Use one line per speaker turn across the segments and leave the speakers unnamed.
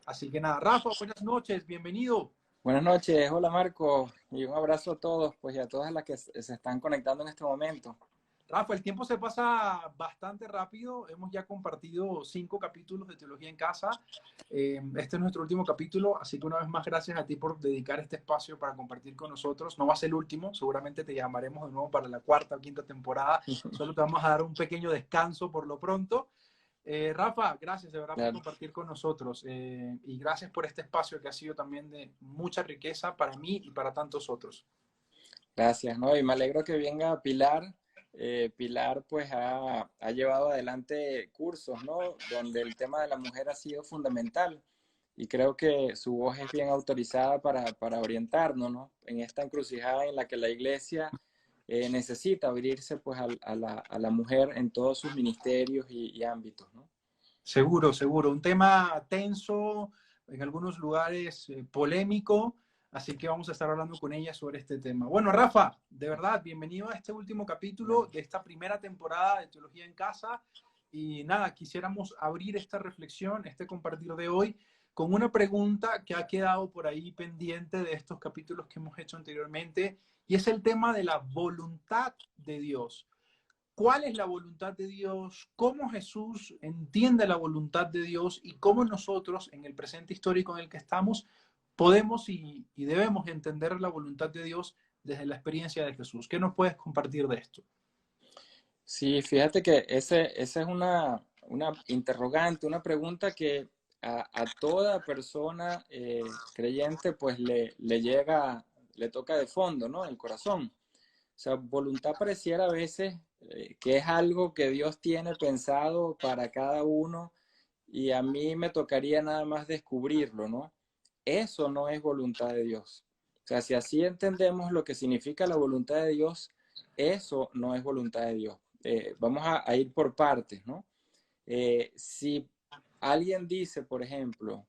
Así que nada, Rafa, buenas noches, bienvenido.
Buenas noches, hola Marco, y un abrazo a todos, pues y a todas las que se están conectando en este momento.
Rafa, el tiempo se pasa bastante rápido. Hemos ya compartido 5 capítulos de Teología en Casa. Este es nuestro último capítulo, así que una vez más gracias a ti por dedicar este espacio para compartir con nosotros. No va a ser el último, seguramente te llamaremos de nuevo para la cuarta o quinta temporada. Solo te vamos a dar un pequeño descanso por lo pronto. Rafa, gracias de verdad por
Claro,
compartir con nosotros y gracias por este espacio que ha sido también de mucha riqueza para mí y para tantos otros.
gracias, ¿no? Y me alegro que venga Pilar. Pilar pues ha llevado adelante cursos, ¿no? Donde el tema de la mujer ha sido fundamental y creo que su voz es bien autorizada para orientarnos, ¿no? En esta encrucijada en la que la iglesia necesita abrirse pues a la mujer en todos sus ministerios y ámbitos, ¿no?
Seguro, seguro. Un tema tenso, en algunos lugares polémico, así que vamos a estar hablando con ella sobre este tema. Bueno, Rafa, de verdad, bienvenido a este último capítulo de esta primera temporada de Teología en Casa. Y nada, quisiéramos abrir esta reflexión, este compartir de hoy, con una pregunta que ha quedado por ahí pendiente de estos capítulos que hemos hecho anteriormente, y es el tema de la voluntad de Dios. ¿Cuál es la voluntad de Dios? ¿Cómo Jesús entiende la voluntad de Dios? Y cómo nosotros, en el presente histórico en el que estamos, podemos y debemos entender la voluntad de Dios desde la experiencia de Jesús. ¿Qué nos puedes compartir de esto?
Sí, fíjate que esa es una interrogante, una pregunta que a toda persona creyente pues le llega, le toca de fondo, ¿no? El corazón. O sea, voluntad pareciera a veces que es algo que Dios tiene pensado para cada uno y a mí me tocaría nada más descubrirlo, ¿no? Eso no es voluntad de Dios. O sea, si así entendemos lo que significa la voluntad de Dios, eso no es voluntad de Dios. Vamos a ir por partes, ¿no? Si alguien dice, por ejemplo,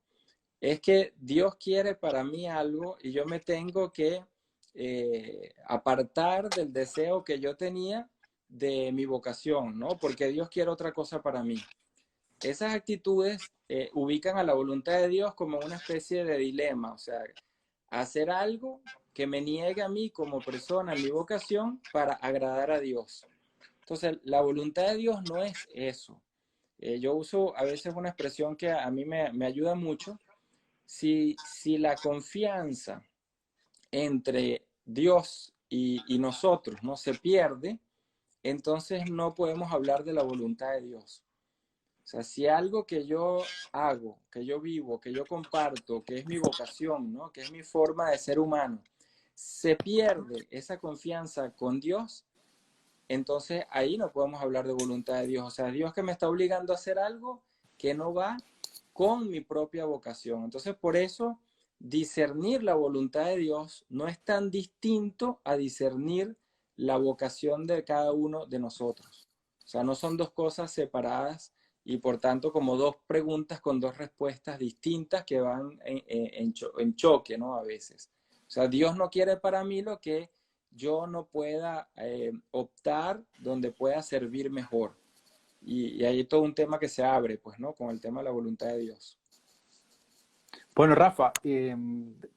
es que Dios quiere para mí algo y yo me tengo que apartar del deseo que yo tenía de mi vocación, ¿no? Porque Dios quiere otra cosa para mí. Esas actitudes ubican a la voluntad de Dios como una especie de dilema, o sea, hacer algo que me niegue a mí como persona, mi vocación, para agradar a Dios. Entonces, la voluntad de Dios no es eso. Yo uso a veces una expresión que a mí me ayuda mucho. Si la confianza entre Dios y nosotros no se pierde, entonces no podemos hablar de la voluntad de Dios. O sea, si algo que yo hago, que yo vivo, que yo comparto, que es mi vocación, ¿no? Que es mi forma de ser humano, se pierde esa confianza con Dios, entonces ahí no podemos hablar de voluntad de Dios. O sea, Dios que me está obligando a hacer algo que no va con mi propia vocación. Entonces, por eso, discernir la voluntad de Dios no es tan distinto a discernir la vocación de cada uno de nosotros. O sea, no son dos cosas separadas y por tanto como dos preguntas con dos respuestas distintas que van en choque, ¿no? A veces. O sea, Dios no quiere para mí lo que yo no pueda optar donde pueda servir mejor. Y hay todo un tema que se abre, pues, ¿no? Con el tema de la voluntad de Dios.
Bueno, Rafa,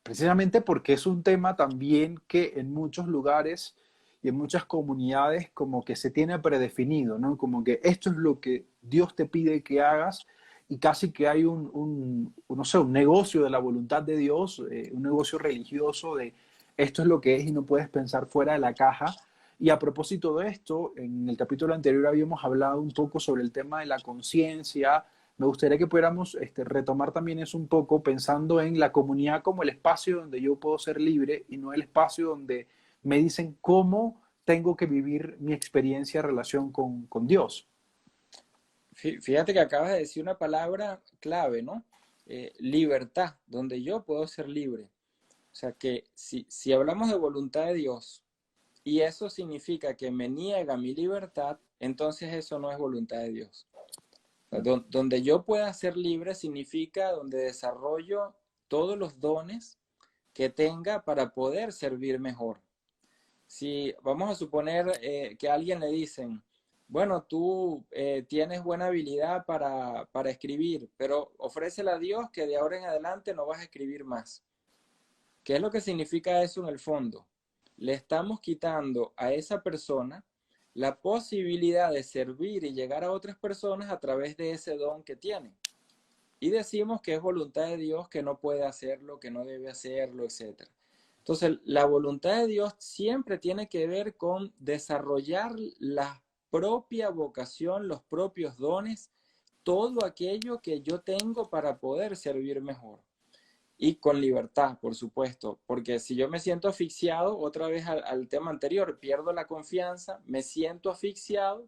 precisamente porque es un tema también que en muchos lugares y en muchas comunidades como que se tiene predefinido, ¿no? Como que esto es lo que Dios te pide que hagas y casi que hay no sé, un negocio de la voluntad de Dios, un negocio religioso de esto es lo que es y no puedes pensar fuera de la caja. Y a propósito de esto, en el capítulo anterior habíamos hablado un poco sobre el tema de la conciencia. Me gustaría que pudiéramos retomar también eso un poco pensando en la comunidad como el espacio donde yo puedo ser libre y no el espacio donde me dicen cómo tengo que vivir mi experiencia en relación con Dios.
Fíjate que acabas de decir una palabra clave, ¿no? Libertad, donde yo puedo ser libre. O sea que si hablamos de voluntad de Dios y eso significa que me niega mi libertad, entonces eso no es voluntad de Dios. O sea, donde yo pueda ser libre significa donde desarrollo todos los dones que tenga para poder servir mejor. Si vamos a suponer que a alguien le dicen, bueno, tú tienes buena habilidad para escribir, pero ofrécele a Dios que de ahora en adelante no vas a escribir más. ¿Qué es lo que significa eso en el fondo? Le estamos quitando a esa persona la posibilidad de servir y llegar a otras personas a través de ese don que tiene. Y decimos que es voluntad de Dios, que no puede hacerlo, que no debe hacerlo, etc. Entonces, la voluntad de Dios siempre tiene que ver con desarrollar la propia vocación, los propios dones, todo aquello que yo tengo para poder servir mejor. Y con libertad, por supuesto, porque si yo me siento asfixiado, otra vez al tema anterior, pierdo la confianza, me siento asfixiado,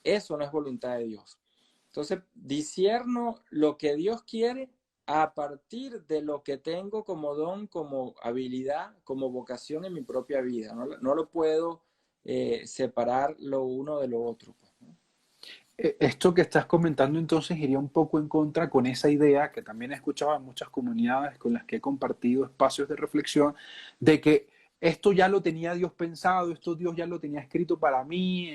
eso no es voluntad de Dios. Entonces, discierno lo que Dios quiere a partir de lo que tengo como don, como habilidad, como vocación en mi propia vida. No lo puedo separar lo uno de lo otro, pues, ¿no?
Esto que estás comentando entonces iría un poco en contra con esa idea que también he escuchado en muchas comunidades con las que he compartido espacios de reflexión, de que esto ya lo tenía Dios pensado, esto Dios ya lo tenía escrito para mí,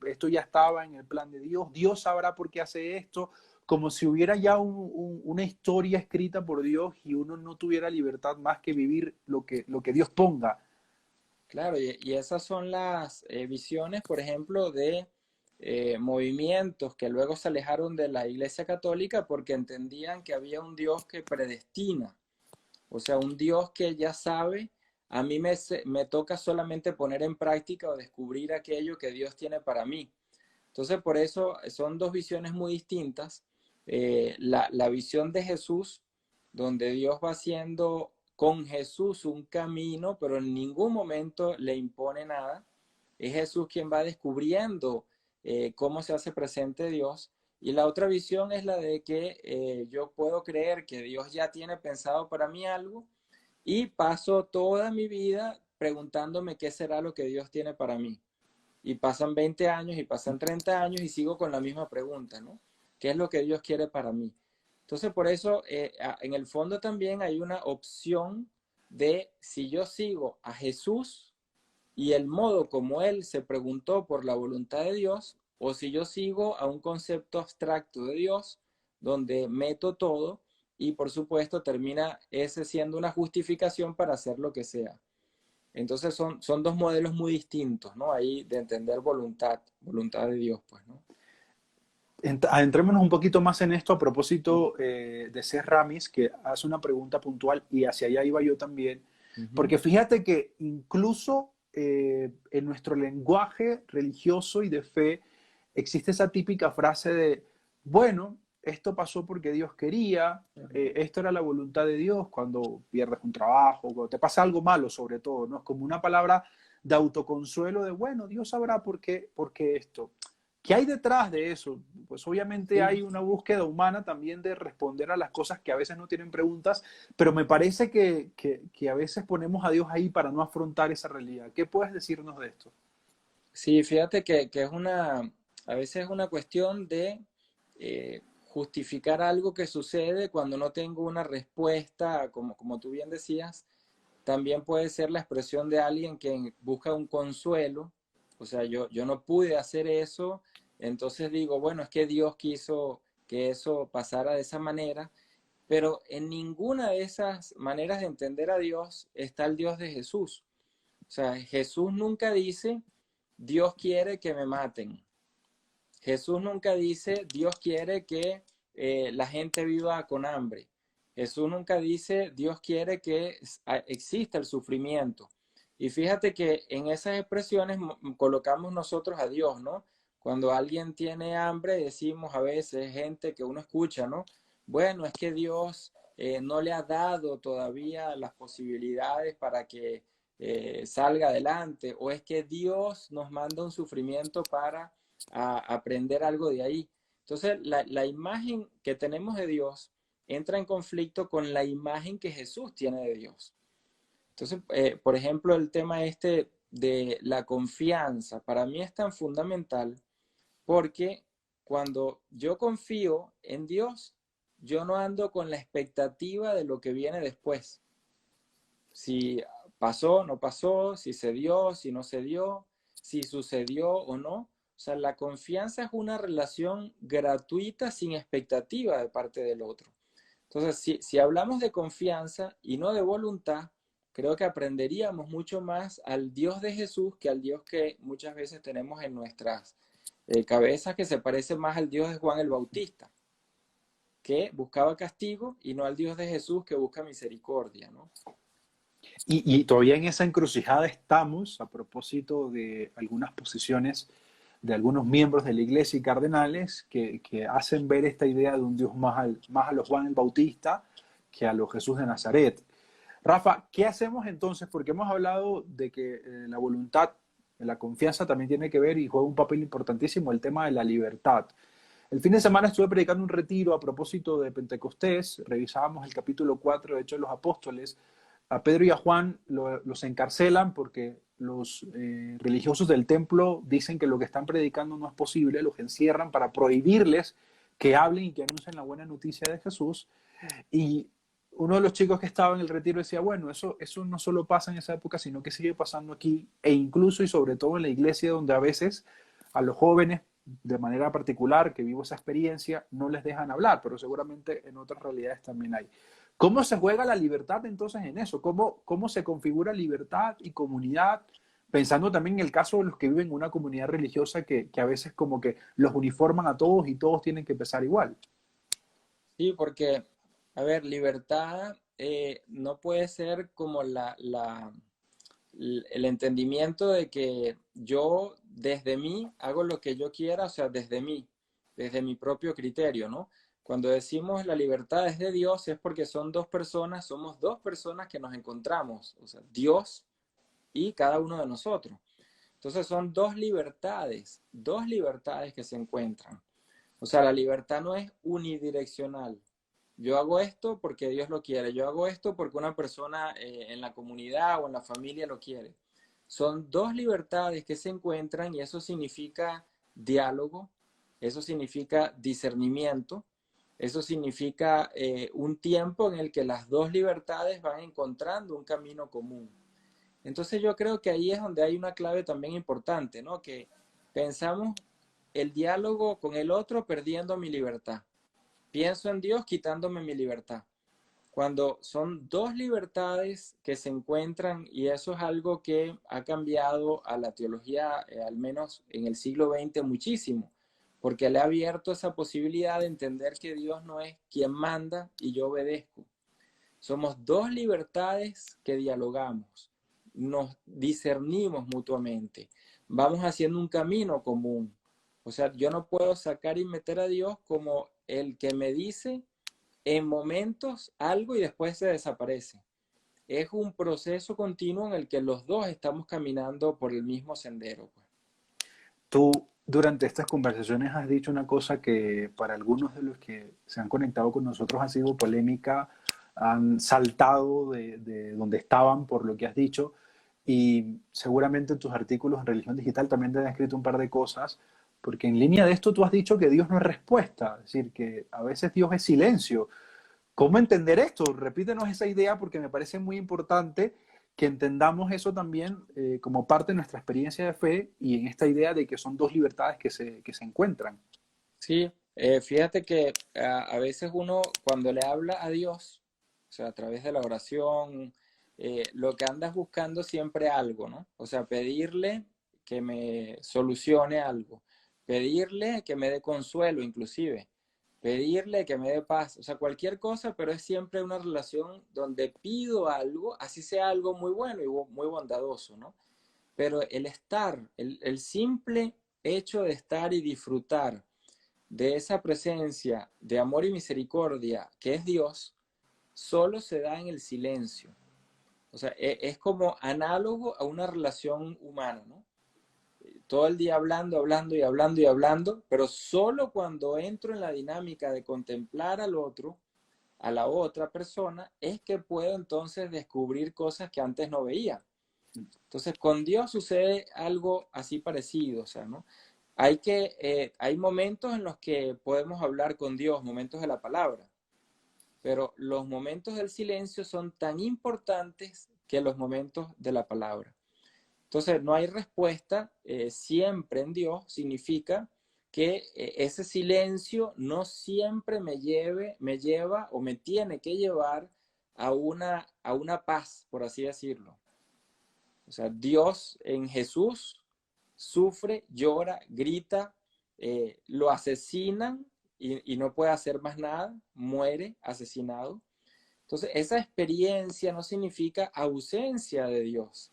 esto ya estaba en el plan de Dios, Dios sabrá por qué hace esto, como si hubiera ya una historia escrita por Dios y uno no tuviera libertad más que vivir lo que Dios ponga.
Claro, y esas son las visiones, por ejemplo, de movimientos que luego se alejaron de la Iglesia Católica porque entendían que había un Dios que predestina, o sea, un Dios que ya sabe, a mí me toca solamente poner en práctica o descubrir aquello que Dios tiene para mí. Entonces, por eso son dos visiones muy distintas. La visión de Jesús, donde Dios va haciendo con Jesús un camino, pero en ningún momento le impone nada. Es Jesús quien va descubriendo cómo se hace presente Dios. Y la otra visión es la de que yo puedo creer que Dios ya tiene pensado para mí algo y paso toda mi vida preguntándome qué será lo que Dios tiene para mí. Y pasan 20 años y pasan 30 años y sigo con la misma pregunta, ¿no? ¿Qué es lo que Dios quiere para mí? Entonces, por eso, en el fondo también hay una opción de si yo sigo a Jesús y el modo como Él se preguntó por la voluntad de Dios, o si yo sigo a un concepto abstracto de Dios, donde meto todo y por supuesto termina ese siendo una justificación para hacer lo que sea. Entonces son dos modelos muy distintos, ¿no? Ahí de entender voluntad de Dios, pues, ¿no?
Entrémonos un poquito más en esto a propósito de Ser Ramis, que hace una pregunta puntual y hacia allá iba yo también,
Ujú.
porque fíjate que incluso en nuestro lenguaje religioso y de fe existe esa típica frase de, bueno, esto pasó porque Dios quería, esto era la voluntad de Dios cuando pierdes un trabajo, cuando te pasa algo malo sobre todo, ¿no? Es como una palabra de autoconsuelo de, bueno, Dios sabrá por qué esto. ¿Qué hay detrás de eso? Pues obviamente
Sí,
hay una búsqueda humana también de responder a las cosas que a veces no tienen preguntas, pero me parece que a veces ponemos a Dios ahí para no afrontar esa realidad. ¿Qué puedes decirnos de esto?
sí, fíjate que es a veces es una cuestión de justificar algo que sucede cuando no tengo una respuesta, como tú bien decías. También puede ser la expresión de alguien que busca un consuelo. O sea, yo no pude hacer eso, entonces digo, bueno, es que Dios quiso que eso pasara de esa manera, pero en ninguna de esas maneras de entender a Dios está el Dios de Jesús. O sea, Jesús nunca dice, Dios quiere que me maten. Jesús nunca dice, Dios quiere que la gente viva con hambre. Jesús nunca dice, Dios quiere que exista el sufrimiento. Y fíjate que en esas expresiones colocamos nosotros a Dios, ¿no? Cuando alguien tiene hambre, decimos a veces, gente que uno escucha, ¿no? Bueno, es que Dios no le ha dado todavía las posibilidades para que salga adelante, o es que Dios nos manda un sufrimiento para aprender algo de ahí. Entonces, la imagen que tenemos de Dios entra en conflicto con la imagen que Jesús tiene de Dios. Entonces, por ejemplo, el tema este de la confianza, para mí es tan fundamental porque cuando yo confío en Dios, yo no ando con la expectativa de lo que viene después. Si pasó, no pasó, si se dio, si no se dio, si sucedió o no. sea, la confianza es una relación gratuita sin expectativa de parte del otro. Entonces, si hablamos de confianza y no de voluntad, creo que aprenderíamos mucho más al Dios de Jesús que al Dios que muchas veces tenemos en nuestras cabezas, que se parece más al Dios de Juan el Bautista, que buscaba castigo, y no al Dios de Jesús, que busca misericordia, ¿no?
Y todavía en esa encrucijada estamos a propósito de algunas posiciones de algunos miembros de la iglesia y cardenales que hacen ver esta idea de un Dios más a los Juan el Bautista que a los Jesús de Nazaret. Rafa, ¿qué hacemos entonces? Porque hemos hablado de que la voluntad, la confianza también tiene que ver y juega un papel importantísimo el tema de la libertad. El fin de semana estuve predicando un retiro a propósito de Pentecostés, revisábamos el capítulo 4 de Hechos de los Apóstoles. A Pedro y a Juan los encarcelan porque los religiosos del templo dicen que lo que están predicando no es posible, los encierran para prohibirles que hablen y que anuncien la buena noticia de Jesús. Y uno de los chicos que estaba en el retiro decía, bueno, eso no solo pasa en esa época, sino que sigue pasando aquí, e incluso y sobre todo en la iglesia, donde a veces a los jóvenes, de manera particular, que vivo esa experiencia, no les dejan hablar, pero seguramente en otras realidades también hay. ¿Cómo se juega la libertad entonces en eso? ¿Cómo se configura libertad y comunidad? Pensando también en el caso de los que viven en una comunidad religiosa que a veces como que los uniforman a todos y todos tienen que pensar igual.
Sí, porque, a ver, libertad no puede ser como el entendimiento de que yo desde mí hago lo que yo quiera, o sea, desde mi propio criterio, ¿no? Cuando decimos la libertad es de Dios, es porque son dos personas, somos dos personas que nos encontramos, o sea, Dios y cada uno de nosotros. Entonces son dos libertades que se encuentran. O sea, la libertad no es unidireccional. Yo hago esto porque Dios lo quiere. Yo hago esto porque una persona en la comunidad o en la familia lo quiere. Son dos libertades que se encuentran, y eso significa diálogo, eso significa discernimiento, eso significa un tiempo en el que las dos libertades van encontrando un camino común. Entonces yo creo que ahí es donde hay una clave también importante, ¿no? Que pensamos el diálogo con el otro perdiendo mi libertad. Pienso en Dios quitándome mi libertad. Cuando son dos libertades que se encuentran, y eso es algo que ha cambiado a la teología, al menos en el siglo XX, muchísimo, porque le ha abierto esa posibilidad de entender que Dios no es quien manda y yo obedezco. Somos dos libertades que dialogamos, nos discernimos mutuamente, vamos haciendo un camino común. O sea, yo no puedo sacar y meter a Dios como el que me dice en momentos algo y después se desaparece. Es un proceso continuo en el que los dos estamos caminando por el mismo sendero, pues.
Tú durante estas conversaciones has dicho una cosa que para algunos de los que se han conectado con nosotros ha sido polémica, han saltado de donde estaban por lo que has dicho y seguramente en tus artículos en Religión Digital también te han escrito un par de cosas, porque en línea de esto tú has dicho que Dios no es respuesta, es decir, que a veces Dios es silencio. ¿Cómo entender esto? Repítenos esa idea porque me parece muy importante que entendamos eso también como parte de nuestra experiencia de fe y en esta idea de que son dos libertades que se encuentran.
Sí, fíjate que a veces uno cuando le habla a Dios, o sea, a través de la oración, lo que andas buscando siempre algo, ¿no? O sea, pedirle que me solucione algo, pedirle que me dé consuelo inclusive, pedirle que me dé paz, o sea, cualquier cosa, pero es siempre una relación donde pido algo, así sea algo muy bueno y muy bondadoso, ¿no? Pero el estar, el simple hecho de estar y disfrutar de esa presencia de amor y misericordia que es Dios, solo se da en el silencio. O sea, es como análogo a una relación humana, ¿no? Todo el día hablando, hablando y hablando y hablando, pero solo cuando entro en la dinámica de contemplar al otro, a la otra persona, es que puedo entonces descubrir cosas que antes no veía. Entonces, con Dios sucede algo así parecido, o sea, ¿no? Hay momentos en los que podemos hablar con Dios, momentos de la palabra, pero los momentos del silencio son tan importantes que los momentos de la palabra. Entonces, no hay respuesta siempre en Dios, significa que ese silencio no siempre me lleva o me tiene que llevar a una paz, por así decirlo. O sea, Dios en Jesús sufre, llora, grita, lo asesinan y no puede hacer más nada, muere asesinado. Entonces, esa experiencia no significa ausencia de Dios.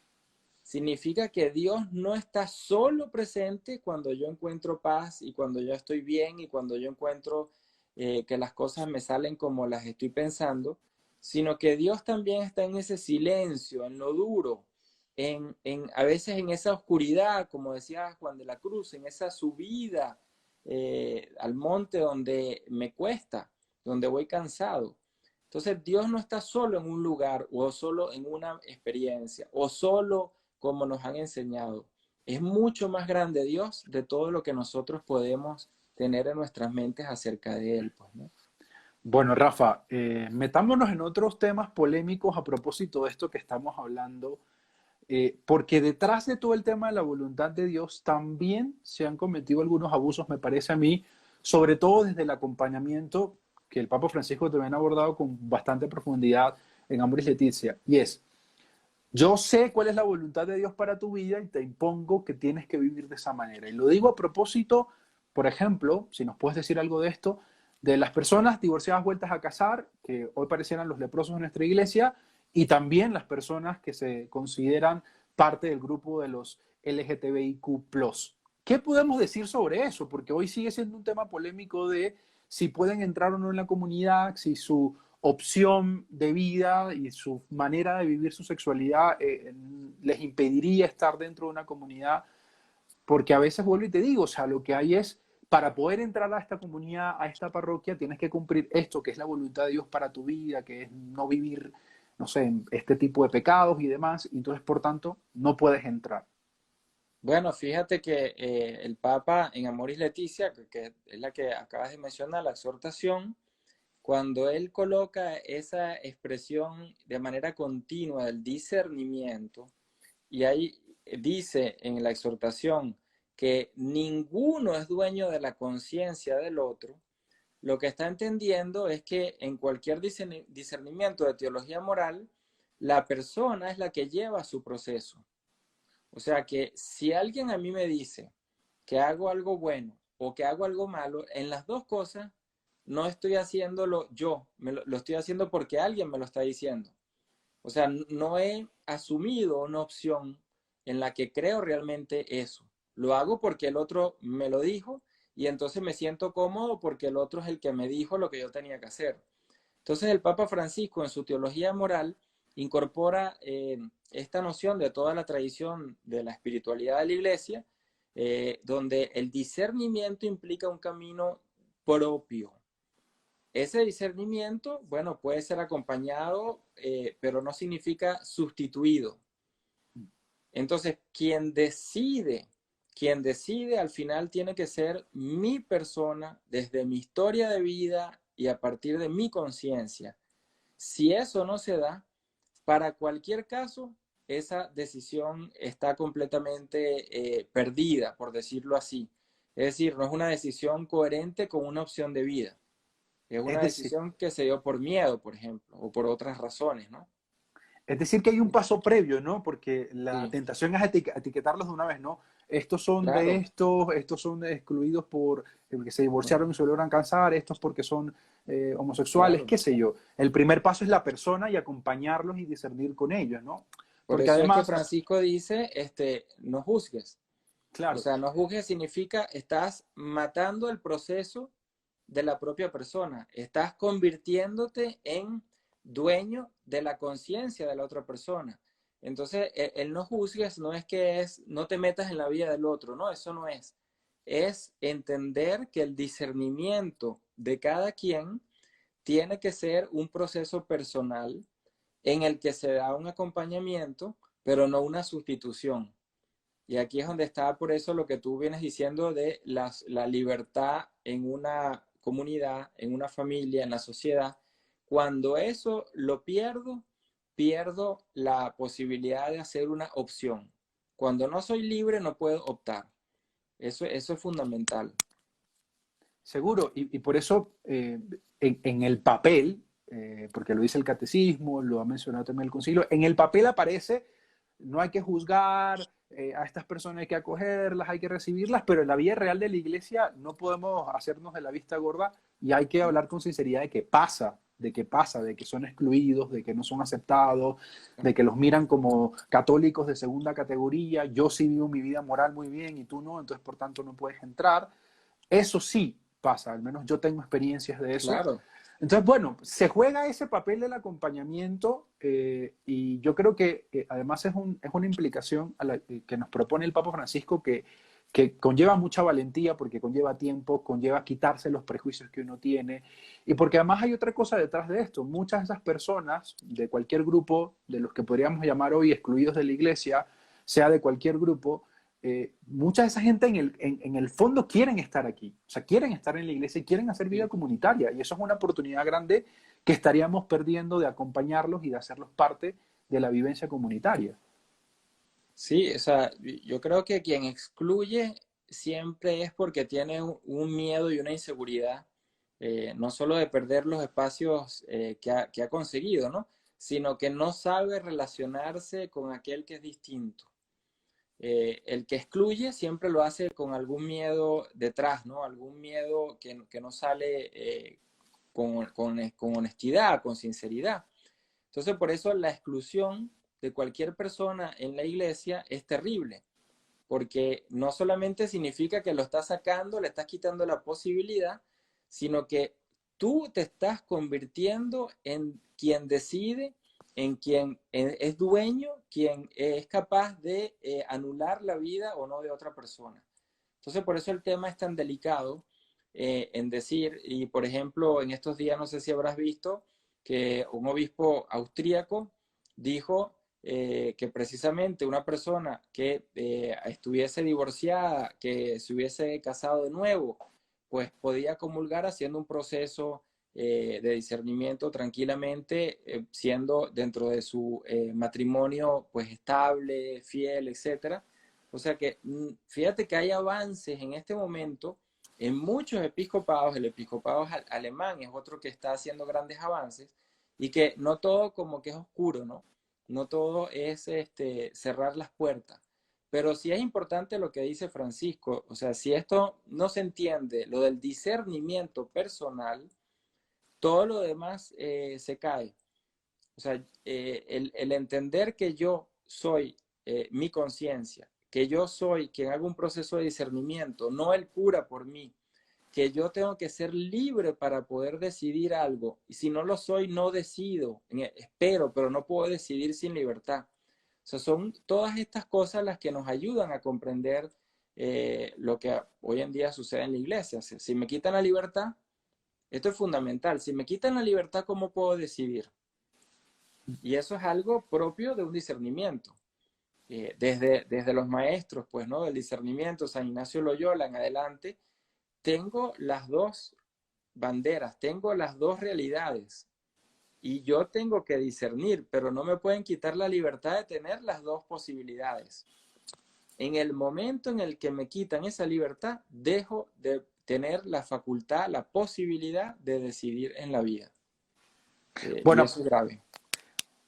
Significa que Dios no está solo presente cuando yo encuentro paz y cuando yo estoy bien y cuando yo encuentro que las cosas me salen como las estoy pensando, sino que Dios también está en ese silencio, en lo duro, a veces en esa oscuridad, como decía Juan de la Cruz, en esa subida al monte donde me cuesta, donde voy cansado. Entonces Dios no está solo en un lugar o solo en una experiencia o solo como nos han enseñado. Es mucho más grande Dios de todo lo que nosotros podemos tener en nuestras mentes acerca de Él, pues, ¿no?
Bueno, Rafa, metámonos en otros temas polémicos a propósito de esto que estamos hablando, porque detrás de todo el tema de la voluntad de Dios también se han cometido algunos abusos, me parece a mí, sobre todo desde el acompañamiento que el Papa Francisco también ha abordado con bastante profundidad en Amoris Laetitia, y es: yo sé cuál es la voluntad de Dios para tu vida y te impongo que tienes que vivir de esa manera. Y lo digo a propósito, por ejemplo, si nos puedes decir algo de esto, de las personas divorciadas vueltas a casar, que hoy parecieran los leprosos en nuestra iglesia, y también las personas que se consideran parte del grupo de los LGTBIQ+. ¿Qué podemos decir sobre eso? Porque hoy sigue siendo un tema polémico de si pueden entrar o no en la comunidad, si su opción de vida y su manera de vivir su sexualidad les impediría estar dentro de una comunidad, porque a veces vuelvo y te digo, o sea, lo que hay es, para poder entrar a esta comunidad, a esta parroquia, tienes que cumplir esto, que es la voluntad de Dios para tu vida, que es no vivir, no sé, este tipo de pecados y demás, y entonces, por tanto, no puedes entrar.
Bueno, fíjate que el Papa en Amoris Laetitia, que es la que acabas de mencionar, la exhortación, cuando él coloca esa expresión de manera continua del discernimiento, y ahí dice en la exhortación que ninguno es dueño de la conciencia del otro, lo que está entendiendo es que en cualquier discernimiento de teología moral, la persona es la que lleva su proceso. O sea que si alguien a mí me dice que hago algo bueno o que hago algo malo, en las dos cosas no estoy haciéndolo yo, lo estoy haciendo porque alguien me lo está diciendo. O sea, no he asumido una opción en la que creo realmente eso. Lo hago porque el otro me lo dijo y entonces me siento cómodo porque el otro es el que me dijo lo que yo tenía que hacer. Entonces el Papa Francisco en su teología moral incorpora esta noción de toda la tradición de la espiritualidad de la iglesia, donde el discernimiento implica un camino propio. Ese discernimiento, bueno, puede ser acompañado, pero no significa sustituido. Entonces, quien decide al final tiene que ser mi persona desde mi historia de vida y a partir de mi conciencia. Si eso no se da, para cualquier caso, esa decisión está completamente perdida, por decirlo así. Es decir, no es una decisión coherente con una opción de vida. Es
Es
una
decir,
decisión que se dio por miedo, por ejemplo, o por otras razones, ¿no?
Es decir, que hay un paso previo, ¿no? Porque la
Sí,
tentación es etiquetarlos de una vez, ¿no? Estos son de
claro.
estos son excluidos por porque se divorciaron y se logran casar, estos porque son homosexuales,
Claro.
qué sé yo. El primer paso es la persona y acompañarlos y discernir con ellos, ¿no?
Por
Porque
eso es que
además,
Francisco dice, no juzgues. O
claro,
sea, no juzgues significa estás matando el proceso de la propia persona. Estás convirtiéndote en dueño de la conciencia de la otra persona. Entonces, el no juzgues no es que no te metas en la vida del otro, no, eso no es. Es entender que el discernimiento de cada quien tiene que ser un proceso personal en el que se da un acompañamiento, pero no una sustitución. Y aquí es donde está por eso lo que tú vienes diciendo de la libertad en una comunidad, en una familia, en la sociedad. Cuando eso lo pierdo, pierdo la posibilidad de hacer una opción. Cuando no soy libre, no puedo optar. Eso es fundamental.
Seguro, y por eso en el papel, porque lo dice el catecismo, lo ha mencionado también el concilio, en el papel aparece, no hay que juzgar a estas personas, hay que acogerlas, hay que recibirlas, pero en la vida real de la iglesia no podemos hacernos de la vista gorda y hay que hablar con sinceridad de qué pasa, de que son excluidos, de que no son aceptados, de que los miran como católicos de segunda categoría, yo sí vivo mi vida moral muy bien y tú no, entonces por tanto no puedes entrar. Eso sí pasa, al menos yo tengo experiencias de eso.
Claro,
Entonces, bueno, se juega ese papel del acompañamiento y yo creo que además es una implicación que nos propone el Papa Francisco que conlleva mucha valentía porque conlleva tiempo, conlleva quitarse los prejuicios que uno tiene y porque además hay otra cosa detrás de esto. Muchas de esas personas de cualquier grupo, de los que podríamos llamar hoy excluidos de la iglesia, sea de cualquier grupo, mucha de esa gente en el fondo quieren estar aquí, o sea, quieren estar en la iglesia y quieren hacer vida comunitaria. Y eso es una oportunidad grande que estaríamos perdiendo de acompañarlos y de hacerlos parte de la vivencia comunitaria.
sí, o sea, yo creo que quien excluye siempre es porque tiene un miedo y una inseguridad, no solo de perder los espacios que ha conseguido, ¿no? Sino que no sabe relacionarse con aquel que es distinto. El que excluye siempre lo hace con algún miedo detrás, ¿no? Algún miedo que no sale con honestidad, con sinceridad. Entonces, por eso la exclusión de cualquier persona en la iglesia es terrible, porque no solamente significa que lo estás sacando, le estás quitando la posibilidad, sino que tú te estás convirtiendo en quien decide, en quien es dueño, quien es capaz de anular la vida o no de otra persona. Entonces, por eso el tema es tan delicado en decir, y por ejemplo, en estos días no sé si habrás visto que un obispo austríaco dijo que precisamente una persona que estuviese divorciada, que se hubiese casado de nuevo, pues podía comulgar haciendo un proceso de discernimiento tranquilamente, siendo dentro de su matrimonio pues estable, fiel, etcétera. O sea que fíjate que hay avances en este momento en muchos episcopados. El episcopado alemán es otro que está haciendo grandes avances y que no todo como que es oscuro, ¿no? No todo es cerrar las puertas. Pero sí es importante lo que dice Francisco, o sea, si esto no se entiende, lo del discernimiento personal, todo lo demás se cae. O sea, el entender que yo soy mi conciencia, que yo soy quien haga un proceso de discernimiento, no el cura por mí, que yo tengo que ser libre para poder decidir algo. Y si no lo soy, no decido. Espero, pero no puedo decidir sin libertad. O sea, son todas estas cosas las que nos ayudan a comprender lo que hoy en día sucede en la iglesia. Si me quitan la libertad, esto es fundamental. Si me quitan la libertad, ¿cómo puedo decidir? Y eso es algo propio de un discernimiento. Desde los maestros, pues, ¿no? Del discernimiento, San Ignacio Loyola en adelante, tengo las dos banderas, tengo las dos realidades y yo tengo que discernir, pero no me pueden quitar la libertad de tener las dos posibilidades. En el momento en el que me quitan esa libertad, dejo de tener la facultad, la posibilidad de decidir en la vida. Y
Bueno,
eso es grave.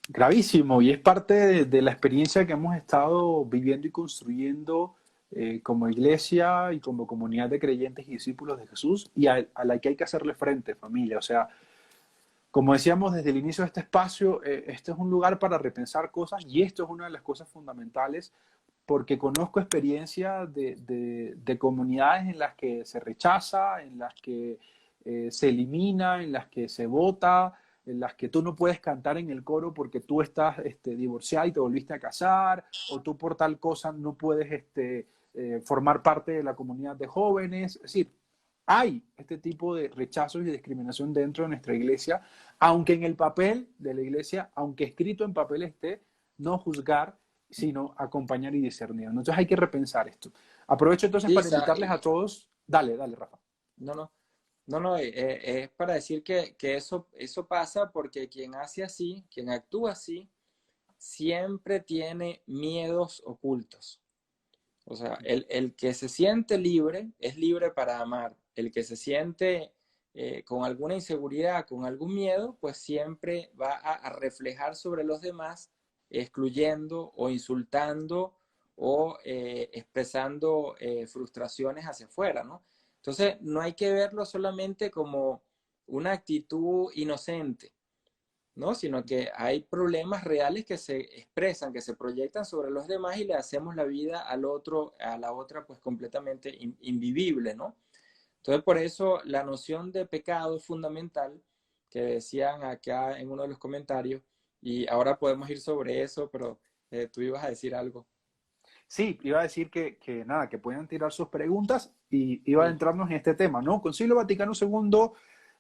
gravísimo, y es parte de la experiencia que hemos estado viviendo y construyendo como iglesia y como comunidad de creyentes y discípulos de Jesús, y a la que hay que hacerle frente, familia. O sea, como decíamos desde el inicio de este espacio, este es un lugar para repensar cosas y esto es una de las cosas fundamentales porque conozco experiencias de comunidades en las que se rechaza, en las que se elimina, en las que se vota, en las que tú no puedes cantar en el coro porque tú estás divorciada y te volviste a casar, o tú por tal cosa no puedes formar parte de la comunidad de jóvenes. Es decir, hay este tipo de rechazos y discriminación dentro de nuestra iglesia, aunque en el papel de la iglesia, aunque escrito en papel esté, no juzgar, sino acompañar y discernir. Entonces hay que repensar esto. Aprovecho entonces
Sí,
para invitarles a todos. Dale, dale, Rafa.
no, no, no, no, es para decir que eso pasa porque quien hace así, quien actúa así, siempre tiene miedos ocultos. O sea, el que se siente libre es libre para amar. El que se siente con alguna inseguridad, con algún miedo, pues siempre va a reflejar sobre los demás, excluyendo o insultando o expresando frustraciones hacia afuera, ¿no? Entonces, no hay que verlo solamente como una actitud inocente, ¿no? Sino que hay problemas reales que se expresan, que se proyectan sobre los demás y le hacemos la vida al otro, a la otra, pues completamente invivible, ¿no? Entonces, por eso la noción de pecado es fundamental, que decían acá en uno de los comentarios, y ahora podemos ir sobre eso, pero tú ibas a decir algo.
Sí, iba a decir que nada, que puedan tirar sus preguntas y iba a
Sí.
adentrarnos en este tema, ¿no? Concilio Vaticano II,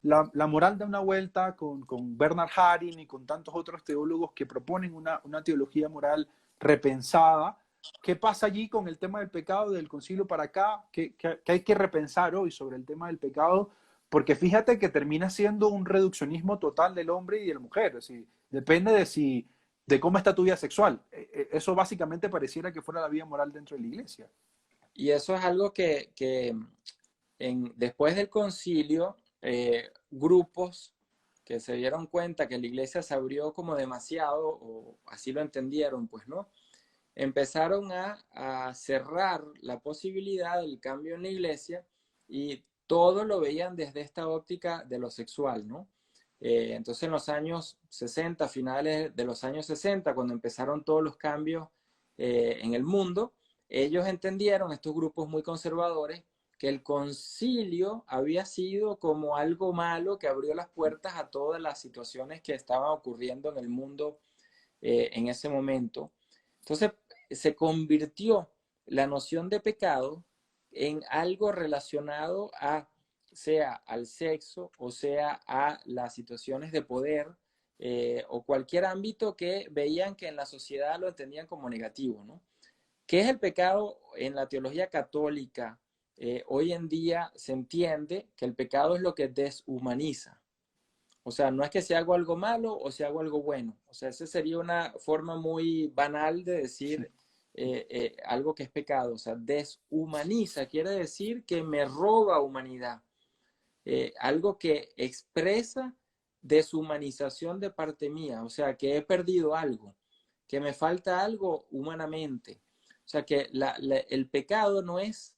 la moral da una vuelta con Bernard Haring y con tantos otros teólogos que proponen una teología moral repensada. ¿Qué pasa allí con el tema del pecado del concilio para acá? ¿Qué hay que repensar hoy sobre el tema del pecado? Porque fíjate que termina siendo un reduccionismo total del hombre y de la mujer. Es decir, depende de cómo está tu vida sexual. Eso básicamente pareciera que fuera la vida moral dentro de la iglesia.
Y eso es algo que después del concilio, grupos que se dieron cuenta que la iglesia se abrió como demasiado, o así lo entendieron, pues, ¿no? Empezaron a cerrar la posibilidad del cambio en la iglesia y todo lo veían desde esta óptica de lo sexual, ¿no? Entonces en los años 60, finales de los años 60, cuando empezaron todos los cambios en el mundo, ellos entendieron, estos grupos muy conservadores, que el concilio había sido como algo malo que abrió las puertas a todas las situaciones que estaban ocurriendo en el mundo en ese momento. Entonces se convirtió la noción de pecado en algo relacionado a, sea al sexo o sea a las situaciones de poder o cualquier ámbito que veían que en la sociedad lo entendían como negativo, ¿no? ¿Qué es el pecado en la teología católica? Hoy en día se entiende que el pecado es lo que deshumaniza. O sea, no es que si hago algo malo o si hago algo bueno. O sea, esa sería una forma muy banal de decir algo que es pecado. O sea, deshumaniza quiere decir que me roba humanidad. Algo que expresa deshumanización de parte mía. O sea, que he perdido algo, que me falta algo humanamente. O sea, que el pecado no es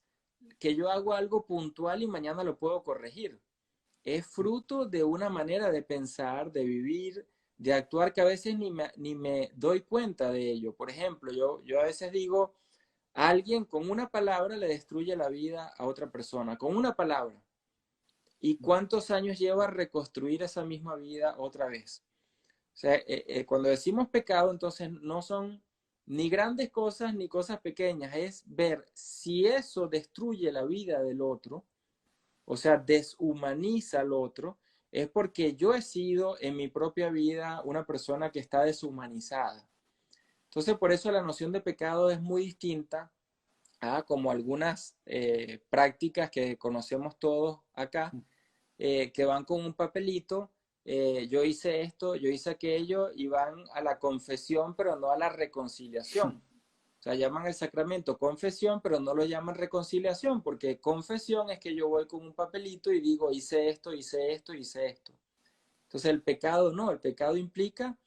que yo hago algo puntual y mañana lo puedo corregir, es fruto de una manera de pensar, de vivir, de actuar que a veces ni me doy cuenta de ello. Por ejemplo, yo a veces digo, alguien con una palabra le destruye la vida a otra persona, con una palabra. ¿Y cuántos años lleva a reconstruir esa misma vida otra vez? O sea, cuando decimos pecado, entonces no son ni grandes cosas ni cosas pequeñas, es ver si eso destruye la vida del otro, o sea, deshumaniza al otro, es porque yo he sido en mi propia vida una persona que está deshumanizada. Entonces, por eso la noción de pecado es muy distinta a como algunas prácticas que conocemos todos acá, que van con un papelito, yo hice esto, yo hice aquello, y van a la confesión, pero no a la reconciliación. O sea, llaman el sacramento confesión, pero no lo llaman reconciliación, porque confesión es que yo voy con un papelito y digo, hice esto, hice esto, hice esto. Entonces el pecado no, el pecado implica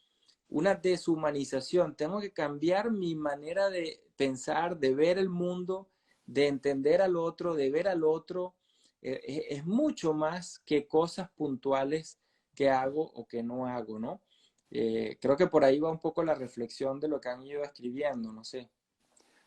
una deshumanización. Tengo que cambiar mi manera de pensar, de ver el mundo, de entender al otro, de ver al otro. Es mucho más que cosas puntuales que hago o que no hago, ¿no? Creo que por ahí va un poco la reflexión de lo que han ido escribiendo, no sé.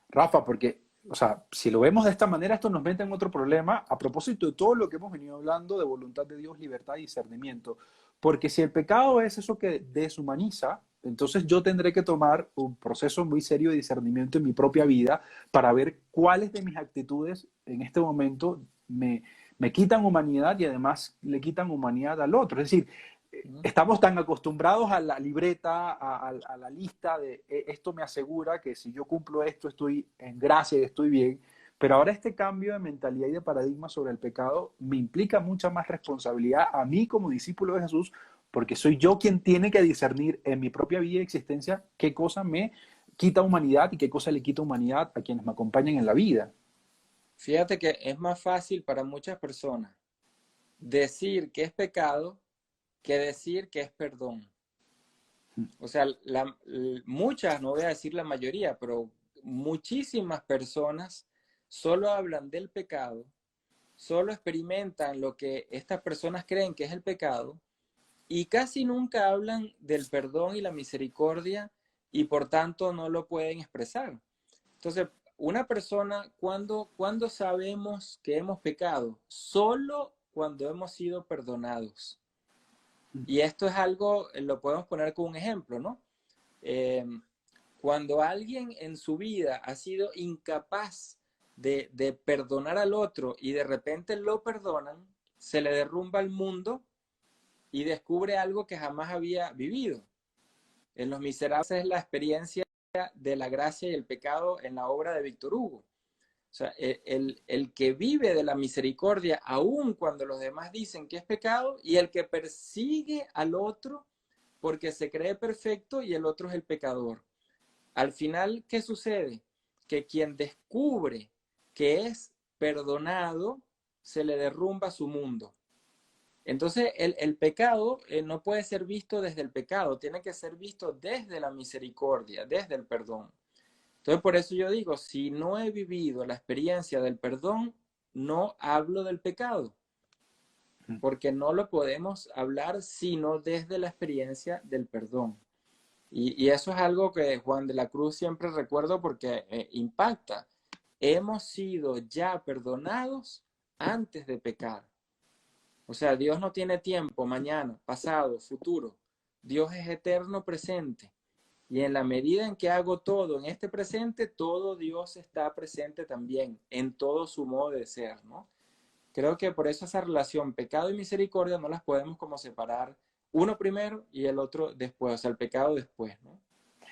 Rafa, porque, o sea, si lo vemos de esta manera, esto nos mete en otro problema a propósito de todo lo que hemos venido hablando de voluntad de Dios, libertad y discernimiento. Porque si el pecado es eso que deshumaniza, entonces yo tendré que tomar un proceso muy serio de discernimiento en mi propia vida para ver cuáles de mis actitudes en este momento me quitan humanidad y además le quitan humanidad al otro. Es decir, estamos tan acostumbrados a la libreta, a la lista de esto me asegura que si yo cumplo esto estoy en gracia y estoy bien, pero ahora este cambio de mentalidad y de paradigma sobre el pecado me implica mucha más responsabilidad a mí como discípulo de Jesús, porque soy yo quien tiene que discernir en mi propia vida y existencia qué cosa me quita humanidad y qué cosa le quita humanidad a quienes me acompañan en la vida.
Fíjate que es más fácil para muchas personas decir que es pecado que decir que es perdón. O sea, muchas, no voy a decir la mayoría, pero muchísimas personas solo hablan del pecado, solo experimentan lo que estas personas creen que es el pecado y casi nunca hablan del perdón y la misericordia y por tanto no lo pueden expresar. Entonces, una persona, ¿cuándo sabemos que hemos pecado? Solo cuando hemos sido perdonados. Y esto es algo, lo podemos poner como un ejemplo, ¿no? Eh, Cuando alguien en su vida ha sido incapaz de perdonar al otro y de repente lo perdonan, se le derrumba el mundo y descubre algo que jamás había vivido. En Los Miserables es la experiencia de la gracia y el pecado en la obra de Víctor Hugo. O sea, el que vive de la misericordia aun cuando los demás dicen que es pecado y el que persigue al otro porque se cree perfecto y el otro es el pecador. Al final, ¿qué sucede? Que quien descubre que es perdonado, se le derrumba su mundo. Entonces, el pecado no puede ser visto desde el pecado, tiene que ser visto desde la misericordia, desde el perdón. Entonces, por eso yo digo, si no he vivido la experiencia del perdón, no hablo del pecado, porque no lo podemos hablar sino desde la experiencia del perdón. Y eso es algo que Juan de la Cruz siempre recuerdo porque impacta. Hemos sido ya perdonados antes de pecar. O sea, Dios no tiene tiempo, mañana, pasado, futuro. Dios es eterno presente. Y en la medida en que hago todo en este presente, todo Dios está presente también, en todo su modo de ser, ¿no? Creo que por eso esa relación pecado y misericordia no las podemos como separar uno primero y el otro después, o sea, el pecado después, ¿no?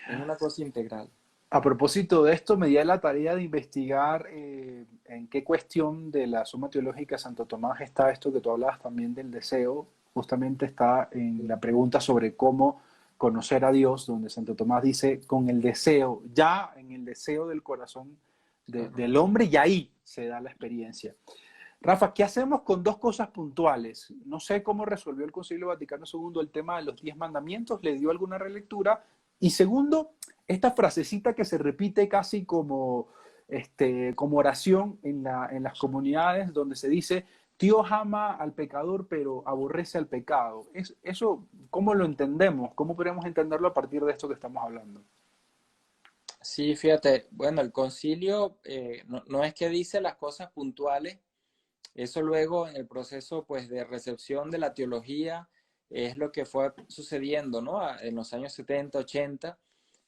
Es una cosa integral.
A propósito de esto, me di a la tarea de investigar en qué cuestión de la Suma Teológica de Santo Tomás está esto que tú hablabas también del deseo. Justamente está en la pregunta sobre cómo conocer a Dios, donde Santo Tomás dice, con el deseo, ya en el deseo del corazón del hombre, y ahí se da la experiencia. Rafa, ¿qué hacemos con dos cosas puntuales? No sé cómo resolvió el Concilio Vaticano II el tema de los 10 mandamientos, le dio alguna relectura. Y segundo, esta frasecita que se repite casi como oración en las comunidades donde se dice, Dios ama al pecador pero aborrece al pecado. Eso, ¿cómo lo entendemos? ¿Cómo podemos entenderlo a partir de esto que estamos hablando?
Sí, fíjate, bueno, el concilio no es que dice las cosas puntuales, eso luego en el proceso pues de recepción de la teología es lo que fue sucediendo, ¿no? En los años 70, 80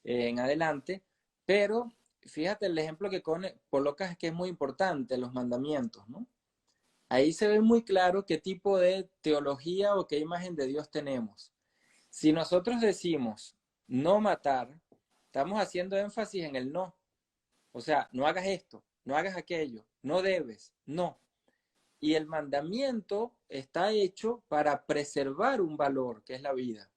en adelante, pero fíjate el ejemplo que colocas que es muy importante, los mandamientos, ¿no? Ahí se ve muy claro qué tipo de teología o qué imagen de Dios tenemos. Si nosotros decimos no matar, estamos haciendo énfasis en el no. O sea, no hagas esto, no hagas aquello, no debes, no. Y el mandamiento está hecho para preservar un valor, que es la vida.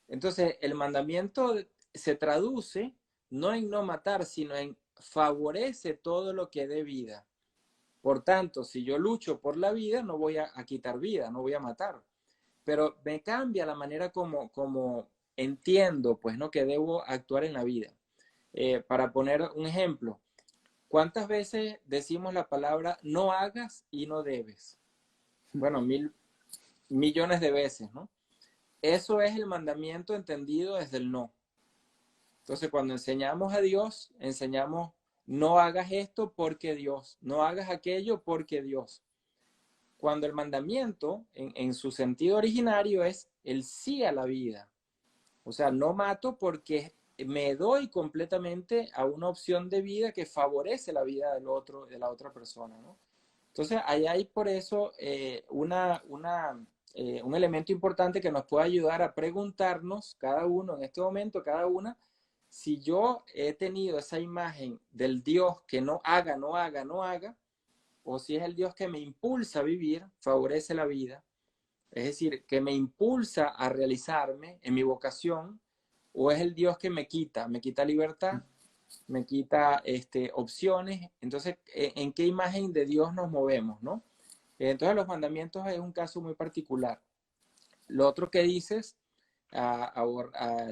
Entonces, el mandamiento se traduce no en no matar, sino en favorece todo lo que dé vida. Por tanto, si yo lucho por la vida, no voy a quitar vida, no voy a matar. Pero me cambia la manera como entiendo, pues, ¿no? Que debo actuar en la vida. Para poner un ejemplo, ¿cuántas veces decimos la palabra no hagas y no debes? Bueno, millones de veces, ¿no? Eso es el mandamiento entendido desde el no. Entonces, cuando enseñamos a Dios, enseñamos no hagas esto porque Dios, no hagas aquello porque Dios. Cuando el mandamiento, en su sentido originario, es el sí a la vida. O sea, no mato porque me doy completamente a una opción de vida que favorece la vida del otro, de la otra persona, ¿no? Entonces, ahí hay por eso un elemento importante que nos puede ayudar a preguntarnos, cada uno en este momento, cada una, si yo he tenido esa imagen del Dios que no haga, no haga, no haga, o si es el Dios que me impulsa a vivir, favorece la vida, Es decir, que me impulsa a realizarme en mi vocación, o es el Dios que me quita libertad, me quita opciones. Entonces, ¿en qué imagen de Dios nos movemos, no? Entonces, los mandamientos es un caso muy particular. Lo otro que dices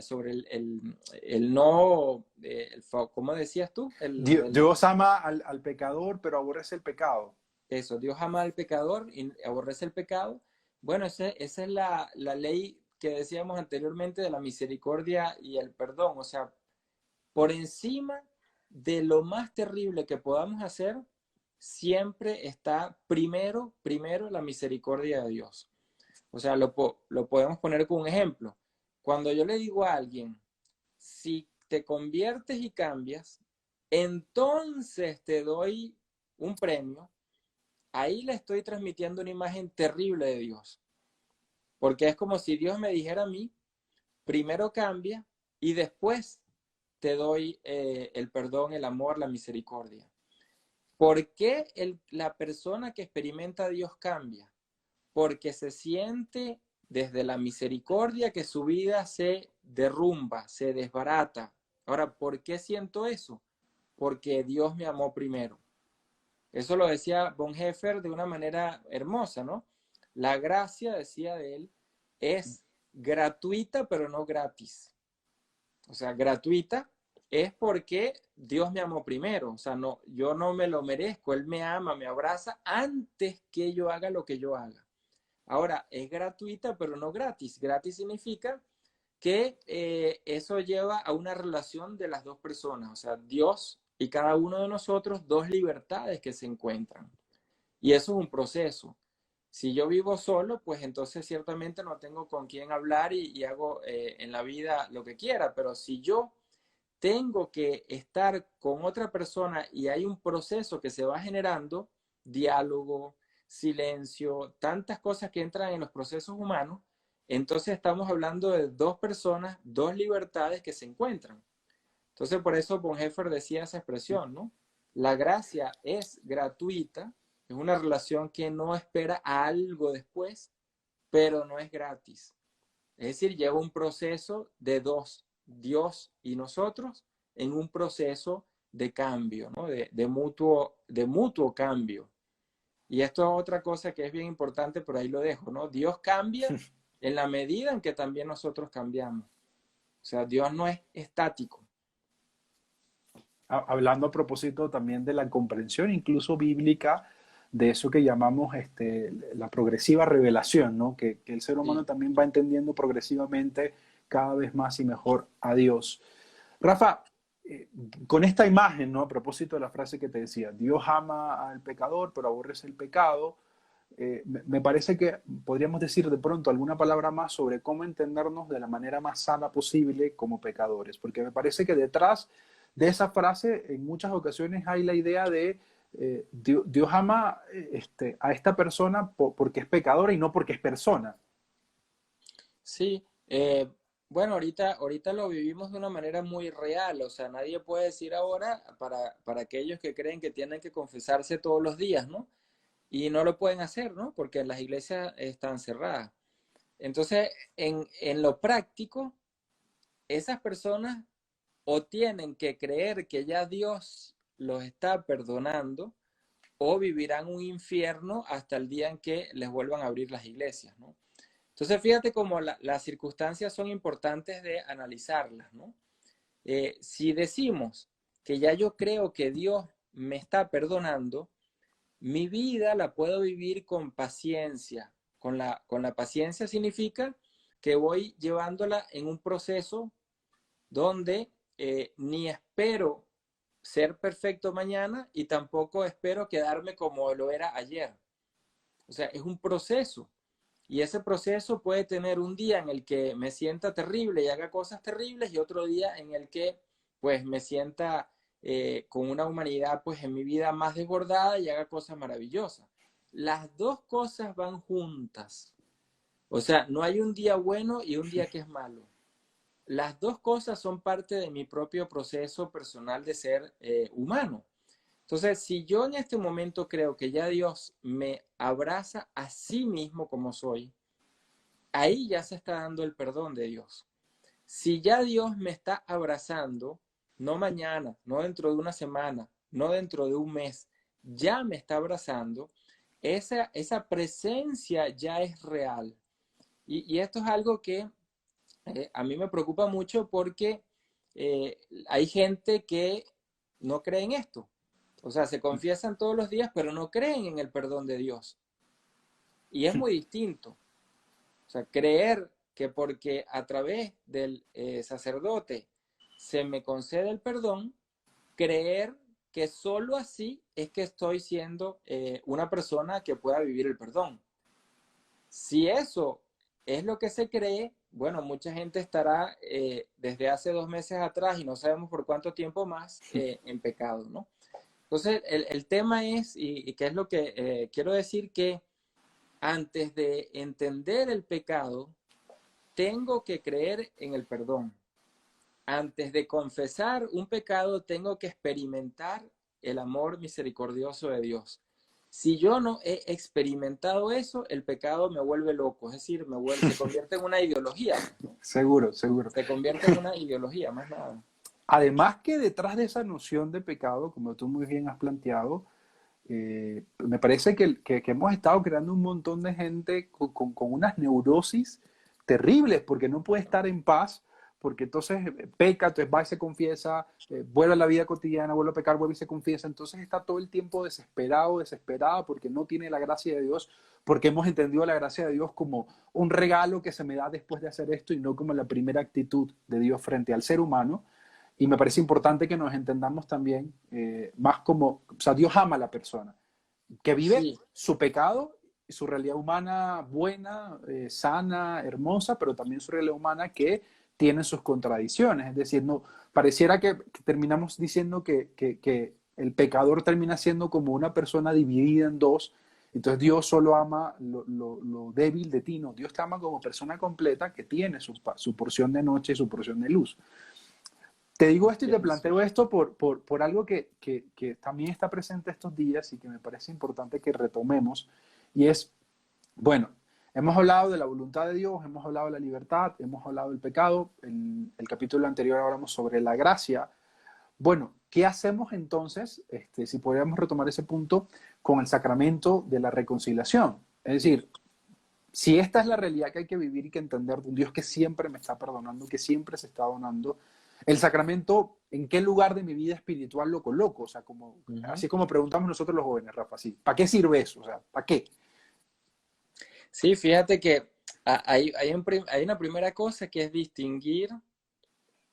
sobre el no, ¿cómo decías tú?
Dios ama al pecador, pero aborrece el pecado.
Eso, Dios ama al pecador y aborrece el pecado. Bueno, esa es la ley que decíamos anteriormente de la misericordia y el perdón. O sea, por encima de lo más terrible que podamos hacer, siempre está primero la misericordia de Dios. O sea, lo podemos poner como un ejemplo. Cuando yo le digo a alguien, si te conviertes y cambias, entonces te doy un premio, ahí le estoy transmitiendo una imagen terrible de Dios. Porque es como si Dios me dijera a mí, primero cambia y después te doy el perdón, el amor, la misericordia. ¿Por qué la persona que experimenta a Dios cambia? Porque se siente desde la misericordia que su vida se derrumba, se desbarata. Ahora, ¿por qué siento eso? Porque Dios me amó primero. Eso lo decía Bonhoeffer de una manera hermosa, ¿no? La gracia, decía de él, es gratuita pero no gratis. O sea, gratuita es porque Dios me amó primero. O sea, no, yo no me lo merezco. Él me ama, me abraza antes que yo haga lo que yo haga. Ahora, es gratuita, pero no gratis. Gratis significa que eso lleva a una relación de las dos personas, o sea, Dios y cada uno de nosotros, dos libertades que se encuentran. Y eso es un proceso. Si yo vivo solo, pues entonces ciertamente no tengo con quién hablar y hago en la vida lo que quiera, pero si yo tengo que estar con otra persona y hay un proceso que se va generando, diálogo, silencio, tantas cosas que entran en los procesos humanos, entonces estamos hablando de dos personas, dos libertades que se encuentran. Entonces por eso Bonhoeffer decía esa expresión, ¿no? La gracia es gratuita, es una relación que no espera a algo después, pero no es gratis. Es decir, lleva un proceso de dos, Dios y nosotros, en un proceso de cambio, ¿no? De mutuo cambio. Y esto es otra cosa que es bien importante, pero ahí lo dejo, ¿no? Dios cambia en la medida en que también nosotros cambiamos. O sea, Dios no es estático.
Hablando a propósito también de la comprensión, incluso bíblica, de eso que llamamos la progresiva revelación, ¿no? Que el ser humano
Sí,
también va entendiendo progresivamente cada vez más y mejor a Dios. Rafa, eh, con esta imagen, ¿no? A propósito de la frase que te decía, Dios ama al pecador, pero aborrece el pecado, me parece que podríamos decir de pronto alguna palabra más sobre cómo entendernos de la manera más sana posible como pecadores, porque me parece que detrás de esa frase en muchas ocasiones hay la idea de Dios ama a esta persona porque es pecadora y no porque es persona.
sí. Bueno, ahorita lo vivimos de una manera muy real. O sea, nadie puede decir ahora para aquellos que creen que tienen que confesarse todos los días, ¿no? Y no lo pueden hacer, ¿no? Porque las iglesias están cerradas. Entonces, en lo práctico, esas personas o tienen que creer que ya Dios los está perdonando o vivirán un infierno hasta el día en que les vuelvan a abrir las iglesias, ¿no? Entonces, fíjate cómo las circunstancias son importantes de analizarlas, ¿no? Si decimos que ya yo creo que Dios me está perdonando, mi vida la puedo vivir con paciencia. Con la paciencia significa que voy llevándola en un proceso donde ni espero ser perfecto mañana y tampoco espero quedarme como lo era ayer. O sea, es un proceso. Y ese proceso puede tener un día en el que me sienta terrible y haga cosas terribles y otro día en el que pues me sienta con una humanidad pues en mi vida más desbordada y haga cosas maravillosas. Las dos cosas van juntas. O sea, no hay un día bueno y un día que es malo. Las dos cosas son parte de mi propio proceso personal de ser humano. Entonces, si yo en este momento creo que ya Dios me abraza a sí mismo como soy, ahí ya se está dando el perdón de Dios. Si ya Dios me está abrazando, no mañana, no dentro de una semana, no dentro de un mes, ya me está abrazando, esa presencia ya es real. Y esto es algo que a mí me preocupa mucho porque eh, hay gente que no cree en esto. O sea, se confiesan todos los días, pero no creen en el perdón de Dios. Y es muy distinto. O sea, creer que porque a través del sacerdote se me concede el perdón, creer que solo así es que estoy siendo una persona que pueda vivir el perdón. Si eso es lo que se cree, bueno, mucha gente estará desde hace 2 meses atrás y no sabemos por cuánto tiempo más en pecado, ¿no? Entonces, el tema es, y qué es lo que quiero decir, que antes de entender el pecado, tengo que creer en el perdón. Antes de confesar un pecado, tengo que experimentar el amor misericordioso de Dios. Si yo no he experimentado eso, el pecado me vuelve loco, es decir, se convierte en una ideología, pues, ¿no?
Seguro, seguro.
Se convierte en una ideología, más nada.
Además que detrás de esa noción de pecado, como tú muy bien has planteado, me parece que hemos estado creando un montón de gente con unas neurosis terribles, porque no puede estar en paz, porque entonces peca, entonces va y se confiesa, vuelve a la vida cotidiana, vuelve a pecar, vuelve y se confiesa, entonces está todo el tiempo desesperado, desesperada, porque no tiene la gracia de Dios, porque hemos entendido la gracia de Dios como un regalo que se me da después de hacer esto y no como la primera actitud de Dios frente al ser humano. Y me parece importante que nos entendamos también más como, o sea, Dios ama a la persona, que vive
Sí,
su pecado, su realidad humana buena, sana, hermosa, pero también su realidad humana que tiene sus contradicciones. Es decir, no, pareciera que terminamos diciendo que el pecador termina siendo como una persona dividida en dos. Entonces Dios solo ama lo débil de ti, no. Dios te ama como persona completa que tiene su porción de noche y su porción de luz. Te digo esto y te planteo esto por algo que también está presente estos días y que me parece importante que retomemos, y es, bueno, hemos hablado de la voluntad de Dios, hemos hablado de la libertad, hemos hablado del pecado, en el capítulo anterior hablamos sobre la gracia. Bueno, ¿qué hacemos entonces, si podríamos retomar ese punto, con el sacramento de la reconciliación? Es decir, si esta es la realidad que hay que vivir y que entender de un Dios que siempre me está perdonando, que siempre se está donando, el sacramento, ¿en qué lugar de mi vida espiritual lo coloco? O sea, como,
uh-huh.
así como preguntamos nosotros los jóvenes, Rafa, ¿sí? ¿Para qué sirve eso? O sea, ¿para qué?
Sí, fíjate que hay una primera cosa que es distinguir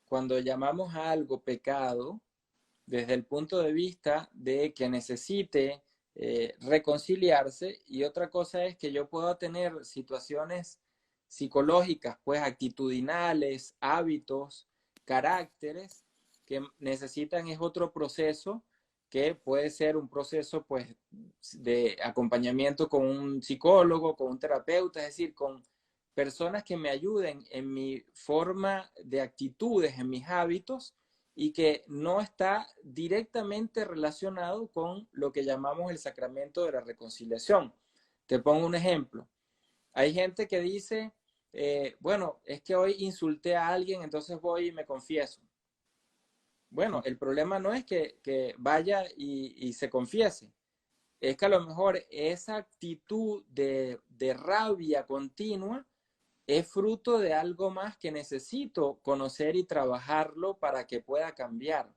cuando llamamos a algo pecado desde el punto de vista de que necesite reconciliarse, y otra cosa es que yo pueda tener situaciones psicológicas, pues actitudinales, hábitos, caracteres que necesitan es otro proceso que puede ser un proceso pues de acompañamiento con un psicólogo, con un terapeuta, es decir, con personas que me ayuden en mi forma de actitudes, en mis hábitos, y que no está directamente relacionado con lo que llamamos el sacramento de la reconciliación. Te pongo un ejemplo. Hay gente que dice, bueno, es que hoy insulté a alguien, entonces voy y me confieso. Bueno, el problema no es que vaya y se confiese, es que a lo mejor esa actitud de rabia continua es fruto de algo más que necesito conocer y trabajarlo para que pueda cambiar.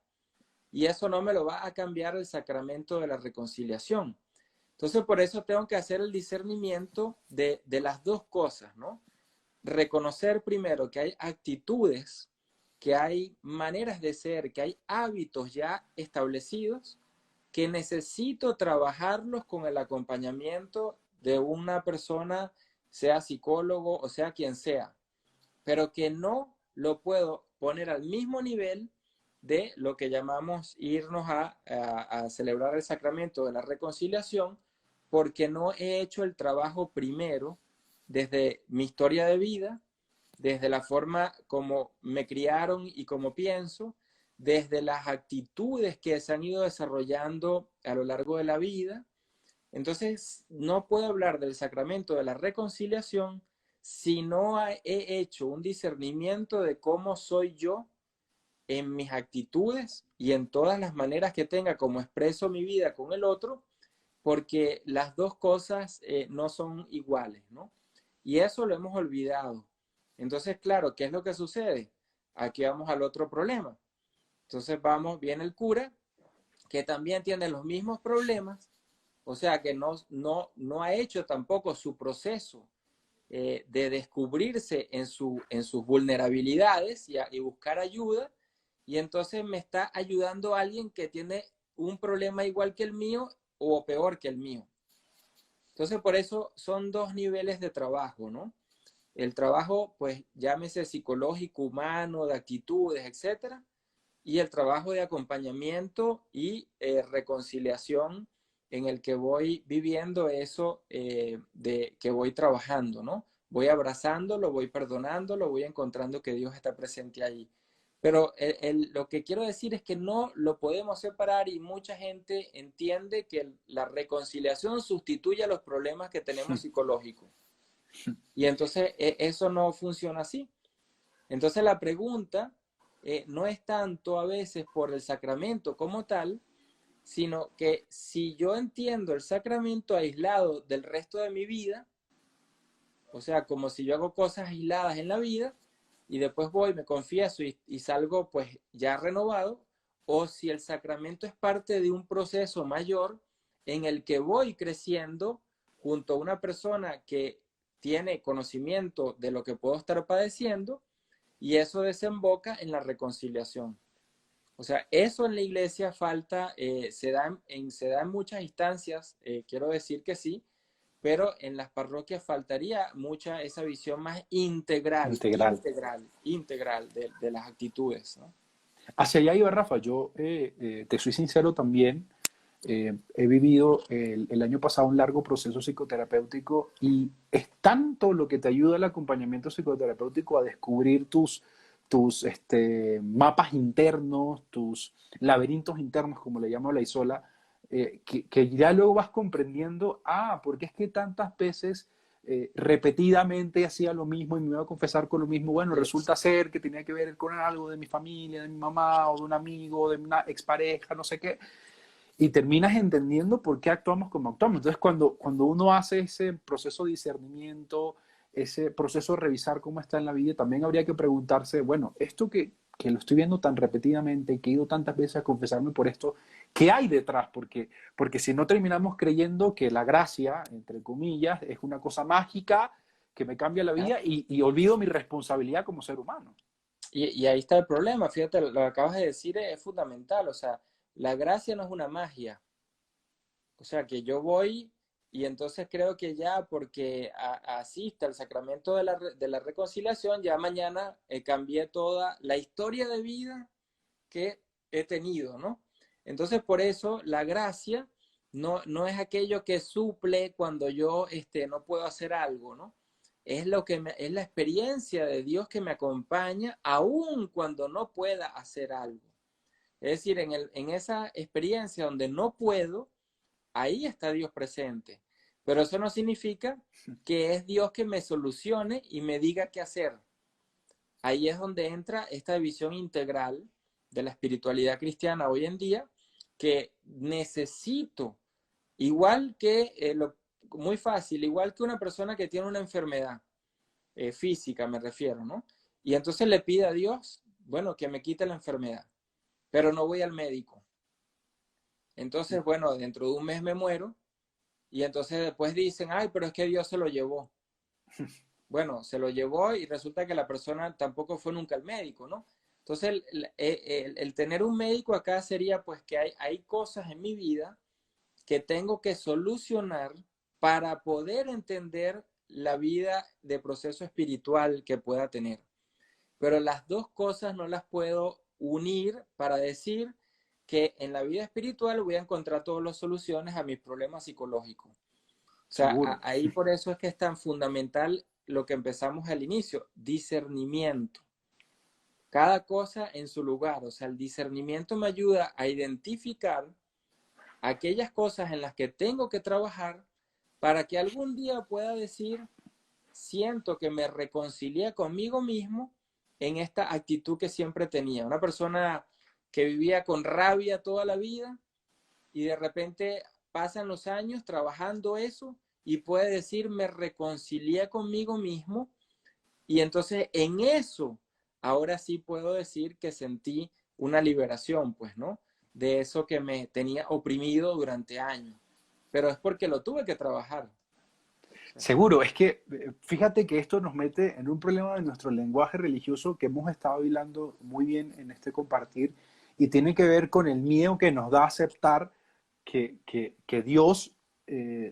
Y eso no me lo va a cambiar el sacramento de la reconciliación. Entonces, por eso tengo que hacer el discernimiento de las dos cosas, ¿no? Reconocer primero que hay actitudes, que hay maneras de ser, que hay hábitos ya establecidos, que necesito trabajarlos con el acompañamiento de una persona, sea psicólogo o sea quien sea, pero que no lo puedo poner al mismo nivel de lo que llamamos irnos a celebrar el sacramento de la reconciliación, porque no he hecho el trabajo primero desde mi historia de vida, desde la forma como me criaron y como pienso, desde las actitudes que se han ido desarrollando a lo largo de la vida. Entonces, no puedo hablar del sacramento de la reconciliación si no he hecho un discernimiento de cómo soy yo en mis actitudes y en todas las maneras que tenga como expreso mi vida con el otro, porque las dos cosas no son iguales, ¿no? Y eso lo hemos olvidado. Entonces, claro, ¿qué es lo que sucede? Aquí vamos al otro problema. Entonces viene el cura, que también tiene los mismos problemas, o sea, que no ha hecho tampoco su proceso de descubrirse en sus vulnerabilidades y buscar ayuda, y entonces me está ayudando alguien que tiene un problema igual que el mío o peor que el mío. Entonces, por eso son dos niveles de trabajo, ¿no? El trabajo, pues, llámese psicológico, humano, de actitudes, etcétera, y el trabajo de acompañamiento y reconciliación en el que voy viviendo eso de que voy trabajando, ¿no? Voy abrazándolo, voy perdonándolo, voy encontrando que Dios está presente ahí. Pero lo que quiero decir es que no lo podemos separar y mucha gente entiende que la reconciliación sustituye a los problemas que tenemos psicológicos. Y entonces eso no funciona así. Entonces la pregunta no es tanto a veces por el sacramento como tal, sino que si yo entiendo el sacramento aislado del resto de mi vida, o sea, como si yo hago cosas aisladas en la vida y después voy, me confieso y salgo pues ya renovado, o si el sacramento es parte de un proceso mayor en el que voy creciendo junto a una persona que tiene conocimiento de lo que puedo estar padeciendo y eso desemboca en la reconciliación. O sea, eso en la iglesia falta, se da en muchas instancias, quiero decir que sí, pero en las parroquias faltaría mucha esa visión más
Integral.
integral de las actitudes, ¿no?
Hacia allá iba Rafa, yo te soy sincero también, he vivido el año pasado un largo proceso psicoterapéutico y es tanto lo que te ayuda el acompañamiento psicoterapéutico a descubrir mapas internos, tus laberintos internos, como le llamo a la Isola, que ya luego vas comprendiendo, porque es que tantas veces repetidamente hacía lo mismo y me iba a confesar con lo mismo. Bueno,
Es,
resulta ser que tenía que ver con algo de mi familia, de mi mamá, o de un amigo, o de una expareja, no sé qué. Y terminas entendiendo por qué actuamos como actuamos. Entonces, cuando uno hace ese proceso de discernimiento, ese proceso de revisar cómo está en la vida, también habría que preguntarse, bueno, esto que lo estoy viendo tan repetidamente, que he ido tantas veces a confesarme por esto, ¿qué hay detrás? Porque si no terminamos creyendo que la gracia, entre comillas, es una cosa mágica que me cambia la vida y olvido mi responsabilidad como ser humano.
y ahí está el problema, fíjate, lo que acabas de decir es fundamental, o sea, la gracia no es una magia, o sea, que yo voy y entonces creo que ya porque asiste al sacramento de la reconciliación, ya mañana cambié toda la historia de vida que he tenido, ¿no? Entonces, por eso la gracia no es aquello que suple cuando yo no puedo hacer algo, ¿no? Es, es la experiencia de Dios que me acompaña aun cuando no pueda hacer algo. Es decir, en esa experiencia donde no puedo, ahí está Dios presente. Pero eso no significa que es Dios que me solucione y me diga qué hacer. Ahí es donde entra esta visión integral de la espiritualidad cristiana hoy en día, que necesito, igual que, muy fácil, igual que una persona que tiene una enfermedad física, me refiero, ¿no? Y entonces le pide a Dios, bueno, que me quite la enfermedad, pero no voy al médico. Entonces, bueno, dentro de un mes me muero y entonces después dicen, ay, pero es que Dios se lo llevó. Bueno, se lo llevó y resulta que la persona tampoco fue nunca al médico, ¿no? Entonces, el tener un médico acá sería pues que hay cosas en mi vida que tengo que solucionar para poder entender la vida de proceso espiritual que pueda tener. Pero las dos cosas no las puedo unir para decir que en la vida espiritual voy a encontrar todas las soluciones a mis problemas psicológicos. O sea,
Seguro.
ahí por eso es que es tan fundamental lo que empezamos al inicio, discernimiento. Cada cosa en su lugar. O sea, el discernimiento me ayuda a identificar aquellas cosas en las que tengo que trabajar para que algún día pueda decir, siento que me reconcilié conmigo mismo en esta actitud que siempre tenía. Una persona que vivía con rabia toda la vida y de repente pasan los años trabajando eso y puede decir, me reconcilié conmigo mismo y entonces en eso, ahora sí puedo decir que sentí una liberación, pues, ¿no? De eso que me tenía oprimido durante años. Pero es porque lo tuve que trabajar. O sea,
Seguro, es que fíjate que esto nos mete en un problema de nuestro lenguaje religioso que hemos estado hablando muy bien en este compartir y tiene que ver con el miedo que nos da aceptar que Dios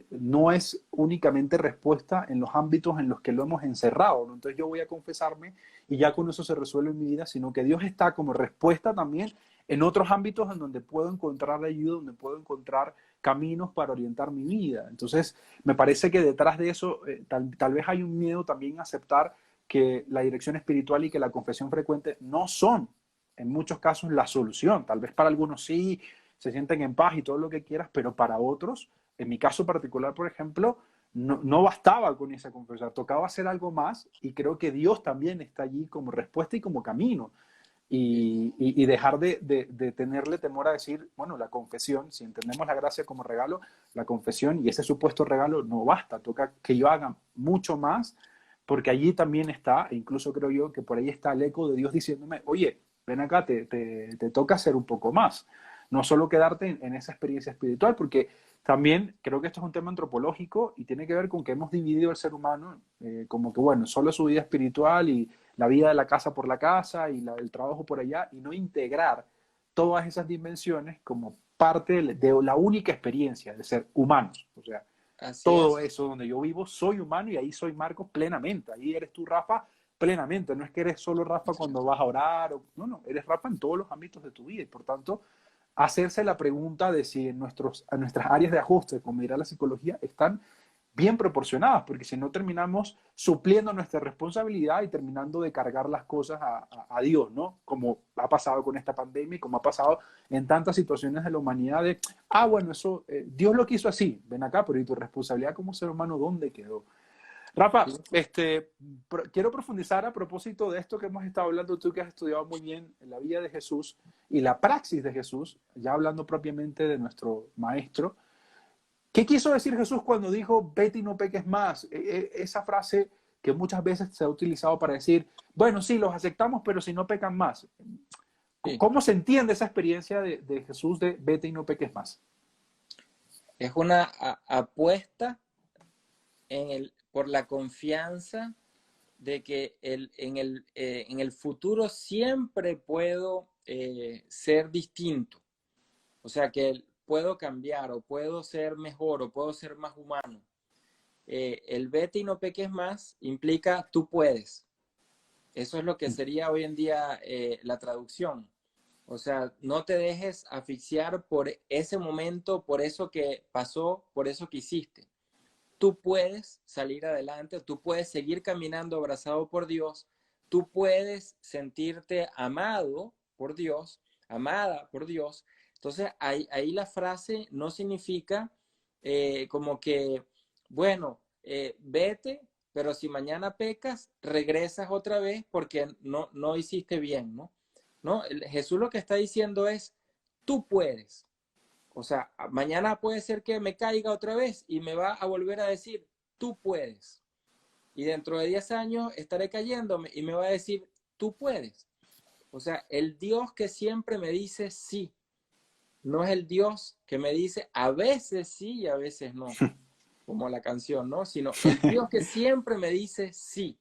no es únicamente respuesta en los ámbitos en los que lo hemos encerrado, ¿no? Entonces yo voy a confesarme y ya con eso se resuelve mi vida, sino que Dios está como respuesta también en otros ámbitos en donde puedo encontrar ayuda, donde puedo encontrar caminos para orientar mi vida. Entonces, me parece que detrás de eso tal vez hay un miedo también a aceptar que la dirección espiritual y que la confesión frecuente no son, en muchos casos, la solución. Tal vez para algunos sí, se sienten en paz y todo lo que quieras, pero para otros, en mi caso particular, por ejemplo, no bastaba con esa confesión, tocaba hacer algo más y creo que Dios también está allí como respuesta y como camino y dejar de tenerle temor a decir, bueno, la confesión, si entendemos la gracia como regalo, la confesión y ese supuesto regalo no basta, toca que yo haga mucho más, porque allí también está, e incluso creo yo que por ahí está el eco de Dios diciéndome, oye, ven acá, te toca hacer un poco más, no solo quedarte en esa experiencia espiritual, porque también creo que esto es un tema antropológico y tiene que ver con que hemos dividido el ser humano como que, bueno, solo su vida espiritual y la vida de la casa por la casa y el trabajo por allá y no integrar todas esas dimensiones como parte de la única experiencia de ser humanos. O sea,
así
todo
es.
eso donde yo vivo, soy humano y ahí soy Marcos plenamente. Ahí eres tú, Rafa, plenamente. No es que eres solo Rafa cuando vas a orar. No, eres Rafa en todos los ámbitos de tu vida y por tanto hacerse la pregunta de si en nuestras áreas de ajuste, como dirá la psicología, están bien proporcionadas, porque si no terminamos supliendo nuestra responsabilidad y terminando de cargar las cosas a Dios, ¿no? Como ha pasado con esta pandemia y como ha pasado en tantas situaciones de la humanidad de, bueno, eso, Dios lo quiso así, ven acá, pero ¿y tu responsabilidad como ser humano dónde quedó? Rafa,
Sí,
quiero profundizar a propósito de esto que hemos estado hablando, tú que has estudiado muy bien la vida de Jesús y la praxis de Jesús, ya hablando propiamente de nuestro maestro. ¿Qué quiso decir Jesús cuando dijo, vete y no peques más? Esa frase que muchas veces se ha utilizado para decir, bueno, sí, los aceptamos, pero si no pecan más.
sí.
¿Cómo se entiende esa experiencia de Jesús de vete y no peques más?
Es una apuesta por la confianza de que en el futuro siempre puedo ser distinto. O sea, que puedo cambiar o puedo ser mejor o puedo ser más humano. El vete y no peques más implica tú puedes. Eso es lo que sería hoy en día la traducción. O sea, no te dejes asfixiar por ese momento, por eso que pasó, por eso que hiciste. Tú puedes salir adelante, tú puedes seguir caminando abrazado por Dios, tú puedes sentirte amado por Dios, amada por Dios. Entonces, ahí la frase no significa como que, bueno, vete, pero si mañana pecas, regresas otra vez porque no hiciste bien, ¿no? ¿No? Jesús lo que está diciendo es, tú puedes. O sea, mañana puede ser que me caiga otra vez y me va a volver a decir, tú puedes. Y dentro de 10 años estaré cayéndome y me va a decir, tú puedes. O sea, el Dios que siempre me dice sí, no es el Dios que me dice a veces sí y a veces no, como la canción, ¿no? Sino el Dios que siempre me dice sí.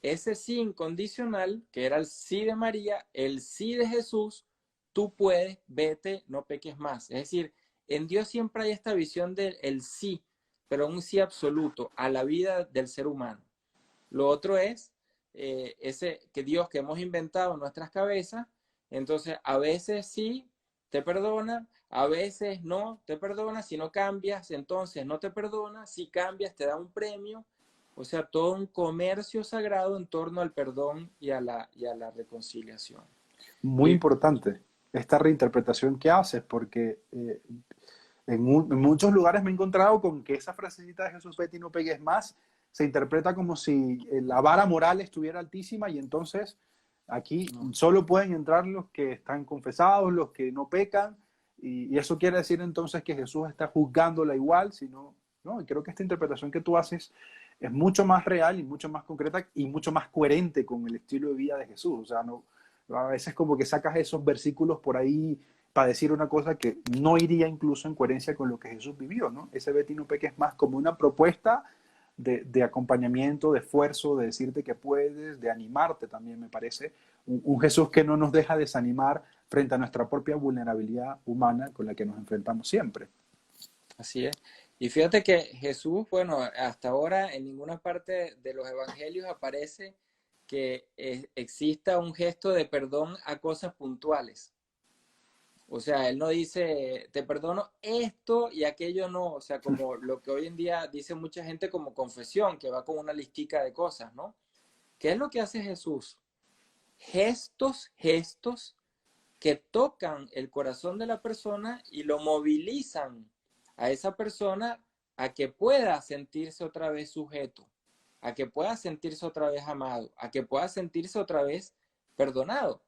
Ese sí incondicional, que era el sí de María, el sí de Jesús, tú puedes, vete, no peques más. Es decir, en Dios siempre hay esta visión del el sí, pero un sí absoluto a la vida del ser humano. Lo otro es ese que Dios que hemos inventado en nuestras cabezas, entonces a veces sí te perdona, a veces no te perdona, si no cambias, entonces no te perdona, si cambias te da un premio, o sea, todo un comercio sagrado en torno al perdón y a la reconciliación.
Muy
Y
importante esta reinterpretación que haces, porque en muchos lugares me he encontrado con que esa frasecita de Jesús vete y no pegues más se interpreta como si la vara moral estuviera altísima y entonces aquí
No.
solo pueden entrar los que están confesados, los que no pecan, y eso quiere decir entonces que Jesús está juzgándola igual, sino, ¿no? Y creo que esta interpretación que tú haces es mucho más real y mucho más concreta y mucho más coherente con el estilo de vida de Jesús. O sea, no, a veces como que sacas esos versículos por ahí para decir una cosa que no iría incluso en coherencia con lo que Jesús vivió, ¿no? Ese vete y no peques más como una propuesta de acompañamiento, de esfuerzo, de decirte que puedes, de animarte también, me parece. Un Jesús que no nos deja desanimar frente a nuestra propia vulnerabilidad humana con la que nos enfrentamos siempre.
Así es. Y fíjate que Jesús, bueno, hasta ahora en ninguna parte de los evangelios aparece que exista un gesto de perdón a cosas puntuales. O sea, él no dice, te perdono esto y aquello no. O sea, como lo que hoy en día dice mucha gente como confesión, que va con una listica de cosas, ¿no? ¿Qué es lo que hace Jesús? Gestos que tocan el corazón de la persona y lo movilizan a esa persona a que pueda sentirse otra vez sujeto, a que pueda sentirse otra vez amado, a que pueda sentirse otra vez perdonado.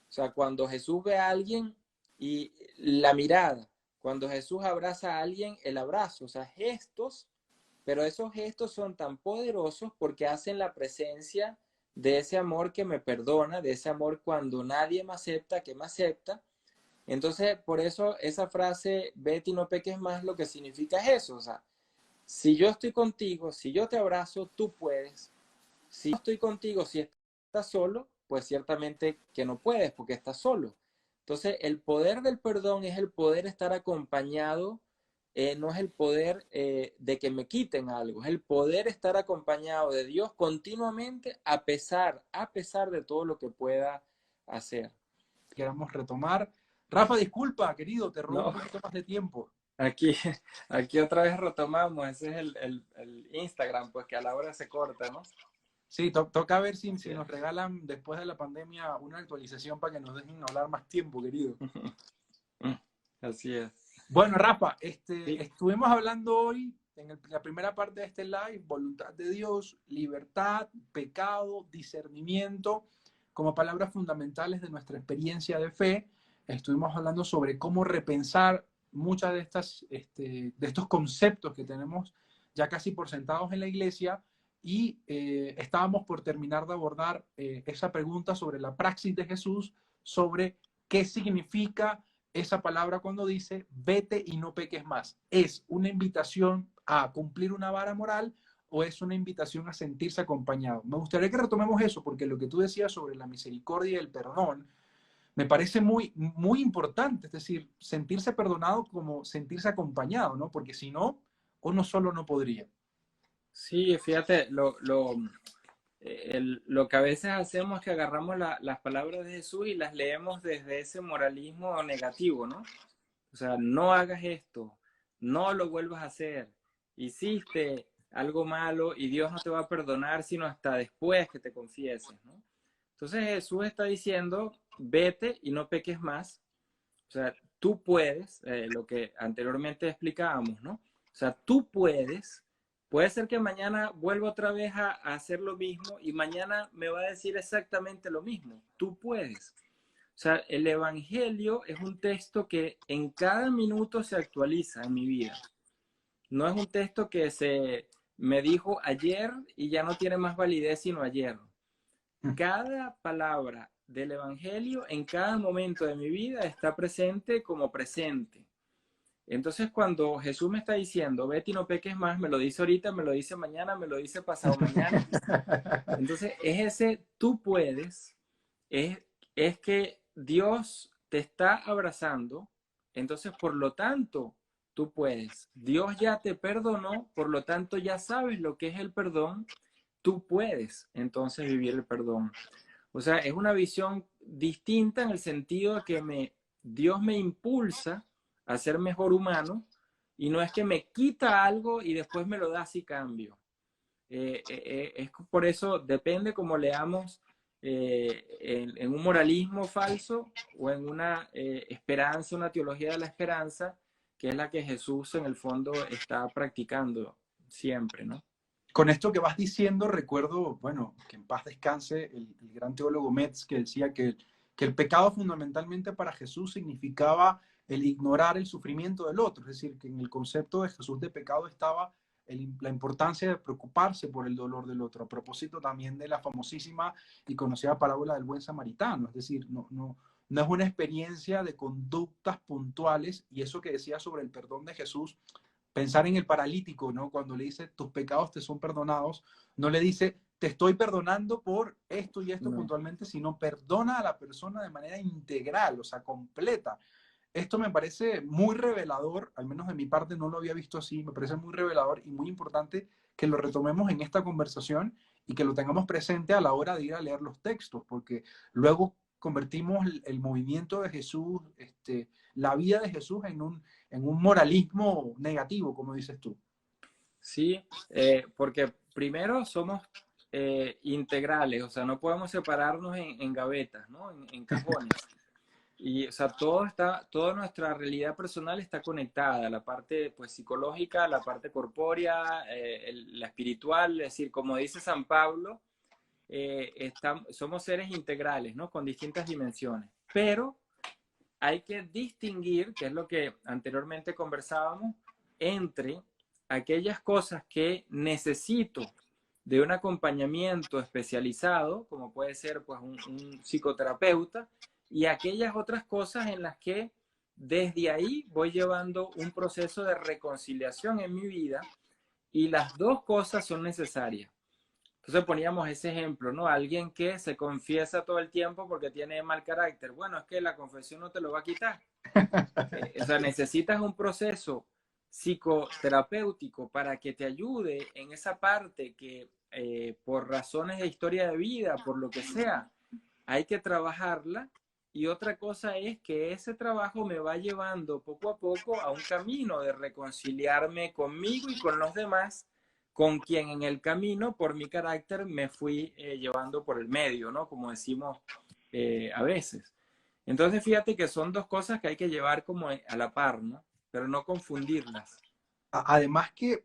O sea, cuando Jesús ve a alguien y la mirada, cuando Jesús abraza a alguien, el abrazo, o sea, gestos, pero esos gestos son tan poderosos porque hacen la presencia de ese amor que me perdona, de ese amor cuando nadie me acepta, que me acepta. Entonces, por eso esa frase, vete y no peques más, lo que significa es eso. O sea, si yo estoy contigo, si yo te abrazo, tú puedes. Si yo estoy contigo, si estás solo, pues ciertamente que no puedes porque estás solo. Entonces, el poder del perdón es el poder estar acompañado, no es el poder de que me quiten algo, es el poder estar acompañado de Dios continuamente a pesar de todo lo que pueda hacer.
Queramos retomar. Rafa, disculpa, querido, te robo un
No,
poquito más de tiempo.
aquí, aquí otra vez retomamos, ese es el Instagram, pues que a la hora se corta, ¿no?
Sí, toca ver si
Sí.
nos regalan después de la pandemia una actualización para que nos dejen hablar más tiempo, querido.
Así es.
Bueno, Rafa,
Sí,
estuvimos hablando hoy en la primera parte de este live, voluntad de Dios, libertad, pecado, discernimiento, como palabras fundamentales de nuestra experiencia de fe. Estuvimos hablando sobre cómo repensar muchas de estos conceptos que tenemos ya casi por sentados en la iglesia y estábamos por terminar de abordar esa pregunta sobre la praxis de Jesús, sobre qué significa esa palabra cuando dice vete y no peques más. ¿Es una invitación a cumplir una vara moral o es una invitación a sentirse acompañado? Me gustaría que retomemos eso porque lo que tú decías sobre la misericordia y el perdón me parece muy, muy importante. Es decir, sentirse perdonado como sentirse acompañado, ¿no? Porque si no, uno solo no podría.
sí, fíjate, lo que a veces hacemos es que agarramos las palabras de Jesús y las leemos desde ese moralismo negativo, ¿no? O sea, no hagas esto, no lo vuelvas a hacer, hiciste algo malo y Dios no te va a perdonar sino hasta después que te confieses, ¿no? Entonces Jesús está diciendo, vete y no peques más. O sea, tú puedes, lo que anteriormente explicábamos, ¿no? O sea, tú puedes. Puede ser que mañana vuelva otra vez a hacer lo mismo y mañana me va a decir exactamente lo mismo. Tú puedes. O sea, el Evangelio es un texto que en cada minuto se actualiza en mi vida. No es un texto que se me dijo ayer y ya no tiene más validez sino ayer. Cada palabra del Evangelio en cada momento de mi vida está presente como presente. Entonces, cuando Jesús me está diciendo, vete y no peques más, me lo dice ahorita, me lo dice mañana, me lo dice pasado mañana. Entonces, es ese tú puedes, es, es que Dios te está abrazando, entonces, por lo tanto, tú puedes. Dios ya te perdonó, por lo tanto, ya sabes lo que es el perdón, tú puedes entonces vivir el perdón. O sea, es una visión distinta en el sentido de que Dios me impulsa a ser mejor humano y no es que me quita algo y después me lo da así cambio. Es por eso, depende cómo leamos en un moralismo falso o en una esperanza, una teología de la esperanza, que es la que Jesús en el fondo está practicando siempre, ¿no?
Con esto que vas diciendo, recuerdo, bueno, que en paz descanse el gran teólogo Metz, que decía que el pecado fundamentalmente para Jesús significaba el ignorar el sufrimiento del otro. Es decir, que en el concepto de Jesús de pecado estaba la importancia de preocuparse por el dolor del otro. A propósito también de la famosísima y conocida parábola del buen samaritano. Es decir, no es una experiencia de conductas puntuales, y eso que decía sobre el perdón de Jesús, pensar en el paralítico, ¿no? Cuando le dice, tus pecados te son perdonados, no le dice, te estoy perdonando por esto y esto
No.
puntualmente, sino perdona a la persona de manera integral, o sea, completa. Esto me parece muy revelador, al menos de mi parte no lo había visto así, me parece muy revelador y muy importante que lo retomemos en esta conversación y que lo tengamos presente a la hora de ir a leer los textos, porque luego convertimos el movimiento de Jesús, la vida de Jesús en un moralismo negativo, como dices tú.
Sí, porque primero somos integrales, o sea, no podemos separarnos en gavetas, ¿no? En cajones. Y, o sea, toda nuestra realidad personal está conectada, la parte, pues, psicológica, la parte corpórea, la espiritual, es decir, como dice San Pablo, somos seres integrales, ¿no? Con distintas dimensiones. Pero hay que distinguir, que es lo que anteriormente conversábamos, entre aquellas cosas que necesito de un acompañamiento especializado, como puede ser, pues, un psicoterapeuta, y aquellas otras cosas en las que desde ahí voy llevando un proceso de reconciliación en mi vida, y las dos cosas son necesarias. Entonces poníamos ese ejemplo, ¿no? Alguien que se confiesa todo el tiempo porque tiene mal carácter. Bueno, es que la confesión no te lo va a quitar. O sea, necesitas un proceso psicoterapéutico para que te ayude en esa parte que por razones de historia de vida, por lo que sea, hay que trabajarla. Y otra cosa es que ese trabajo me va llevando poco a poco a un camino de reconciliarme conmigo y con los demás, con quien en el camino, por mi carácter, me fui llevando por el medio, ¿no? Como decimos a veces. Entonces, fíjate que son dos cosas que hay que llevar como a la par, ¿no? Pero no confundirlas.
Además que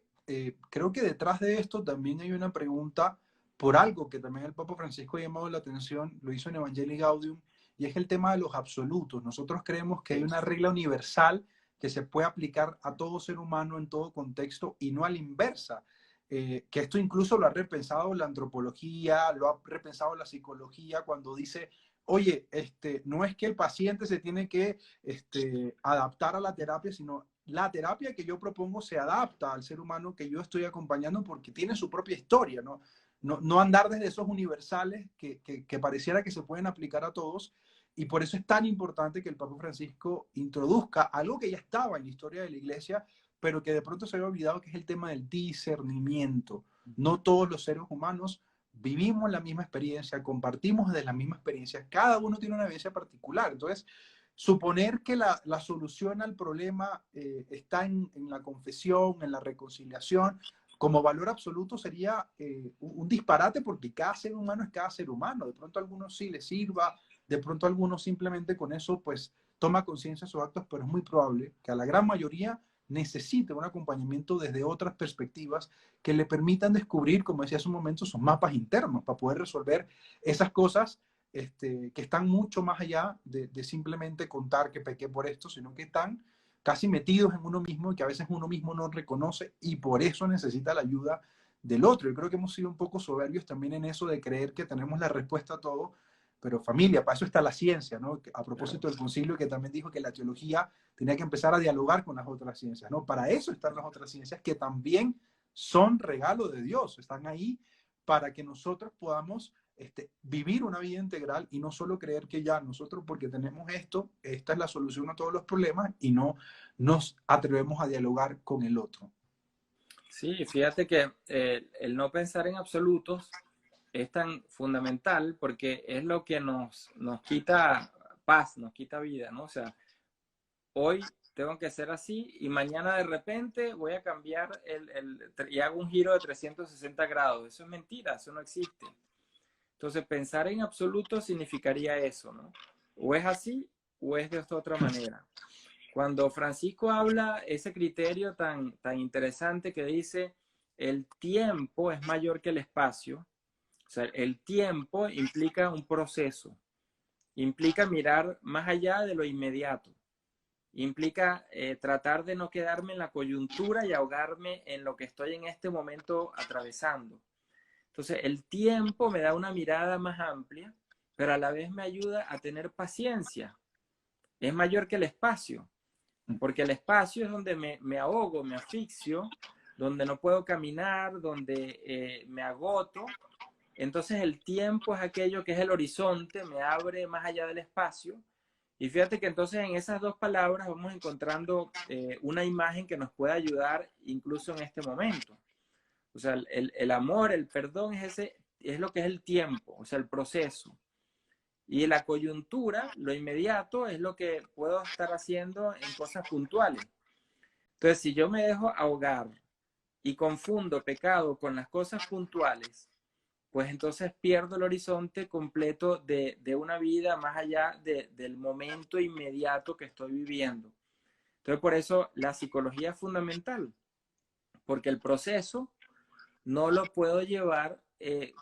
creo que detrás de esto también hay una pregunta por algo que también el Papa Francisco ha llamado la atención, lo hizo en Evangelii Gaudium, y es el tema de los absolutos. Nosotros creemos que hay
Sí,
una regla universal que se puede aplicar a todo ser humano en todo contexto y no a la inversa. Que esto incluso lo ha repensado la antropología, lo ha repensado la psicología cuando dice, oye, no es que el paciente se tiene que adaptar a la terapia, sino la terapia que yo propongo se adapta al ser humano que yo estoy acompañando porque tiene su propia historia, ¿no? No andar desde esos universales que pareciera que se pueden aplicar a todos. Y por eso es tan importante que el Papa Francisco introduzca algo que ya estaba en la historia de la Iglesia, pero que de pronto se había olvidado, que es el tema del discernimiento. No todos los seres humanos vivimos la misma experiencia, compartimos de la misma experiencia, cada uno tiene una vivencia particular. Entonces, suponer que la solución al problema está en la confesión, en la reconciliación, como valor absoluto sería un disparate, porque cada ser humano es cada ser humano. De pronto a algunos sí les sirva, de pronto a algunos simplemente con eso pues toma conciencia de sus actos, pero es muy probable que a la gran mayoría necesite un acompañamiento desde otras perspectivas que le permitan descubrir, como decía hace un momento, sus mapas internos para poder resolver esas cosas que están mucho más allá de simplemente contar que pequé por esto, sino que están casi metidos en uno mismo y que a veces uno mismo no reconoce y por eso necesita la ayuda del otro. Yo creo que hemos sido un poco soberbios también en eso de creer que tenemos la respuesta a todo, pero familia, para eso está la ciencia, ¿no? A
claro.
propósito del concilio, que también dijo que la teología tenía que empezar a dialogar con las otras ciencias, ¿no? Para eso están las otras ciencias que también son regalo de Dios, están ahí para que nosotros podamos vivir una vida integral y no solo creer que ya nosotros porque tenemos esto, esta es la solución a todos los problemas y no nos atrevemos a dialogar con el otro.
Sí, fíjate que el no pensar en absolutos es tan fundamental porque es lo que nos quita paz, nos quita vida, ¿no? O sea, hoy tengo que ser así y mañana de repente voy a cambiar y hago un giro de 360 grados. Eso es mentira, eso no existe. Entonces, pensar en absoluto significaría eso, ¿no? O es así o es de esta otra manera. Cuando Francisco habla ese criterio tan interesante que dice, el tiempo es mayor que el espacio. O sea, el tiempo implica un proceso, implica mirar más allá de lo inmediato, implica tratar de no quedarme en la coyuntura y ahogarme en lo que estoy en este momento atravesando. Entonces, el tiempo me da una mirada más amplia, pero a la vez me ayuda a tener paciencia. Es mayor que el espacio, porque el espacio es donde me ahogo, me asfixio, donde no puedo caminar, donde me agoto. Entonces el tiempo es aquello que es el horizonte, me abre más allá del espacio. Y fíjate que entonces en esas dos palabras vamos encontrando una imagen que nos puede ayudar incluso en este momento. O sea, el amor, el perdón es lo que es el tiempo, o sea, el proceso. Y la coyuntura, lo inmediato, es lo que puedo estar haciendo en cosas puntuales. Entonces, si yo me dejo ahogar y confundo pecado con las cosas puntuales, pues entonces pierdo el horizonte completo de una vida más allá del momento inmediato que estoy viviendo. Entonces, por eso la psicología es fundamental, porque el proceso no lo puedo llevar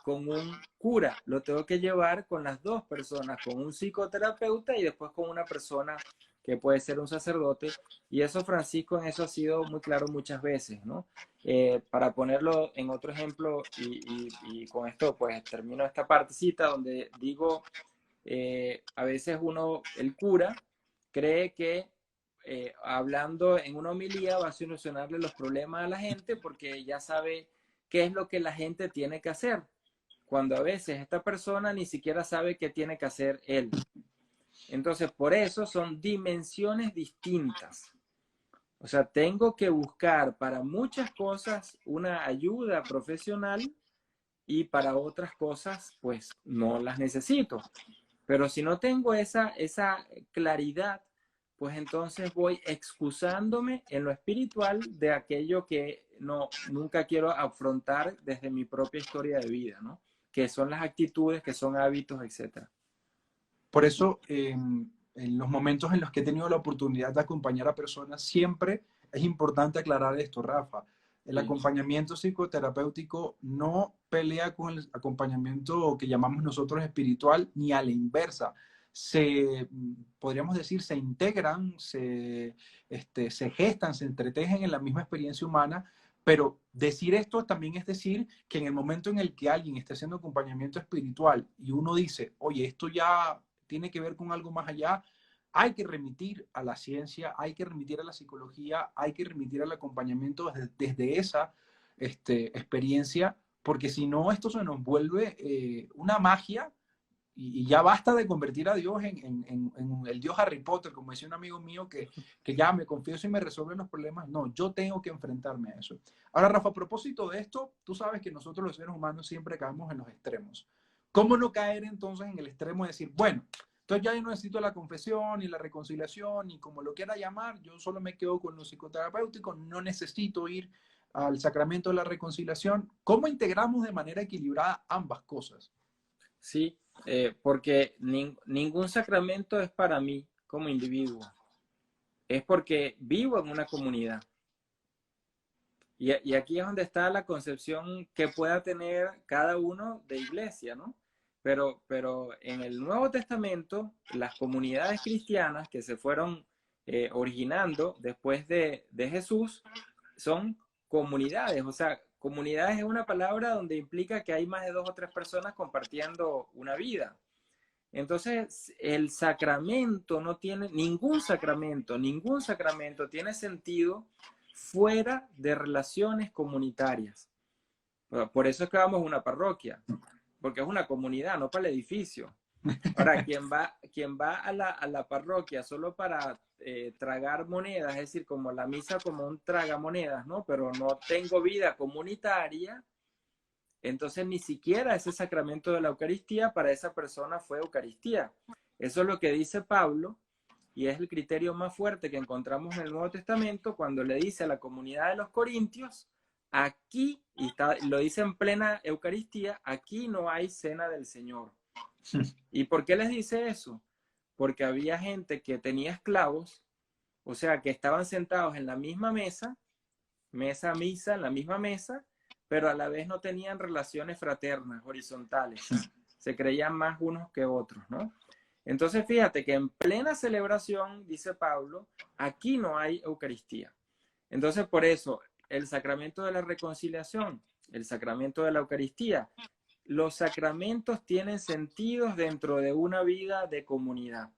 con un cura, lo tengo que llevar con las dos personas, con un psicoterapeuta y después con una persona que puede ser un sacerdote. Y eso, Francisco, en eso ha sido muy claro muchas veces, ¿no? Para ponerlo en otro ejemplo, y con esto pues termino esta partecita donde digo, a veces el cura, cree que hablando en una homilía va a solucionarle los problemas a la gente porque ya sabe qué es lo que la gente tiene que hacer, cuando a veces esta persona ni siquiera sabe qué tiene que hacer él. Entonces, por eso son dimensiones distintas. O sea, tengo que buscar para muchas cosas una ayuda profesional y para otras cosas, pues no las necesito. Pero si no tengo esa claridad, pues entonces voy excusándome en lo espiritual de aquello que nunca quiero afrontar desde mi propia historia de vida, ¿no? Que son las actitudes, que son hábitos, etcétera.
Por eso, en los momentos en los que he tenido la oportunidad de acompañar a personas, siempre es importante aclarar esto, Rafa. El
Sí.
acompañamiento psicoterapéutico no pelea con el acompañamiento que llamamos nosotros espiritual, ni a la inversa. Podríamos decir, se integran, se gestan, se entretejen en la misma experiencia humana, pero decir esto también es decir que en el momento en el que alguien está haciendo acompañamiento espiritual y uno dice, oye, esto ya tiene que ver con algo más allá, hay que remitir a la ciencia, hay que remitir a la psicología, hay que remitir al acompañamiento desde esa experiencia, porque si no, esto se nos vuelve una magia y ya basta de convertir a Dios en el Dios Harry Potter, como decía un amigo mío, que ya me confieso y me resuelven los problemas. No, yo tengo que enfrentarme a eso. Ahora, Rafa, a propósito de esto, tú sabes que nosotros los seres humanos siempre caemos en los extremos. ¿Cómo no caer entonces en el extremo de decir, bueno, entonces ya yo no necesito la confesión ni la reconciliación, ni como lo quiera llamar, yo solo me quedo con lo psicoterapéutico, no necesito ir al sacramento de la reconciliación? ¿Cómo integramos de manera equilibrada ambas cosas?
Sí, porque ningún sacramento es para mí como individuo, es porque vivo en una comunidad. Y aquí es donde está la concepción que pueda tener cada uno de iglesia, ¿no? Pero en el Nuevo Testamento, las comunidades cristianas que se fueron originando después de Jesús son comunidades. O sea, comunidades es una palabra donde implica que hay más de dos o tres personas compartiendo una vida. Entonces, el sacramento no tiene, ningún sacramento tiene sentido fuera de relaciones comunitarias. Por eso es que vamos a una parroquia, porque es una comunidad, no para el edificio. Ahora, quien va a la parroquia solo para tragar monedas, es decir, como la misa como un tragamonedas, ¿no? Pero no tengo vida comunitaria, entonces ni siquiera ese sacramento de la Eucaristía para esa persona fue Eucaristía. Eso es lo que dice Pablo y es el criterio más fuerte que encontramos en el Nuevo Testamento cuando le dice a la comunidad de los Corintios, aquí, lo dice en plena Eucaristía, aquí no hay cena del Señor. ¿Y por qué les dice eso? Porque había gente que tenía esclavos, o sea, que estaban sentados en la misma mesa, misa, en la misma mesa, pero a la vez no tenían relaciones fraternas, horizontales. Se creían más unos que otros, ¿no? Entonces, fíjate que en plena celebración, dice Pablo, aquí no hay Eucaristía. Entonces, por eso, el sacramento de la reconciliación, el sacramento de la Eucaristía, los sacramentos tienen sentidos dentro de una vida de comunidad.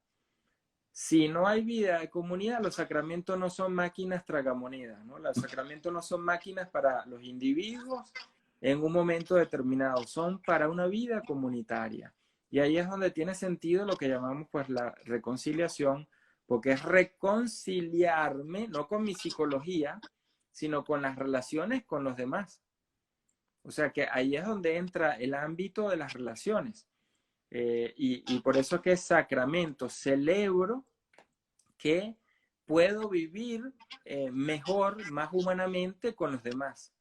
Si no hay vida de comunidad, los sacramentos no son máquinas tragamonedas, ¿no? Los sacramentos no son máquinas para los individuos en un momento determinado, son para una vida comunitaria. Y ahí es donde tiene sentido lo que llamamos pues la reconciliación, porque es reconciliarme, no con mi psicología, sino con las relaciones con los demás. O sea que ahí es donde entra el ámbito de las relaciones. Y por eso es que es sacramento, celebro que puedo vivir mejor, más humanamente con los demás.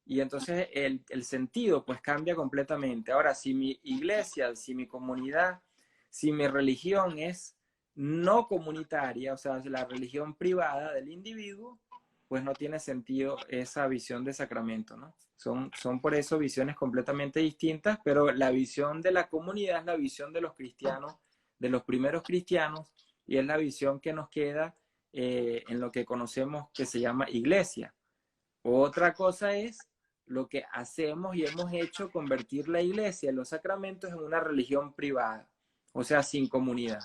Y entonces el sentido pues cambia completamente. Ahora, si mi iglesia, si mi comunidad, si mi religión es no comunitaria, o sea, la religión privada del individuo, pues no tiene sentido esa visión de sacramento, ¿no? Son por eso visiones completamente distintas, pero la visión de la comunidad es la visión de los cristianos, de los primeros cristianos, y es la visión que nos queda en lo que conocemos que se llama iglesia. Otra cosa es lo que hacemos y hemos hecho, convertir la iglesia, los sacramentos, en una religión privada, o sea, sin comunidad.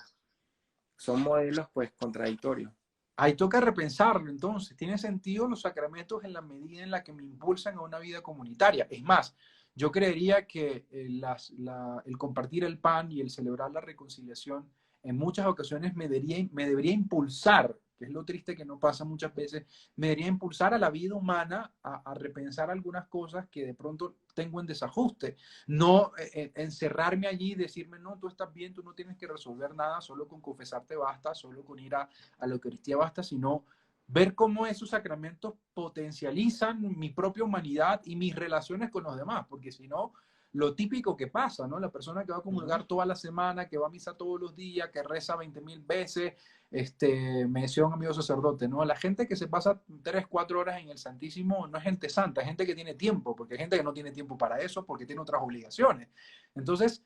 Son modelos pues contradictorios.
Ahí toca repensarlo, entonces, ¿tiene sentido los sacramentos en la medida en la que me impulsan a una vida comunitaria? Es más, yo creería que el compartir el pan y el celebrar la reconciliación en muchas ocasiones me debería impulsar, que es lo triste que no pasa muchas veces, me debería impulsar a la vida humana a repensar algunas cosas que de pronto tengo en desajuste. No encerrarme allí y decirme, no, tú estás bien, tú no tienes que resolver nada, solo con confesarte basta, solo con ir a la Eucaristía basta, sino ver cómo esos sacramentos potencializan mi propia humanidad y mis relaciones con los demás, porque si no, lo típico que pasa, ¿no? La persona que va a comulgar toda la semana, que va a misa todos los días, que reza 20,000 veces, me decía un amigo sacerdote, ¿no? La gente que se pasa 3, 4 horas en el Santísimo no es gente santa, es gente que tiene tiempo, porque hay gente que no tiene tiempo para eso, porque tiene otras obligaciones. Entonces,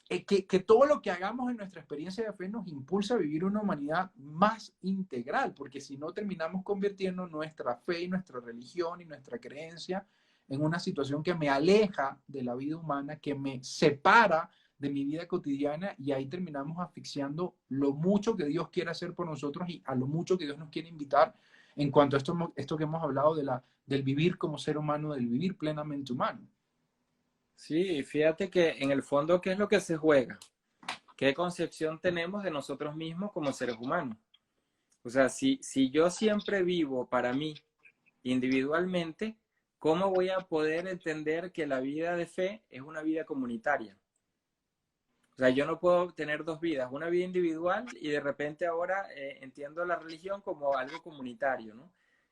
que todo lo que hagamos en nuestra experiencia de fe nos impulsa a vivir una humanidad más integral, porque si no terminamos convirtiendo nuestra fe y nuestra religión y nuestra creencia en una situación que me aleja de la vida humana, que me separa de mi vida cotidiana, y ahí terminamos asfixiando lo mucho que Dios quiere hacer por nosotros y a lo mucho que Dios nos quiere invitar en cuanto a esto que hemos hablado del vivir como ser humano, del vivir plenamente humano.
Sí, fíjate que en el fondo, ¿qué es lo que se juega? ¿Qué concepción tenemos de nosotros mismos como seres humanos? O sea, si yo siempre vivo para mí individualmente, ¿cómo voy a poder entender que la vida de fe es una vida comunitaria? O sea, yo no puedo tener dos vidas, una vida individual y de repente ahora entiendo la religión como algo comunitario, ¿no?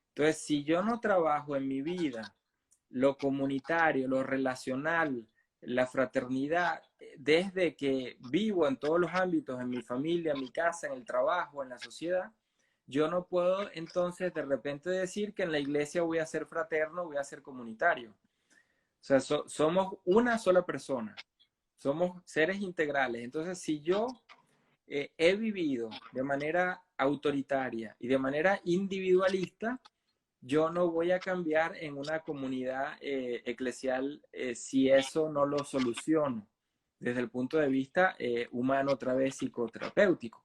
Entonces, si yo no trabajo en mi vida lo comunitario, lo relacional, la fraternidad, desde que vivo en todos los ámbitos, en mi familia, en mi casa, en el trabajo, en la sociedad, yo no puedo entonces de repente decir que en la iglesia voy a ser fraterno, voy a ser comunitario. O sea, somos una sola persona, somos seres integrales. Entonces, si yo he vivido de manera autoritaria y de manera individualista, yo no voy a cambiar en una comunidad eclesial si eso no lo soluciono desde el punto de vista humano, otra vez psicoterapéutico.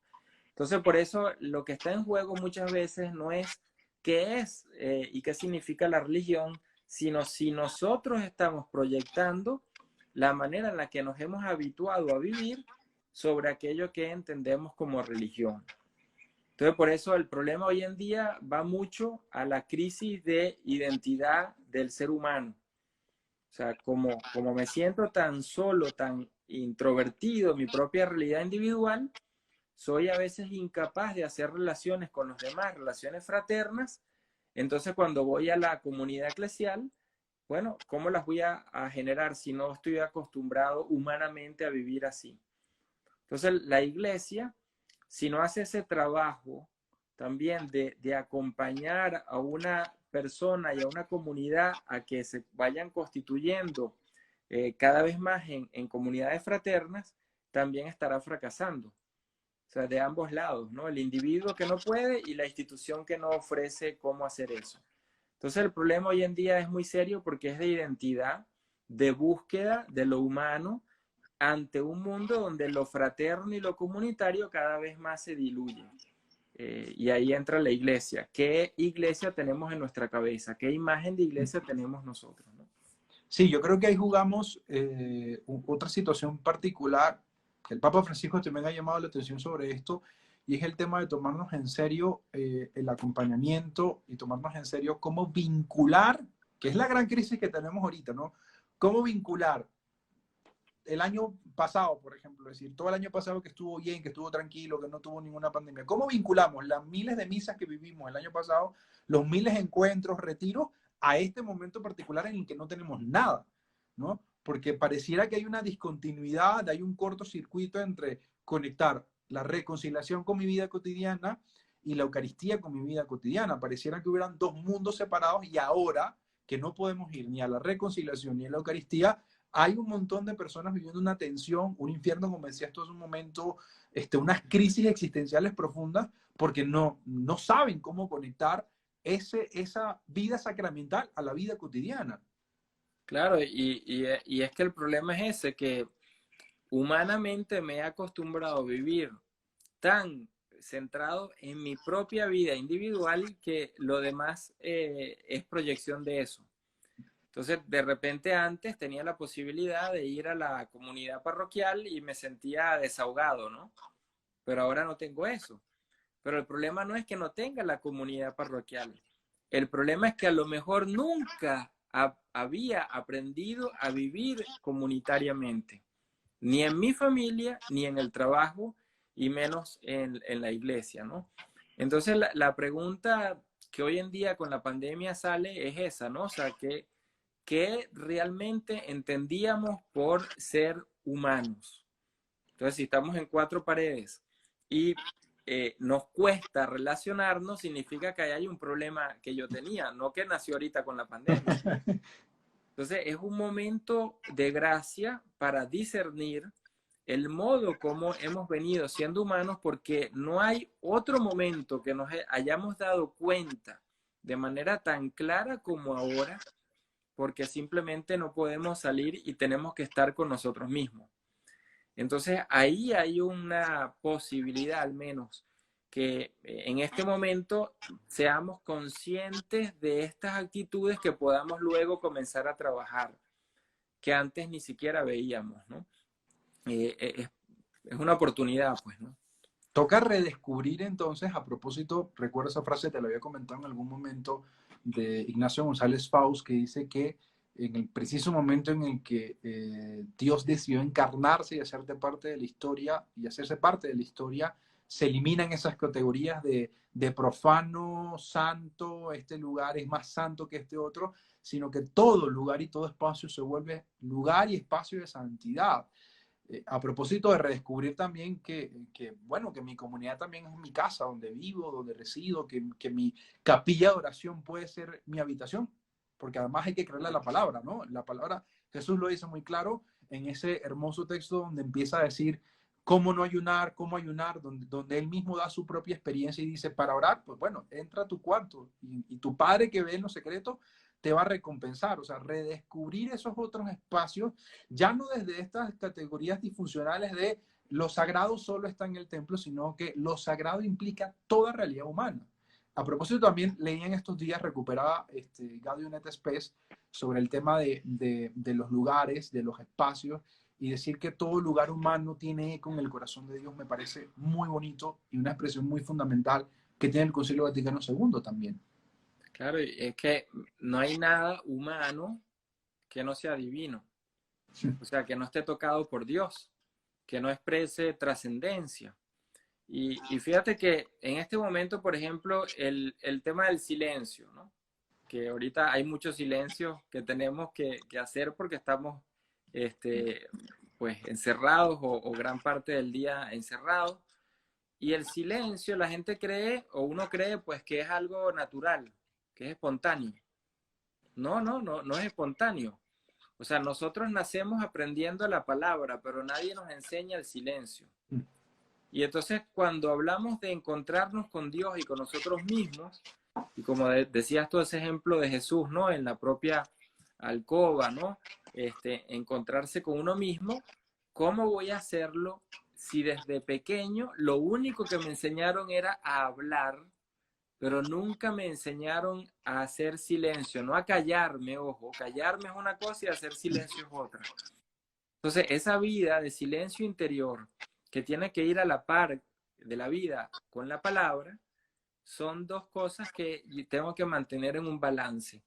Entonces, por eso lo que está en juego muchas veces no es qué es y qué significa la religión, sino si nosotros estamos proyectando la manera en la que nos hemos habituado a vivir sobre aquello que entendemos como religión. Entonces, por eso el problema hoy en día va mucho a la crisis de identidad del ser humano. O sea, como me siento tan solo, tan introvertido en mi propia realidad individual, soy a veces incapaz de hacer relaciones con los demás, relaciones fraternas. Entonces, cuando voy a la comunidad eclesial, bueno, ¿cómo las voy a generar si no estoy acostumbrado humanamente a vivir así? Entonces, la iglesia, si no hace ese trabajo también de acompañar a una persona y a una comunidad a que se vayan constituyendo cada vez más en comunidades fraternas, también estará fracasando. O sea, de ambos lados, ¿no? El individuo que no puede y la institución que no ofrece cómo hacer eso. Entonces el problema hoy en día es muy serio porque es de identidad, de búsqueda de lo humano ante un mundo donde lo fraterno y lo comunitario cada vez más se diluye. Y ahí entra la iglesia. ¿Qué iglesia tenemos en nuestra cabeza? ¿Qué imagen de iglesia tenemos nosotros, ¿no?
Sí, yo creo que ahí jugamos otra situación particular, que el Papa Francisco también ha llamado la atención sobre esto, y es el tema de tomarnos en serio el acompañamiento y tomarnos en serio cómo vincular, que es la gran crisis que tenemos ahorita, ¿no? Cómo vincular el año pasado, por ejemplo, es decir, todo el año pasado que estuvo bien, que estuvo tranquilo, que no tuvo ninguna pandemia. ¿Cómo vinculamos las miles de misas que vivimos el año pasado, los miles de encuentros, retiros, a este momento particular en el que no tenemos nada, ¿no? Porque pareciera que hay una discontinuidad, hay un cortocircuito entre conectar la reconciliación con mi vida cotidiana y la Eucaristía con mi vida cotidiana. Pareciera que hubieran dos mundos separados y ahora que no podemos ir ni a la reconciliación ni a la Eucaristía, hay un montón de personas viviendo una tensión, un infierno, como decías tú hace un momento, unas crisis existenciales profundas porque no saben cómo conectar esa vida sacramental a la vida cotidiana.
Claro, y es que el problema es ese, que humanamente me he acostumbrado a vivir tan centrado en mi propia vida individual que lo demás es proyección de eso. Entonces, de repente antes tenía la posibilidad de ir a la comunidad parroquial y me sentía desahogado, ¿no? Pero ahora no tengo eso. Pero el problema no es que no tenga la comunidad parroquial. El problema es que a lo mejor nunca había aprendido a vivir comunitariamente, ni en mi familia, ni en el trabajo, y menos en la iglesia, ¿no? Entonces, la pregunta que hoy en día con la pandemia sale es esa, ¿no? O sea, ¿qué realmente entendíamos por ser humanos? Entonces, si estamos en cuatro paredes y nos cuesta relacionarnos, significa que ahí hay un problema que yo tenía, no que nació ahorita con la pandemia. Entonces, es un momento de gracia para discernir el modo como hemos venido siendo humanos, porque no hay otro momento que nos hayamos dado cuenta de manera tan clara como ahora, porque simplemente no podemos salir y tenemos que estar con nosotros mismos. Entonces ahí hay una posibilidad al menos que en este momento seamos conscientes de estas actitudes que podamos luego comenzar a trabajar, que antes ni siquiera veíamos, ¿no? Es una oportunidad, pues, ¿no?
Toca redescubrir entonces, a propósito, recuerdo esa frase, te la había comentado en algún momento, de Ignacio González Faust, que dice que en el preciso momento en el que Dios decidió encarnarse y hacerte parte de la historia y hacerse parte de la historia, se eliminan esas categorías de profano, santo, este lugar es más santo que este otro, sino que todo lugar y todo espacio se vuelve lugar y espacio de santidad. A propósito de redescubrir también bueno, que mi comunidad también es mi casa, donde vivo, donde resido, que mi capilla de oración puede ser mi habitación, porque además hay que creerle a la palabra, ¿no? La palabra, Jesús lo dice muy claro en ese hermoso texto donde empieza a decir cómo no ayunar, cómo ayunar, donde él mismo da su propia experiencia y dice, para orar, pues bueno, entra a tu cuarto y tu padre que ve en lo secreto te va a recompensar, o sea, redescubrir esos otros espacios, ya no desde estas categorías disfuncionales de lo sagrado solo está en el templo, sino que lo sagrado implica toda realidad humana. A propósito, también leí en estos días, recuperaba Gaudium et Spes, sobre el tema de los lugares, de los espacios, y decir que todo lugar humano tiene eco en el corazón de Dios me parece muy bonito y una expresión muy fundamental que tiene el Concilio Vaticano II también.
Claro, es que no hay nada humano que no sea divino, o sea, que no esté tocado por Dios, que no exprese trascendencia. Y fíjate que en este momento, por ejemplo, el tema del silencio, ¿no? Que ahorita hay muchos silencios que tenemos que hacer porque estamos pues, encerrados o gran parte del día encerrados. Y el silencio, la gente cree, o uno cree, pues que es algo natural, que es espontáneo. No, no, no, no es espontáneo. O sea, nosotros nacemos aprendiendo la palabra, pero nadie nos enseña el silencio. Y entonces cuando hablamos de encontrarnos con Dios y con nosotros mismos, y como decías tú ese ejemplo de Jesús, ¿no? En la propia alcoba, ¿no? Encontrarse con uno mismo, ¿cómo voy a hacerlo si desde pequeño lo único que me enseñaron era a hablar, pero nunca me enseñaron a hacer silencio, no a callarme, ojo, callarme es una cosa y hacer silencio es otra. Entonces, esa vida de silencio interior que tiene que ir a la par de la vida con la palabra, son dos cosas que tengo que mantener en un balance.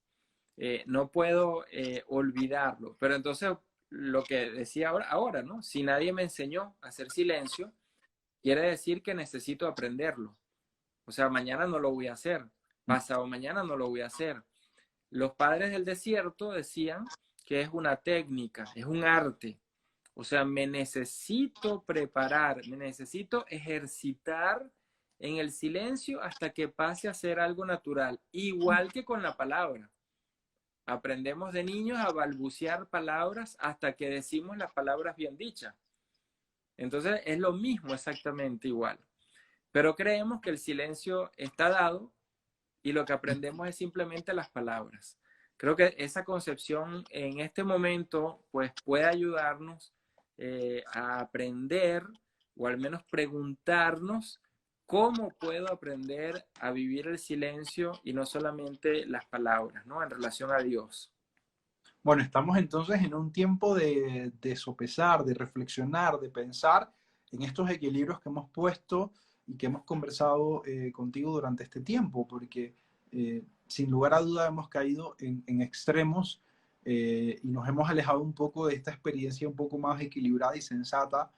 No puedo olvidarlo. Pero entonces, lo que decía ahora, ¿no? Si nadie me enseñó a hacer silencio, quiere decir que necesito aprenderlo. O sea, mañana no lo voy a hacer, pasado mañana no lo voy a hacer. Los padres del desierto decían que es una técnica, es un arte. O sea, me necesito preparar, me necesito ejercitar en el silencio hasta que pase a ser algo natural, igual que con la palabra. Aprendemos de niños a balbucear palabras hasta que decimos las palabras bien dichas. Entonces es lo mismo exactamente igual. Pero creemos que el silencio está dado y lo que aprendemos es simplemente las palabras. Creo que esa concepción en este momento pues puede ayudarnos a aprender o al menos preguntarnos cómo puedo aprender a vivir el silencio y no solamente las palabras, ¿no? En relación a Dios.
Bueno, estamos entonces en un tiempo de sopesar, de reflexionar, de pensar en estos equilibrios que hemos puesto y que hemos conversado contigo durante este tiempo, porque sin lugar a duda hemos caído en extremos y nos hemos alejado un poco de esta experiencia un poco más equilibrada y sensata,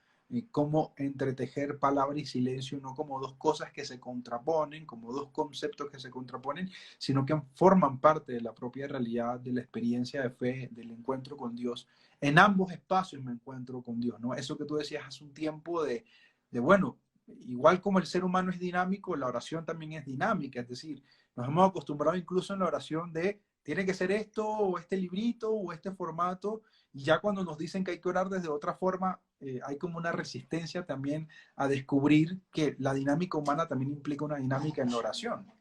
cómo entretejer palabra y silencio, no como dos cosas que se contraponen, como dos conceptos que se contraponen, sino que forman parte de la propia realidad de la experiencia de fe, del encuentro con Dios. En ambos espacios me encuentro con Dios, ¿no? Eso que tú decías hace un tiempo bueno, igual como el ser humano es dinámico, la oración también es dinámica, es decir, nos hemos acostumbrado incluso en la oración de tiene que ser esto, o este librito, o este formato, y ya cuando nos dicen que hay que orar desde otra forma, hay como una resistencia también a descubrir que la dinámica humana también implica una dinámica en la oración.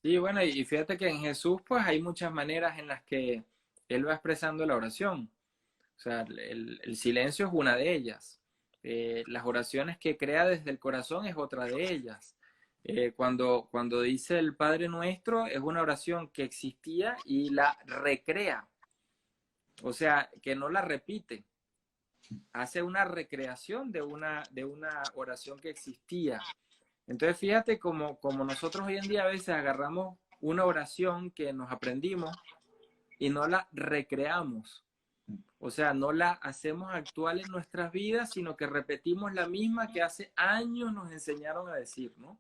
Sí, bueno, y fíjate que en Jesús pues hay muchas maneras en las que Él va expresando la oración. O sea, el silencio es una de ellas. Las oraciones que crea desde el corazón es otra de ellas. Cuando dice el Padre Nuestro, es una oración que existía y la recrea. O sea, que no la repite. Hace una recreación de una oración que existía. Entonces, fíjate como nosotros hoy en día a veces agarramos una oración que nos aprendimos y no la recreamos. O sea, no la hacemos actual en nuestras vidas, sino que repetimos la misma que hace años nos enseñaron a decir, ¿no?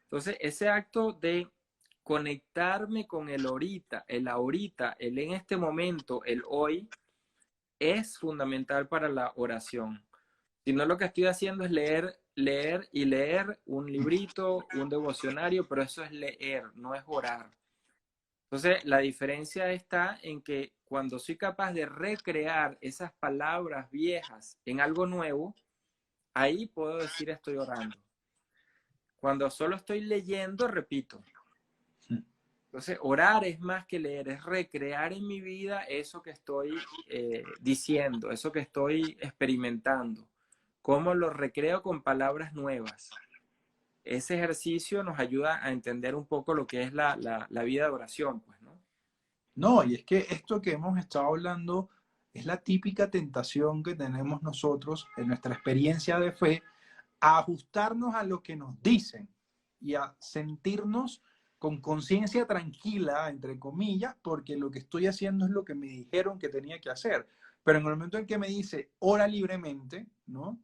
Entonces, ese acto de conectarme con el ahorita, el en este momento, el hoy, es fundamental para la oración. Si no, lo que estoy haciendo es leer, leer y leer un librito, un devocionario, pero eso es leer, no es orar. Entonces, la diferencia está en que cuando soy capaz de recrear esas palabras viejas en algo nuevo, ahí puedo decir estoy orando. Cuando solo estoy leyendo, repito. Entonces, orar es más que leer, es recrear en mi vida eso que estoy diciendo, eso que estoy experimentando. ¿Cómo lo recreo con palabras nuevas? Ese ejercicio nos ayuda a entender un poco lo que es la vida de oración, pues, ¿no?
No, y es que esto que hemos estado hablando es la típica tentación que tenemos nosotros en nuestra experiencia de fe, a ajustarnos a lo que nos dicen y a sentirnos con conciencia tranquila, entre comillas, porque lo que estoy haciendo es lo que me dijeron que tenía que hacer. Pero en el momento en que me dice ora libremente, ¿no?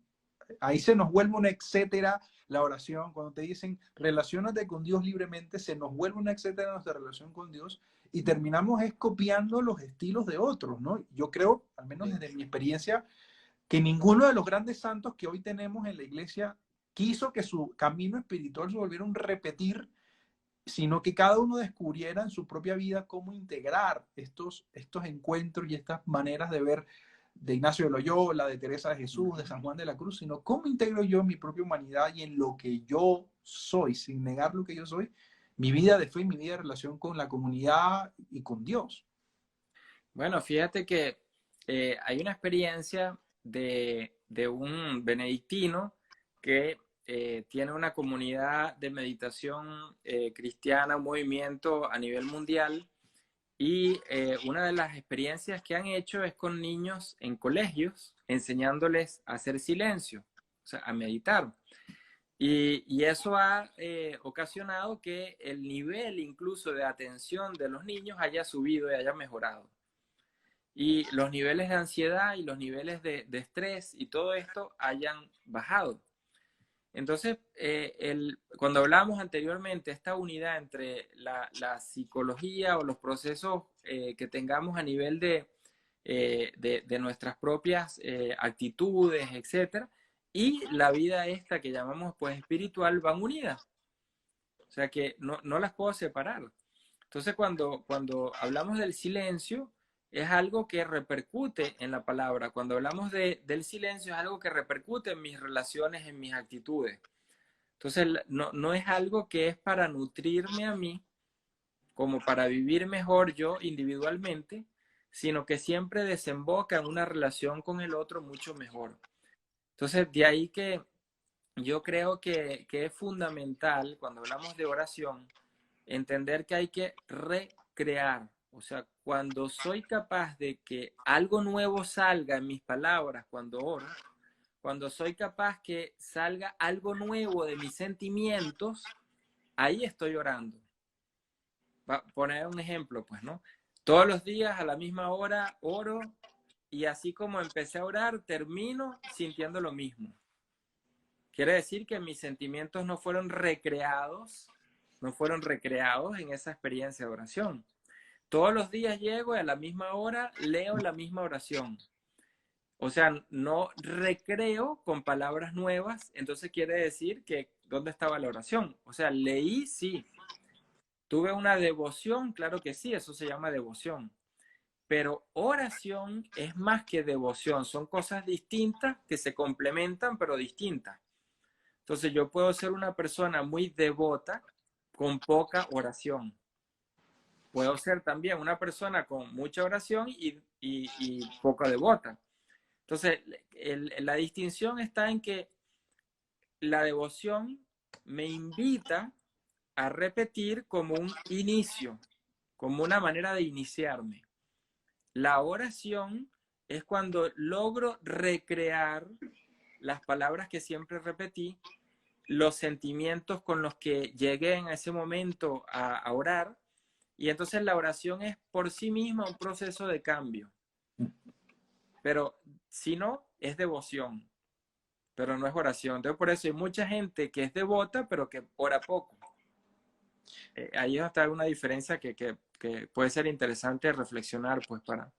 Ahí se nos vuelve un etcétera la oración. Cuando te dicen relaciónate con Dios libremente, se nos vuelve un etcétera nuestra relación con Dios y terminamos es copiando los estilos de otros, ¿no? Yo creo, al menos desde mi experiencia, que ninguno de los grandes santos que hoy tenemos en la iglesia quiso que su camino espiritual se volviera un repetir, sino que cada uno descubriera en su propia vida cómo integrar estos encuentros y estas maneras de ver de Ignacio de Loyola, de Teresa de Jesús, de San Juan de la Cruz, sino cómo integro yo mi propia humanidad y en lo que yo soy, sin negar lo que yo soy, mi vida de fe y mi vida de relación con la comunidad y con Dios.
Bueno, fíjate que hay una experiencia de un benedictino que tiene una comunidad de meditación cristiana, un movimiento a nivel mundial, y una de las experiencias que han hecho es con niños en colegios, enseñándoles a hacer silencio, o sea, a meditar. Y eso ha ocasionado que el nivel incluso de atención de los niños haya subido y haya mejorado. Y los niveles de ansiedad y los niveles de estrés y todo esto hayan bajado. Entonces, cuando hablábamos anteriormente, esta unidad entre la psicología o los procesos que tengamos a nivel de nuestras propias actitudes, etcétera, y la vida esta que llamamos pues espiritual van unidas. O sea que no las puedo separar. Entonces, cuando hablamos del silencio, es algo que repercute en la palabra. Cuando hablamos del silencio, es algo que repercute en mis relaciones, en mis actitudes. Entonces, no es algo que es para nutrirme a mí, como para vivir mejor yo individualmente, sino que siempre desemboca en una relación con el otro mucho mejor. Entonces, de ahí que yo creo que es fundamental, cuando hablamos de oración, entender que hay que recrear. O sea, cuando soy capaz de que algo nuevo salga en mis palabras cuando oro, cuando soy capaz que salga algo nuevo de mis sentimientos, ahí estoy orando. Va a poner un ejemplo, pues, ¿no? Todos los días a la misma hora oro y así como empecé a orar, termino sintiendo lo mismo. Quiere decir que mis sentimientos no fueron recreados en esa experiencia de oración. Todos los días llego y a la misma hora leo la misma oración. O sea, no recreo con palabras nuevas, entonces quiere decir que ¿dónde estaba la oración? O sea, leí, sí. Tuve una devoción, claro que sí, eso se llama devoción. Pero oración es más que devoción, son cosas distintas que se complementan, pero distintas. Entonces yo puedo ser una persona muy devota con poca oración. Puedo ser también una persona con mucha oración y poca devota. Entonces, la distinción está en que la devoción me invita a repetir como un inicio, como una manera de iniciarme. La oración es cuando logro recrear las palabras que siempre repetí, los sentimientos con los que llegué en ese momento a orar, y entonces la oración es por sí misma un proceso de cambio. Pero si no, es devoción, pero no es oración. Entonces por eso hay mucha gente que es devota, pero que ora poco. Ahí está una diferencia que puede ser interesante reflexionar, pues para...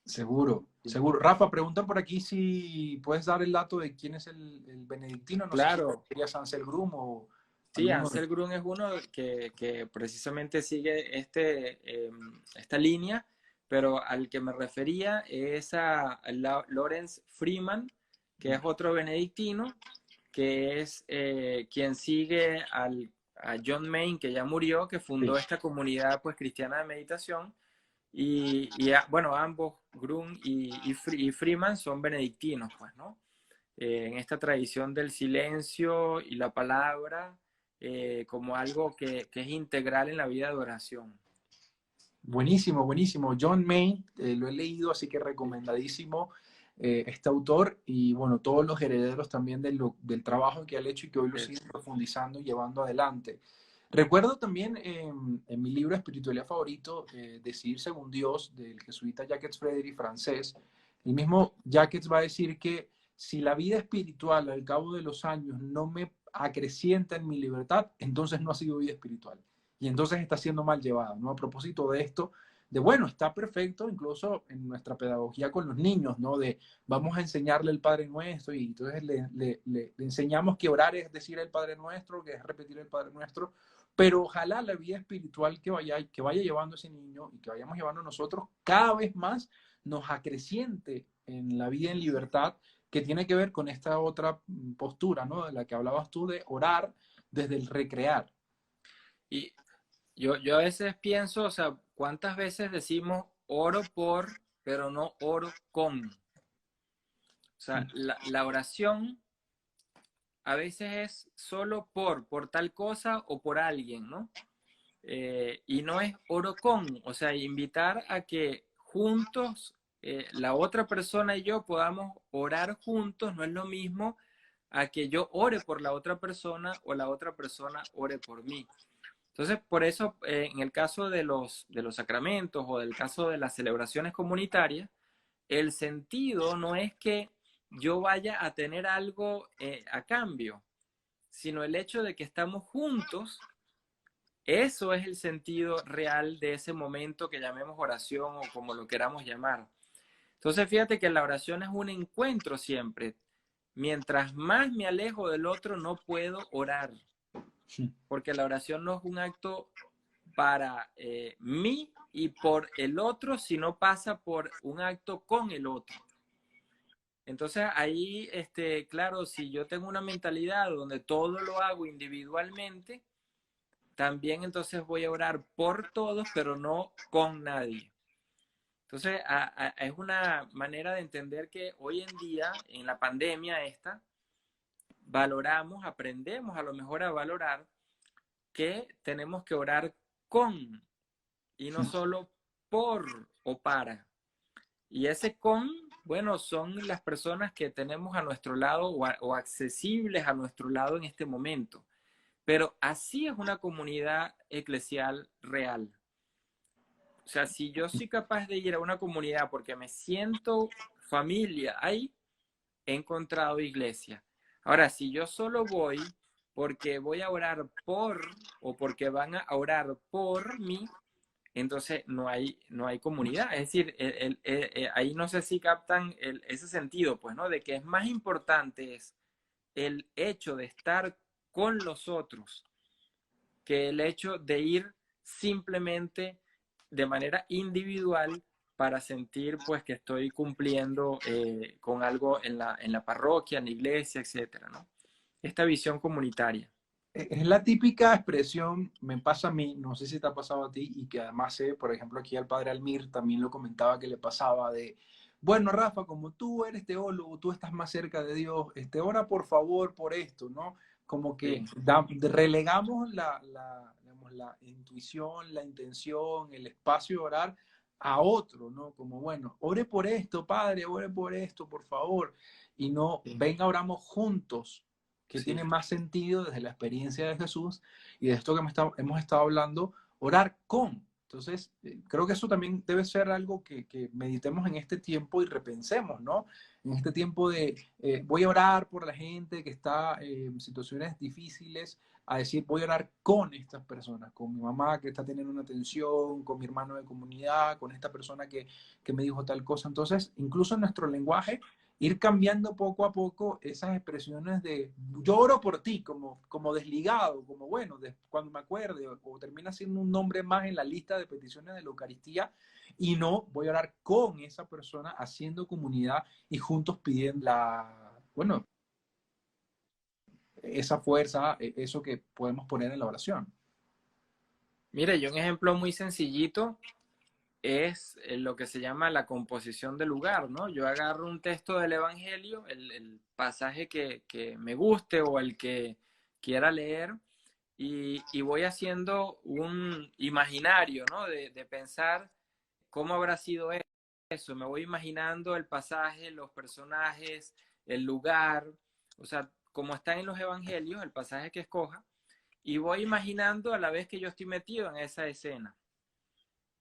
Seguro, seguro. Rafa, preguntan por aquí si puedes dar el dato de quién es el benedictino. No sé si
Claro,
sería Ansel Grum o
sí,
alguno de...
Ansel Grun es uno que precisamente sigue esta línea, pero al que me refería es a Lawrence Freeman, que es otro benedictino, que es quien sigue a John Main, que ya murió, que fundó
Sí.
esta comunidad pues cristiana de meditación. Bueno, ambos, Grun y Freeman, son benedictinos, pues, ¿no? En esta tradición del silencio y la palabra como algo que es integral en la vida de oración.
Buenísimo, buenísimo. John Main, lo he leído, así que recomendadísimo este autor y bueno, todos los herederos también del trabajo que ha hecho y que hoy lo siguen profundizando y llevando adelante. Recuerdo también en mi libro Espiritualidad Favorito, Decidir según Dios, del jesuita Jacques Frédéric, francés, el mismo Jacques va a decir que si la vida espiritual al cabo de los años no me acrecienta en mi libertad, entonces no ha sido vida espiritual y entonces está siendo mal llevada, ¿no? A propósito de esto, bueno, está perfecto, incluso en nuestra pedagogía con los niños, ¿no? De vamos a enseñarle el Padre Nuestro y entonces le enseñamos que orar es decir el Padre Nuestro, que es repetir el Padre Nuestro, pero ojalá la vida espiritual que vaya llevando ese niño y que vayamos llevando nosotros cada vez más nos acreciente en la vida en libertad, que tiene que ver con esta otra postura, ¿no? De la que hablabas tú, de orar desde el recrear.
Y yo a veces pienso, o sea, ¿cuántas veces decimos oro por, pero no oro con? O sea, la oración a veces es solo por tal cosa o por alguien, ¿no? Y no es oro con, o sea, invitar a que juntos, la otra persona y yo podamos orar juntos, no es lo mismo a que yo ore por la otra persona o la otra persona ore por mí. Entonces, por eso, en el caso de los sacramentos o del caso de las celebraciones comunitarias, el sentido no es que yo vaya a tener algo a cambio, sino el hecho de que estamos juntos. Eso es el sentido real de ese momento que llamemos oración o como lo queramos llamar. Entonces, fíjate que la oración es un encuentro siempre. Mientras más me alejo del otro, no puedo orar, porque la oración no es un acto para mí y por el otro, sino pasa por un acto con el otro. Entonces ahí, claro, si yo tengo una mentalidad donde todo lo hago individualmente, también entonces voy a orar por todos, pero no con nadie. Entonces, es una manera de entender que hoy en día, en la pandemia esta, valoramos, aprendemos a lo mejor a valorar que tenemos que orar con y no solo por o para. Y ese con, bueno, son las personas que tenemos a nuestro lado o accesibles a nuestro lado en este momento. Pero así es una comunidad eclesial real. O sea, si yo soy capaz de ir a una comunidad porque me siento familia ahí, he encontrado iglesia. Ahora, si yo solo voy porque voy a orar por o porque van a orar por mí, entonces no hay comunidad. Es decir, ahí no sé si captan ese sentido, pues, ¿no? De que es más importante es el hecho de estar con los otros que el hecho de ir simplemente de manera individual para sentir pues que estoy cumpliendo con algo en la parroquia, en la iglesia, etcétera, ¿no? Esta visión comunitaria.
Es la típica expresión, me pasa a mí, no sé si te ha pasado a ti, y que además sé, por ejemplo, aquí al padre Almir también lo comentaba que le pasaba de, bueno, Rafa, como tú eres teólogo, tú estás más cerca de Dios, ora por favor por esto, ¿no? Como que
Sí.
relegamos digamos, la intuición, la intención, el espacio de orar a otro, ¿no? Como, bueno, ore por esto, padre, ore por esto, por favor, y no,
Sí.
venga, oramos juntos, que tiene
Sí.
más sentido desde la experiencia de Jesús y de esto que hemos estado hablando, orar con. Entonces, creo que eso también debe ser algo que meditemos en este tiempo y repensemos, ¿no? En este tiempo de voy a orar por la gente que está en situaciones difíciles, a decir voy a orar con estas personas, con mi mamá que está teniendo una tensión, con mi hermano de comunidad, con esta persona que me dijo tal cosa. Entonces, incluso en nuestro lenguaje ir cambiando poco a poco esas expresiones de yo oro por ti, como desligado, como bueno, cuando me acuerde, o termina siendo un nombre más en la lista de peticiones de la Eucaristía, y no voy a orar con esa persona haciendo comunidad y juntos pidiendo bueno, esa fuerza, eso que podemos poner en la oración.
Mire, yo un ejemplo muy sencillito es lo que se llama la composición del lugar, ¿no? Yo agarro un texto del Evangelio, el pasaje que me guste o el que quiera leer, y voy haciendo un imaginario, ¿no? De pensar cómo habrá sido eso. Me voy imaginando el pasaje, los personajes, el lugar, o sea, como está en los evangelios, el pasaje que escoja, y voy imaginando a la vez que yo estoy metido en esa escena.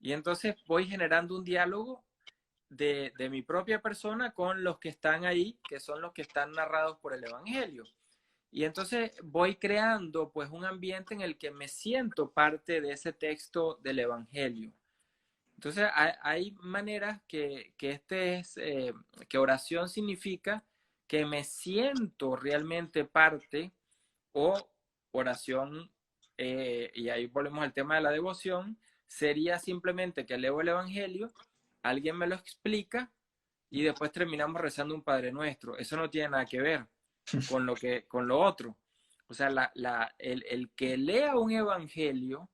Y entonces voy generando un diálogo de mi propia persona con los que están ahí, que son los que están narrados por el evangelio. Y entonces voy creando pues un ambiente en el que me siento parte de ese texto del evangelio. Entonces, hay maneras que oración significa que me siento realmente parte, o oración, y ahí volvemos al tema de la devoción, sería simplemente que leo el Evangelio, alguien me lo explica y después terminamos rezando un Padre Nuestro. Eso no tiene nada que ver con lo otro. O sea, el que lea un Evangelio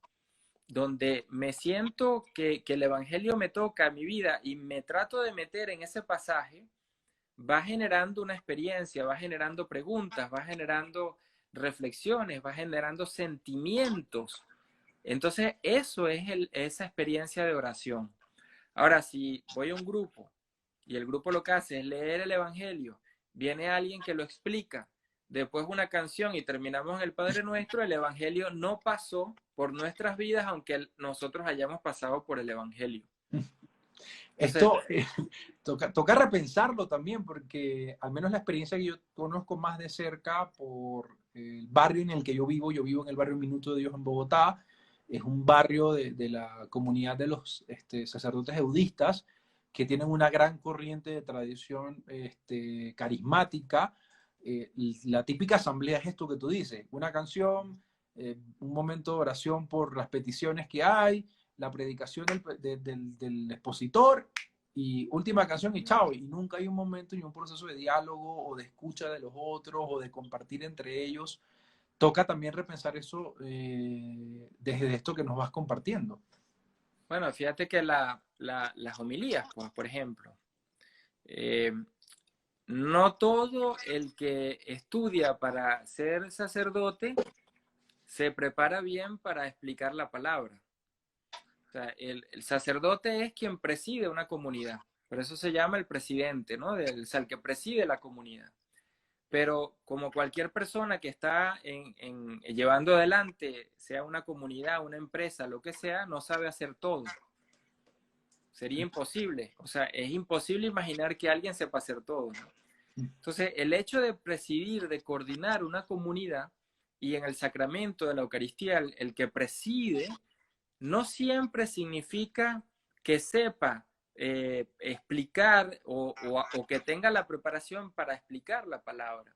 donde me siento que el Evangelio me toca a mi vida y me trato de meter en ese pasaje, va generando una experiencia, va generando preguntas, va generando reflexiones, va generando sentimientos. Entonces, eso es esa experiencia de oración. Ahora, si voy a un grupo y el grupo lo que hace es leer el Evangelio, viene alguien que lo explica, después una canción y terminamos en el Padre Nuestro, el Evangelio no pasó por nuestras vidas, aunque nosotros hayamos pasado por el Evangelio. Entonces,
Esto toca repensarlo también, porque al menos la experiencia que yo conozco más de cerca por el barrio en el que yo vivo en el barrio Minuto de Dios en Bogotá, es un barrio de la comunidad de los sacerdotes eudistas que tienen una gran corriente de tradición carismática. La típica asamblea es esto que tú dices, una canción, un momento de oración por las peticiones que hay, la predicación del expositor y última canción y chao. Y nunca hay un momento ni un proceso de diálogo o de escucha de los otros o de compartir entre ellos. Toca también repensar eso desde esto que nos vas compartiendo.
bueno, fíjate que las homilías, pues, por ejemplo, eh, no todo el que estudia para ser sacerdote se prepara bien para explicar la palabra. O sea, el sacerdote es quien preside una comunidad, por eso se llama el presidente, ¿no? O sea, el que preside la comunidad. Pero como cualquier persona que está llevando adelante, sea una comunidad, una empresa, lo que sea, no sabe hacer todo. Sería imposible. O sea, es imposible imaginar que alguien sepa hacer todo, ¿no? Entonces, el hecho de presidir, de coordinar una comunidad y en el sacramento de la Eucaristía, el que preside, no siempre significa que sepa explicar o que tenga la preparación para explicar la palabra.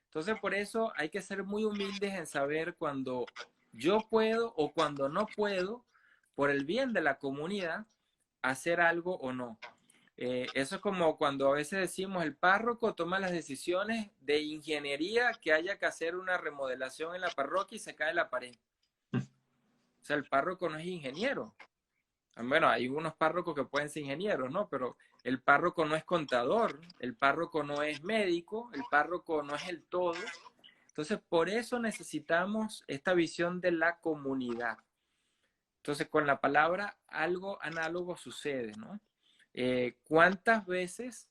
Entonces, por eso hay que ser muy humildes en saber cuando yo puedo o cuando no puedo, por el bien de la comunidad, hacer algo o no. Eso es como cuando a veces decimos el párroco toma las decisiones de ingeniería que haya que hacer una remodelación en la parroquia y se cae la pared. O sea, el párroco no es ingeniero. Bueno, hay unos párrocos que pueden ser ingenieros, ¿no? Pero el párroco no es contador, el párroco no es médico, el párroco no es el todo. Entonces, por eso necesitamos esta visión de la comunidad. Entonces, con la palabra algo análogo sucede, ¿no? ¿Cuántas veces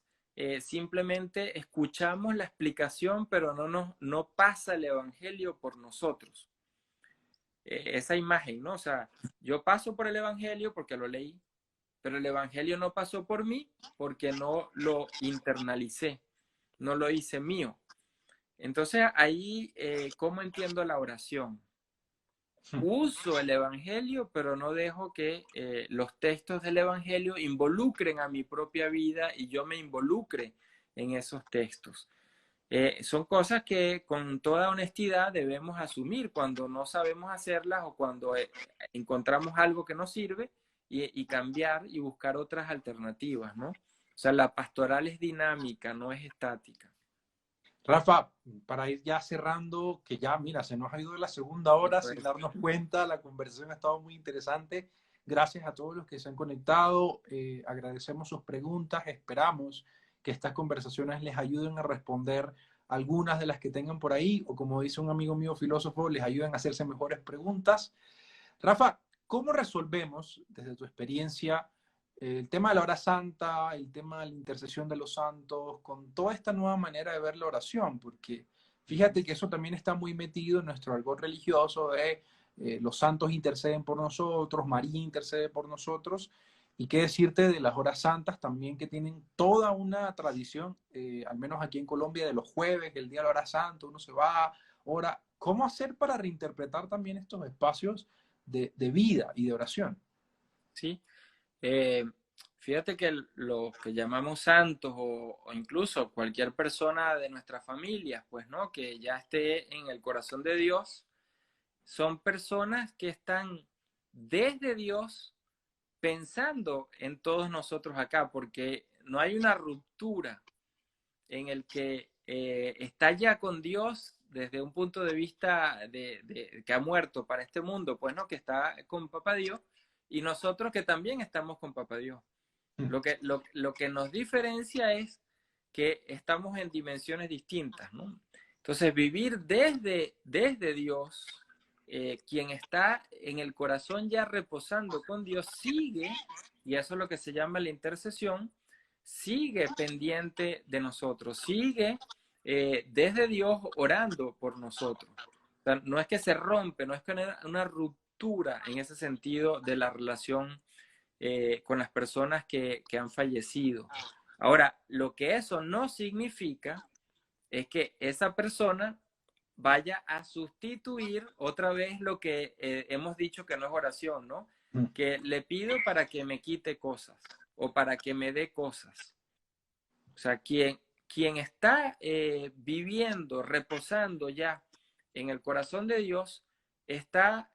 simplemente escuchamos la explicación, pero no pasa el evangelio por nosotros? Esa imagen, ¿no? O sea, yo paso por el evangelio porque lo leí, pero el evangelio no pasó por mí porque no lo internalicé, no lo hice mío. Entonces, ahí, ¿cómo entiendo la oración? Uso el Evangelio, pero no dejo que los textos del Evangelio involucren a mi propia vida y yo me involucre en esos textos. Son cosas que con toda honestidad debemos asumir cuando no sabemos hacerlas o cuando encontramos algo que nos sirve y cambiar y buscar otras alternativas, ¿no? O sea, la pastoral es dinámica, no es estática.
Rafa, para ir ya cerrando, que ya, mira, se nos ha ido la segunda hora
Eso
sin
es.
darnos cuenta, la conversación ha estado muy interesante. Gracias a todos los que se han conectado, agradecemos sus preguntas, esperamos que estas conversaciones les ayuden a responder algunas de las que tengan por ahí, o como dice un amigo mío filósofo, les ayuden a hacerse mejores preguntas. Rafa, ¿cómo resolvemos, desde tu experiencia, el tema de la hora santa, el tema de la intercesión de los santos, con toda esta nueva manera de ver la oración? Porque fíjate que eso también está muy metido en nuestro argot religioso de los santos interceden por nosotros, María intercede por nosotros, y qué decirte de las horas santas también que tienen toda una tradición, al menos aquí en Colombia, de los jueves, el día de la hora santa, uno se va, ora. ¿Cómo hacer para reinterpretar también estos espacios de vida y de oración?
¿Sí? Eh, Fíjate que los que llamamos santos o incluso cualquier persona de nuestra familia, pues, ¿no? Que ya esté en el corazón de Dios, son personas que están desde Dios pensando en todos nosotros acá, porque no hay una ruptura en el que está ya con Dios desde un punto de vista que ha muerto para este mundo, pues no, que está con Papá Dios, y nosotros que también estamos con Papá Dios. Lo que nos diferencia es que estamos en dimensiones distintas, ¿no? Entonces, vivir desde Dios, quien está en el corazón ya reposando con Dios, sigue, y eso es lo que se llama la intercesión, sigue pendiente de nosotros, sigue desde Dios orando por nosotros. O sea, no es que se rompe, no es que una ruptura en ese sentido de la relación con las personas que han fallecido. Ahora, lo que eso no significa es que esa persona vaya a sustituir otra vez lo que hemos dicho que no es oración, ¿no? Que le pido para que me quite cosas o para que me dé cosas. O sea, quien está viviendo, reposando ya en el corazón de Dios, está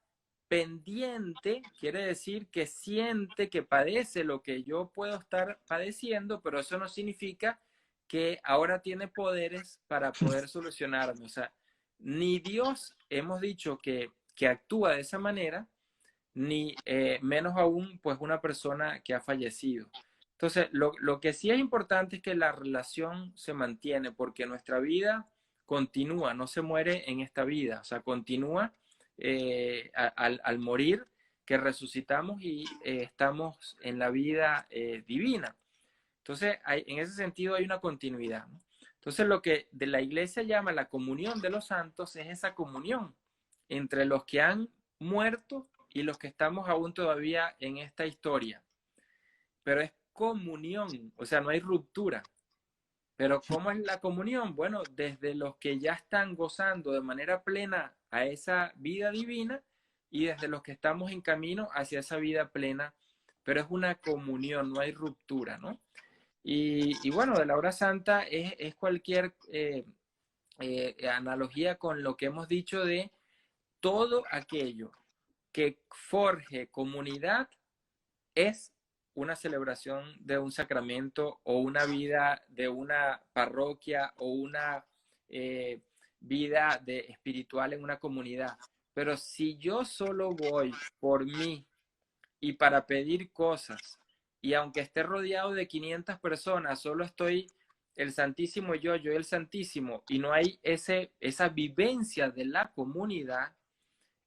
pendiente, quiere decir que siente, que padece lo que yo puedo estar padeciendo, pero eso no significa que ahora tiene poderes para poder solucionarme. O sea, ni Dios hemos dicho que actúa de esa manera, ni menos aún pues una persona que ha fallecido. Entonces, lo que sí es importante es que la relación se mantiene porque nuestra vida continúa, no se muere en esta vida, o sea, continúa al morir, que resucitamos y estamos en la vida divina. Entonces, en ese sentido hay una continuidad, ¿no? Entonces, lo que de la iglesia llama la comunión de los santos es esa comunión entre los que han muerto y los que estamos aún todavía en esta historia. Pero es comunión, o sea, no hay ruptura. Pero ¿cómo es la comunión? Bueno, desde los que ya están gozando de manera plena a esa vida divina y desde los que estamos en camino hacia esa vida plena. Pero es una comunión, no hay ruptura, ¿no? Y bueno, de la hora santa es cualquier analogía con lo que hemos dicho de todo aquello que forje comunidad es una celebración de un sacramento o una vida de una parroquia o una eh, vida espiritual en una comunidad. Pero si yo solo voy por mí y para pedir cosas, y aunque esté rodeado de 500 personas, solo estoy el Santísimo yo el Santísimo, y no hay esa vivencia de la comunidad,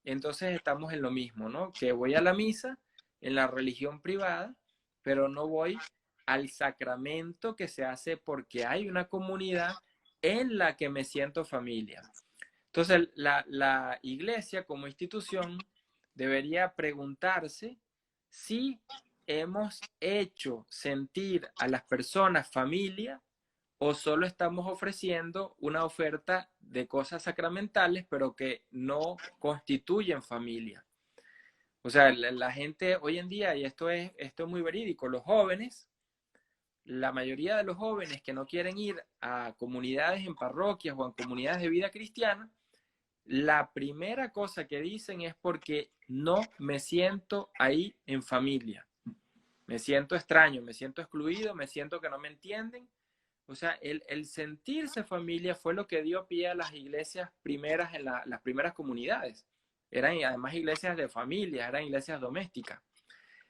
entonces estamos en lo mismo, ¿no? Que voy a la misa en la religión privada, pero no voy al sacramento que se hace porque hay una comunidad en la que me siento familia. Entonces, la iglesia como institución debería preguntarse si hemos hecho sentir a las personas familia o solo estamos ofreciendo una oferta de cosas sacramentales, pero que no constituyen familia. O sea, la gente hoy en día, y esto es muy verídico, los jóvenes, la mayoría de los jóvenes que no quieren ir a comunidades en parroquias o en comunidades de vida cristiana, la primera cosa que dicen es porque no me siento ahí en familia. Me siento extraño, me siento excluido, me siento que no me entienden. O sea, el sentirse familia fue lo que dio pie a las iglesias primeras en las primeras comunidades. Eran además iglesias de familia, eran iglesias domésticas.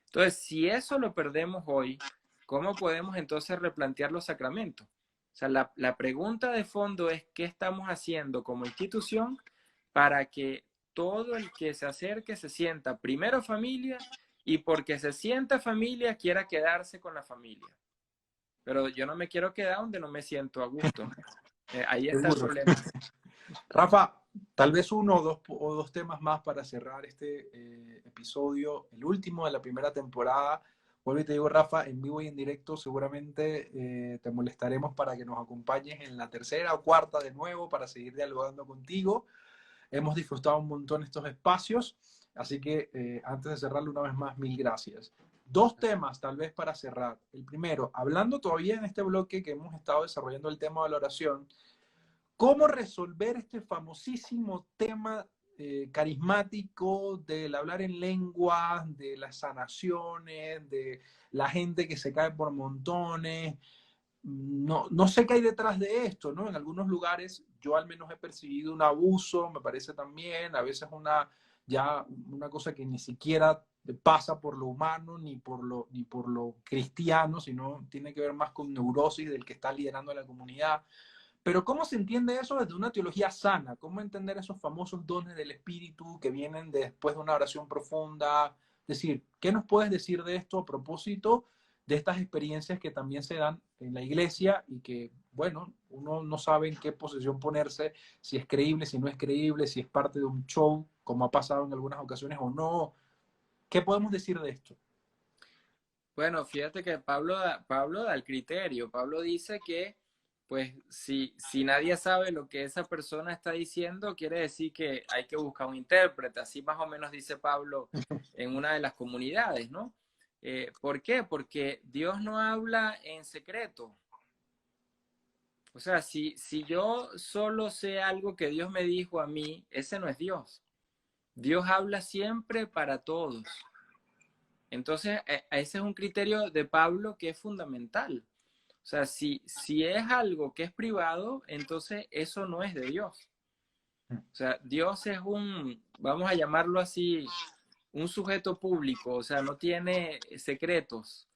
Entonces, si eso lo perdemos hoy, ¿cómo podemos entonces replantear los sacramentos? O sea, la pregunta de fondo es qué estamos haciendo como institución para que todo el que se acerque se sienta primero familia y porque se sienta familia quiera quedarse con la familia. Pero yo no me quiero quedar donde no me siento a gusto. Ahí está el
Seguro.
problema.
Rafa, tal vez uno o dos temas más para cerrar este episodio, el último de la primera temporada. Vuelvo y te digo, Rafa, en vivo y en directo seguramente te molestaremos para que nos acompañes en la tercera o cuarta de nuevo para seguir dialogando contigo. Hemos disfrutado un montón estos espacios, así que antes de cerrarlo una vez más, mil gracias. Dos temas tal vez para cerrar. El primero, hablando todavía en este bloque que hemos estado desarrollando el tema de la oración, ¿cómo resolver este famosísimo tema carismático del hablar en lenguas, de las sanaciones, de la gente que se cae por montones? No, no sé qué hay detrás de esto, ¿no? En algunos lugares yo al menos he percibido un abuso, me parece también, a veces ya una cosa que ni siquiera pasa por lo humano ni por lo cristiano, sino tiene que ver más con neurosis del que está liderando la comunidad. Pero ¿cómo se entiende eso desde una teología sana? ¿Cómo entender esos famosos dones del Espíritu que vienen después de una oración profunda? Es decir, ¿qué nos puedes decir de esto a propósito de estas experiencias que también se dan en la iglesia y que, bueno, uno no sabe en qué posición ponerse, si es creíble, si no es creíble, si es parte de un show, como ha pasado en algunas ocasiones o no? ¿Qué podemos decir de esto?
Bueno, fíjate que Pablo da el criterio. Pablo dice que, pues, si nadie sabe lo que esa persona está diciendo, quiere decir que hay que buscar un intérprete. Así más o menos dice Pablo en una de las comunidades, ¿no? ¿Por qué? Porque Dios no habla en secreto. O sea, si yo solo sé algo que Dios me dijo a mí, ese no es Dios. Dios habla siempre para todos. Entonces, ese es un criterio de Pablo que es fundamental. O sea, si es algo que es privado, entonces eso no es de Dios. O sea, Dios es vamos a llamarlo así, un sujeto público, o sea, no tiene secretos.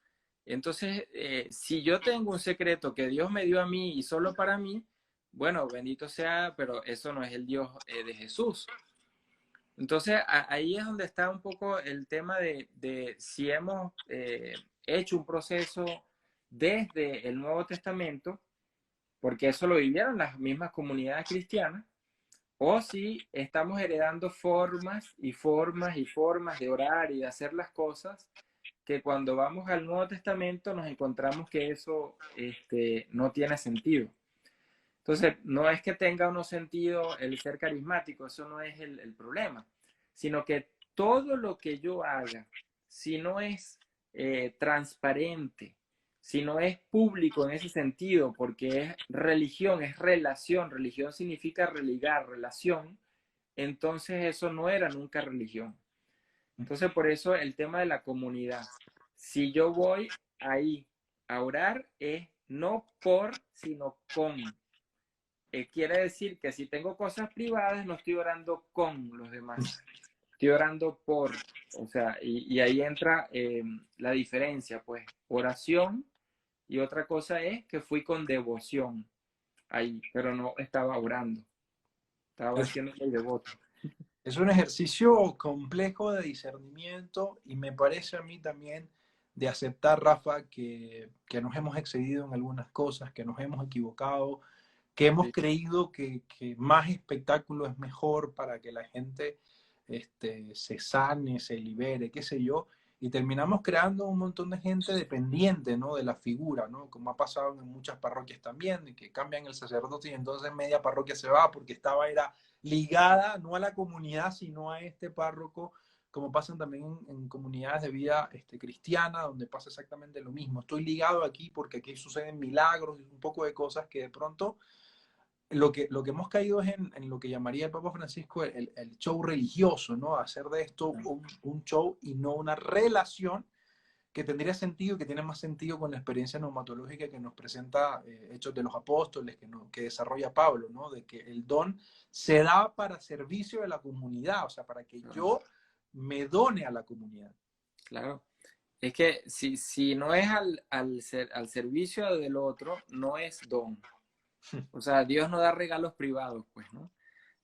Entonces, si yo tengo un secreto que Dios me dio a mí y solo para mí, bueno, bendito sea, pero eso no es el Dios de Jesús. Entonces, ahí es donde está un poco el tema de si hemos hecho un proceso desde el Nuevo Testamento, porque eso lo vivieron las mismas comunidades cristianas, o si estamos heredando formas y formas y formas de orar y de hacer las cosas, que cuando vamos al Nuevo Testamento nos encontramos que eso no tiene sentido. Entonces, no es que tenga uno sentido el ser carismático, eso no es el problema, sino que todo lo que yo haga, si no es transparente, si no es público en ese sentido, porque es religión, es relación, religión significa religar, relación, entonces eso no era nunca religión. Entonces, por eso el tema de la comunidad. Si yo voy ahí a orar, es no por, sino con. Quiere decir que si tengo cosas privadas, no estoy orando con los demás, estoy orando por, o sea, y ahí entra la diferencia, pues, oración y otra cosa es que fui con devoción ahí, pero no estaba orando, estaba
Es,
haciendo el devoto.
es un ejercicio complejo de discernimiento y me parece a mí también de aceptar, Rafa, que nos hemos excedido en algunas cosas, que nos hemos equivocado, que hemos
Sí,
creído que más espectáculo es mejor para que la gente se sane, se libere, qué sé yo, y terminamos creando un montón de gente dependiente, ¿no? De la figura, ¿no? Como ha pasado en muchas parroquias también, de que cambian el sacerdote y entonces media parroquia se va porque era ligada no a la comunidad, sino a este párroco, como pasan también en comunidades de vida cristiana, donde pasa exactamente lo mismo. Estoy ligado aquí porque aquí suceden milagros y un poco de cosas que de pronto lo que hemos caído es en lo que llamaría el Papa Francisco el show religioso, ¿no? Hacer de esto un show y no una relación que tendría sentido y que tiene más sentido con la experiencia neumatológica que nos presenta Hechos de los Apóstoles, que desarrolla Pablo, ¿no? De que el don se da para servicio de la comunidad, o sea, para que
claro.
yo me done a la comunidad.
Claro. Es que si no es al servicio del otro, no es don. O sea, Dios no da regalos privados, pues, ¿no?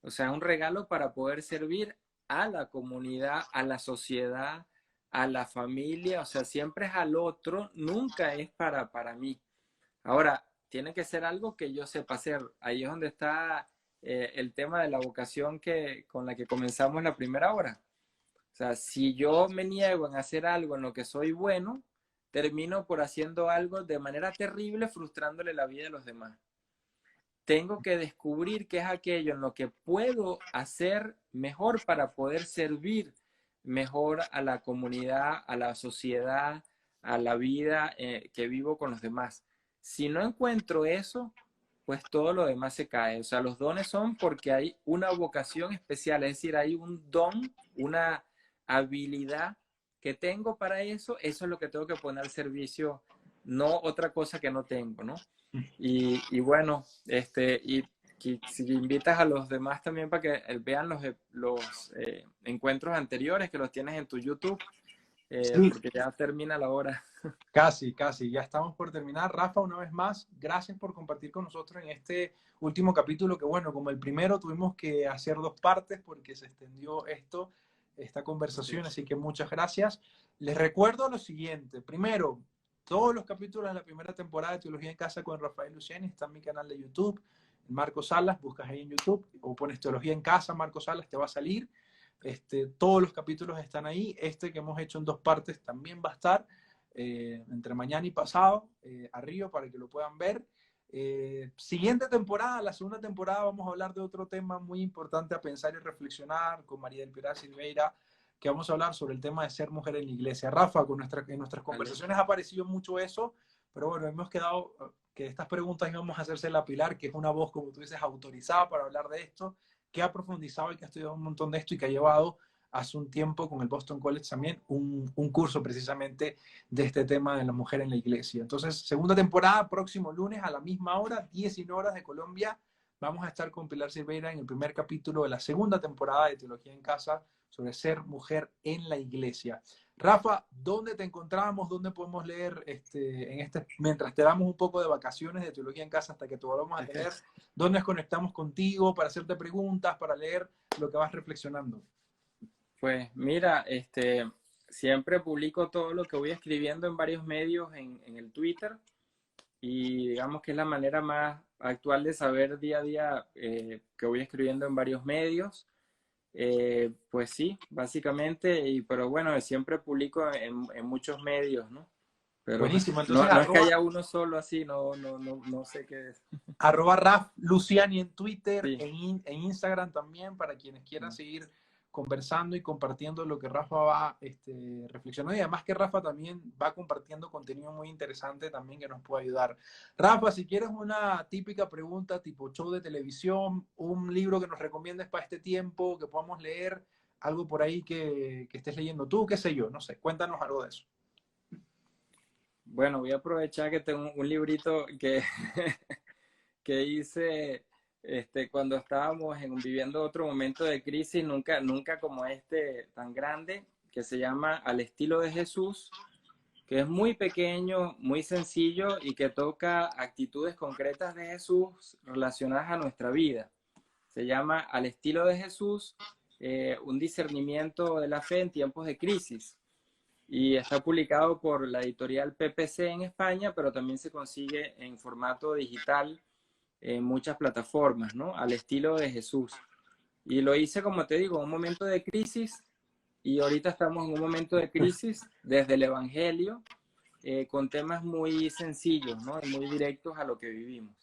O sea, es un regalo para poder servir a la comunidad, a la sociedad, a la familia, o sea, siempre es al otro, nunca es para mí. Ahora, tiene que ser algo que yo sepa hacer. Ahí es donde está el tema de la vocación con la que comenzamos la primera hora. O sea, si yo me niego en hacer algo en lo que soy bueno, termino por haciendo algo de manera terrible, frustrándole la vida a los demás. Tengo que descubrir qué es aquello en lo que puedo hacer mejor para poder servir mejor a la comunidad, a la sociedad, a la vida que vivo con los demás. Si no encuentro eso, pues todo lo demás se cae. O sea, los dones son porque hay una vocación especial, es decir, hay un don, una habilidad que tengo para eso es lo que tengo que poner al servicio, no otra cosa que no tengo, ¿no? Y bueno, si invitas a los demás también para que vean los encuentros anteriores que los tienes en tu YouTube,
Sí,
porque ya termina la hora.
casi, casi, ya estamos por terminar. Rafa, una vez más, gracias por compartir con nosotros en este último capítulo, que bueno, como el primero tuvimos que hacer dos partes porque se extendió esta
Sí.
conversación, así que muchas gracias. Les recuerdo lo siguiente, primero, todos los capítulos de la primera temporada de Teología en Casa con Rafael Luciani están en mi canal de YouTube, Marco Salas, buscas ahí en YouTube o pones Teología en Casa, Marco Salas, te va a salir. Todos los capítulos están ahí, este que hemos hecho en dos partes también va a estar entre mañana y pasado a Río para que lo puedan ver. Siguiente temporada, la segunda temporada, vamos a hablar de otro tema muy importante a pensar y reflexionar con María del Pilar Silveira, que vamos a hablar sobre el tema de ser mujer en la iglesia. Rafa, en nuestras
Vale.
conversaciones ha aparecido mucho eso, pero bueno, hemos quedado que estas preguntas íbamos a hacerse a Pilar, que es una voz, como tú dices, autorizada para hablar de esto, que ha profundizado y que ha estudiado un montón de esto y que ha llevado hace un tiempo con el Boston College también un curso precisamente de este tema de la mujer en la iglesia. Entonces, segunda temporada, próximo lunes a la misma hora, 19 horas de Colombia, vamos a estar con Pilar Silveira en el primer capítulo de la segunda temporada de Teología en Casa sobre ser mujer en la iglesia. Rafa, ¿dónde te encontramos? ¿Dónde podemos leer mientras te damos un poco de vacaciones de Teología en Casa hasta que te volvamos a tener? ¿Dónde nos conectamos contigo para hacerte preguntas, para leer lo que vas reflexionando?
Pues mira, siempre publico todo lo que voy escribiendo en varios medios en el Twitter y digamos que es la manera más actual de saber día a día que voy escribiendo en varios medios. Pues sí, básicamente, pero bueno, siempre publico en muchos medios, ¿no? Pero
Buenísimo, entonces
no es que haya uno solo así, no sé qué es.
arroba Raf Luciani en Twitter,
Sí.
en Instagram también, para quienes quieran seguir conversando y compartiendo lo que Rafa va reflexionando. Y además que Rafa también va compartiendo contenido muy interesante también que nos puede ayudar. Rafa, si quieres una típica pregunta tipo show de televisión, un libro que nos recomiendes para este tiempo, que podamos leer, algo por ahí que estés leyendo tú, qué sé yo, no sé, cuéntanos algo de eso.
Bueno, voy a aprovechar que tengo un librito que hice cuando estábamos viviendo otro momento de crisis, nunca como este tan grande, que se llama Al estilo de Jesús, que es muy pequeño, muy sencillo y que toca actitudes concretas de Jesús relacionadas a nuestra vida. Se llama Al estilo de Jesús, un discernimiento de la fe en tiempos de crisis. Y está publicado por la editorial PPC en España, pero también se consigue en formato digital en muchas plataformas, ¿no? Al estilo de Jesús. Y lo hice, como te digo, en un momento de crisis y ahorita estamos en un momento de crisis desde el Evangelio con temas muy sencillos, ¿no? Y muy directos a lo que vivimos.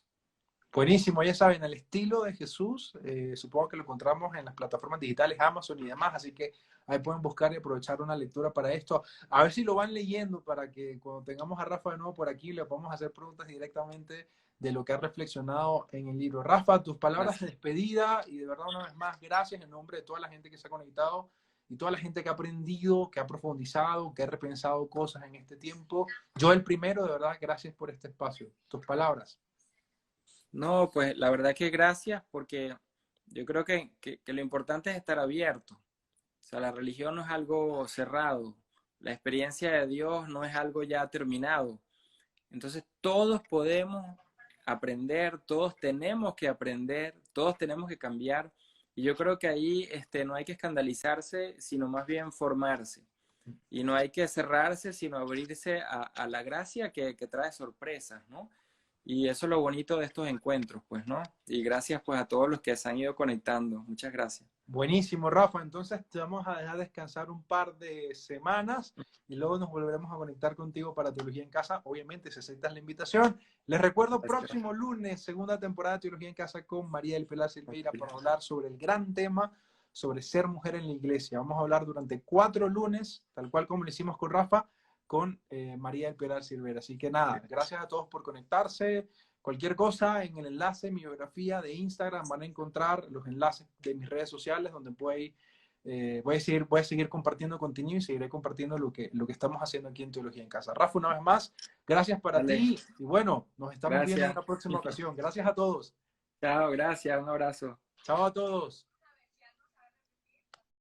Buenísimo, ya saben, el estilo de Jesús, supongo que lo encontramos en las plataformas digitales, Amazon y demás, así que ahí pueden buscar y aprovechar una lectura para esto. A ver si lo van leyendo para que cuando tengamos a Rafa de nuevo por aquí le podamos hacer preguntas directamente de lo que ha reflexionado en el libro. Rafa, tus palabras de
Gracias.
despedida y de verdad una vez más, gracias en nombre de toda la gente que se ha conectado y toda la gente que ha aprendido, que ha profundizado, que ha repensado cosas en este tiempo. Yo el primero, de verdad, gracias por este espacio. Tus palabras.
No, pues la verdad que gracias porque yo creo que lo importante es estar abierto. O sea, la religión no es algo cerrado. La experiencia de Dios no es algo ya terminado. Entonces todos podemos aprender, todos tenemos que aprender, todos tenemos que cambiar. Y yo creo que ahí no hay que escandalizarse, sino más bien formarse. Y no hay que cerrarse, sino abrirse a la gracia que trae sorpresas, ¿no? Y eso es lo bonito de estos encuentros, pues, ¿no? Y gracias, pues, a todos los que se han ido conectando. Muchas gracias.
Buenísimo, Rafa. Entonces te vamos a dejar descansar un par de semanas y luego nos volveremos a conectar contigo para Teología en Casa. Obviamente, si aceptas la invitación. Les recuerdo,
Gracias.
próximo lunes, segunda temporada de Teología en Casa con María del Pilar Silveira para hablar sobre el gran tema sobre ser mujer en la iglesia. Vamos a hablar durante 4 lunes, tal cual como lo hicimos con Rafa, con María del Pilar Silvera. Así que nada, gracias a todos por conectarse. Cualquier cosa en el enlace, en mi biografía de Instagram, van a encontrar los enlaces de mis redes sociales donde voy a seguir compartiendo contenido y seguiré compartiendo lo que estamos haciendo aquí en Teología en Casa. Rafa, una vez más, gracias para
Vale,
ti y bueno, nos estamos viendo en
gracias.
una próxima ocasión. Gracias a todos.
Chao, gracias, un abrazo.
Chao a todos.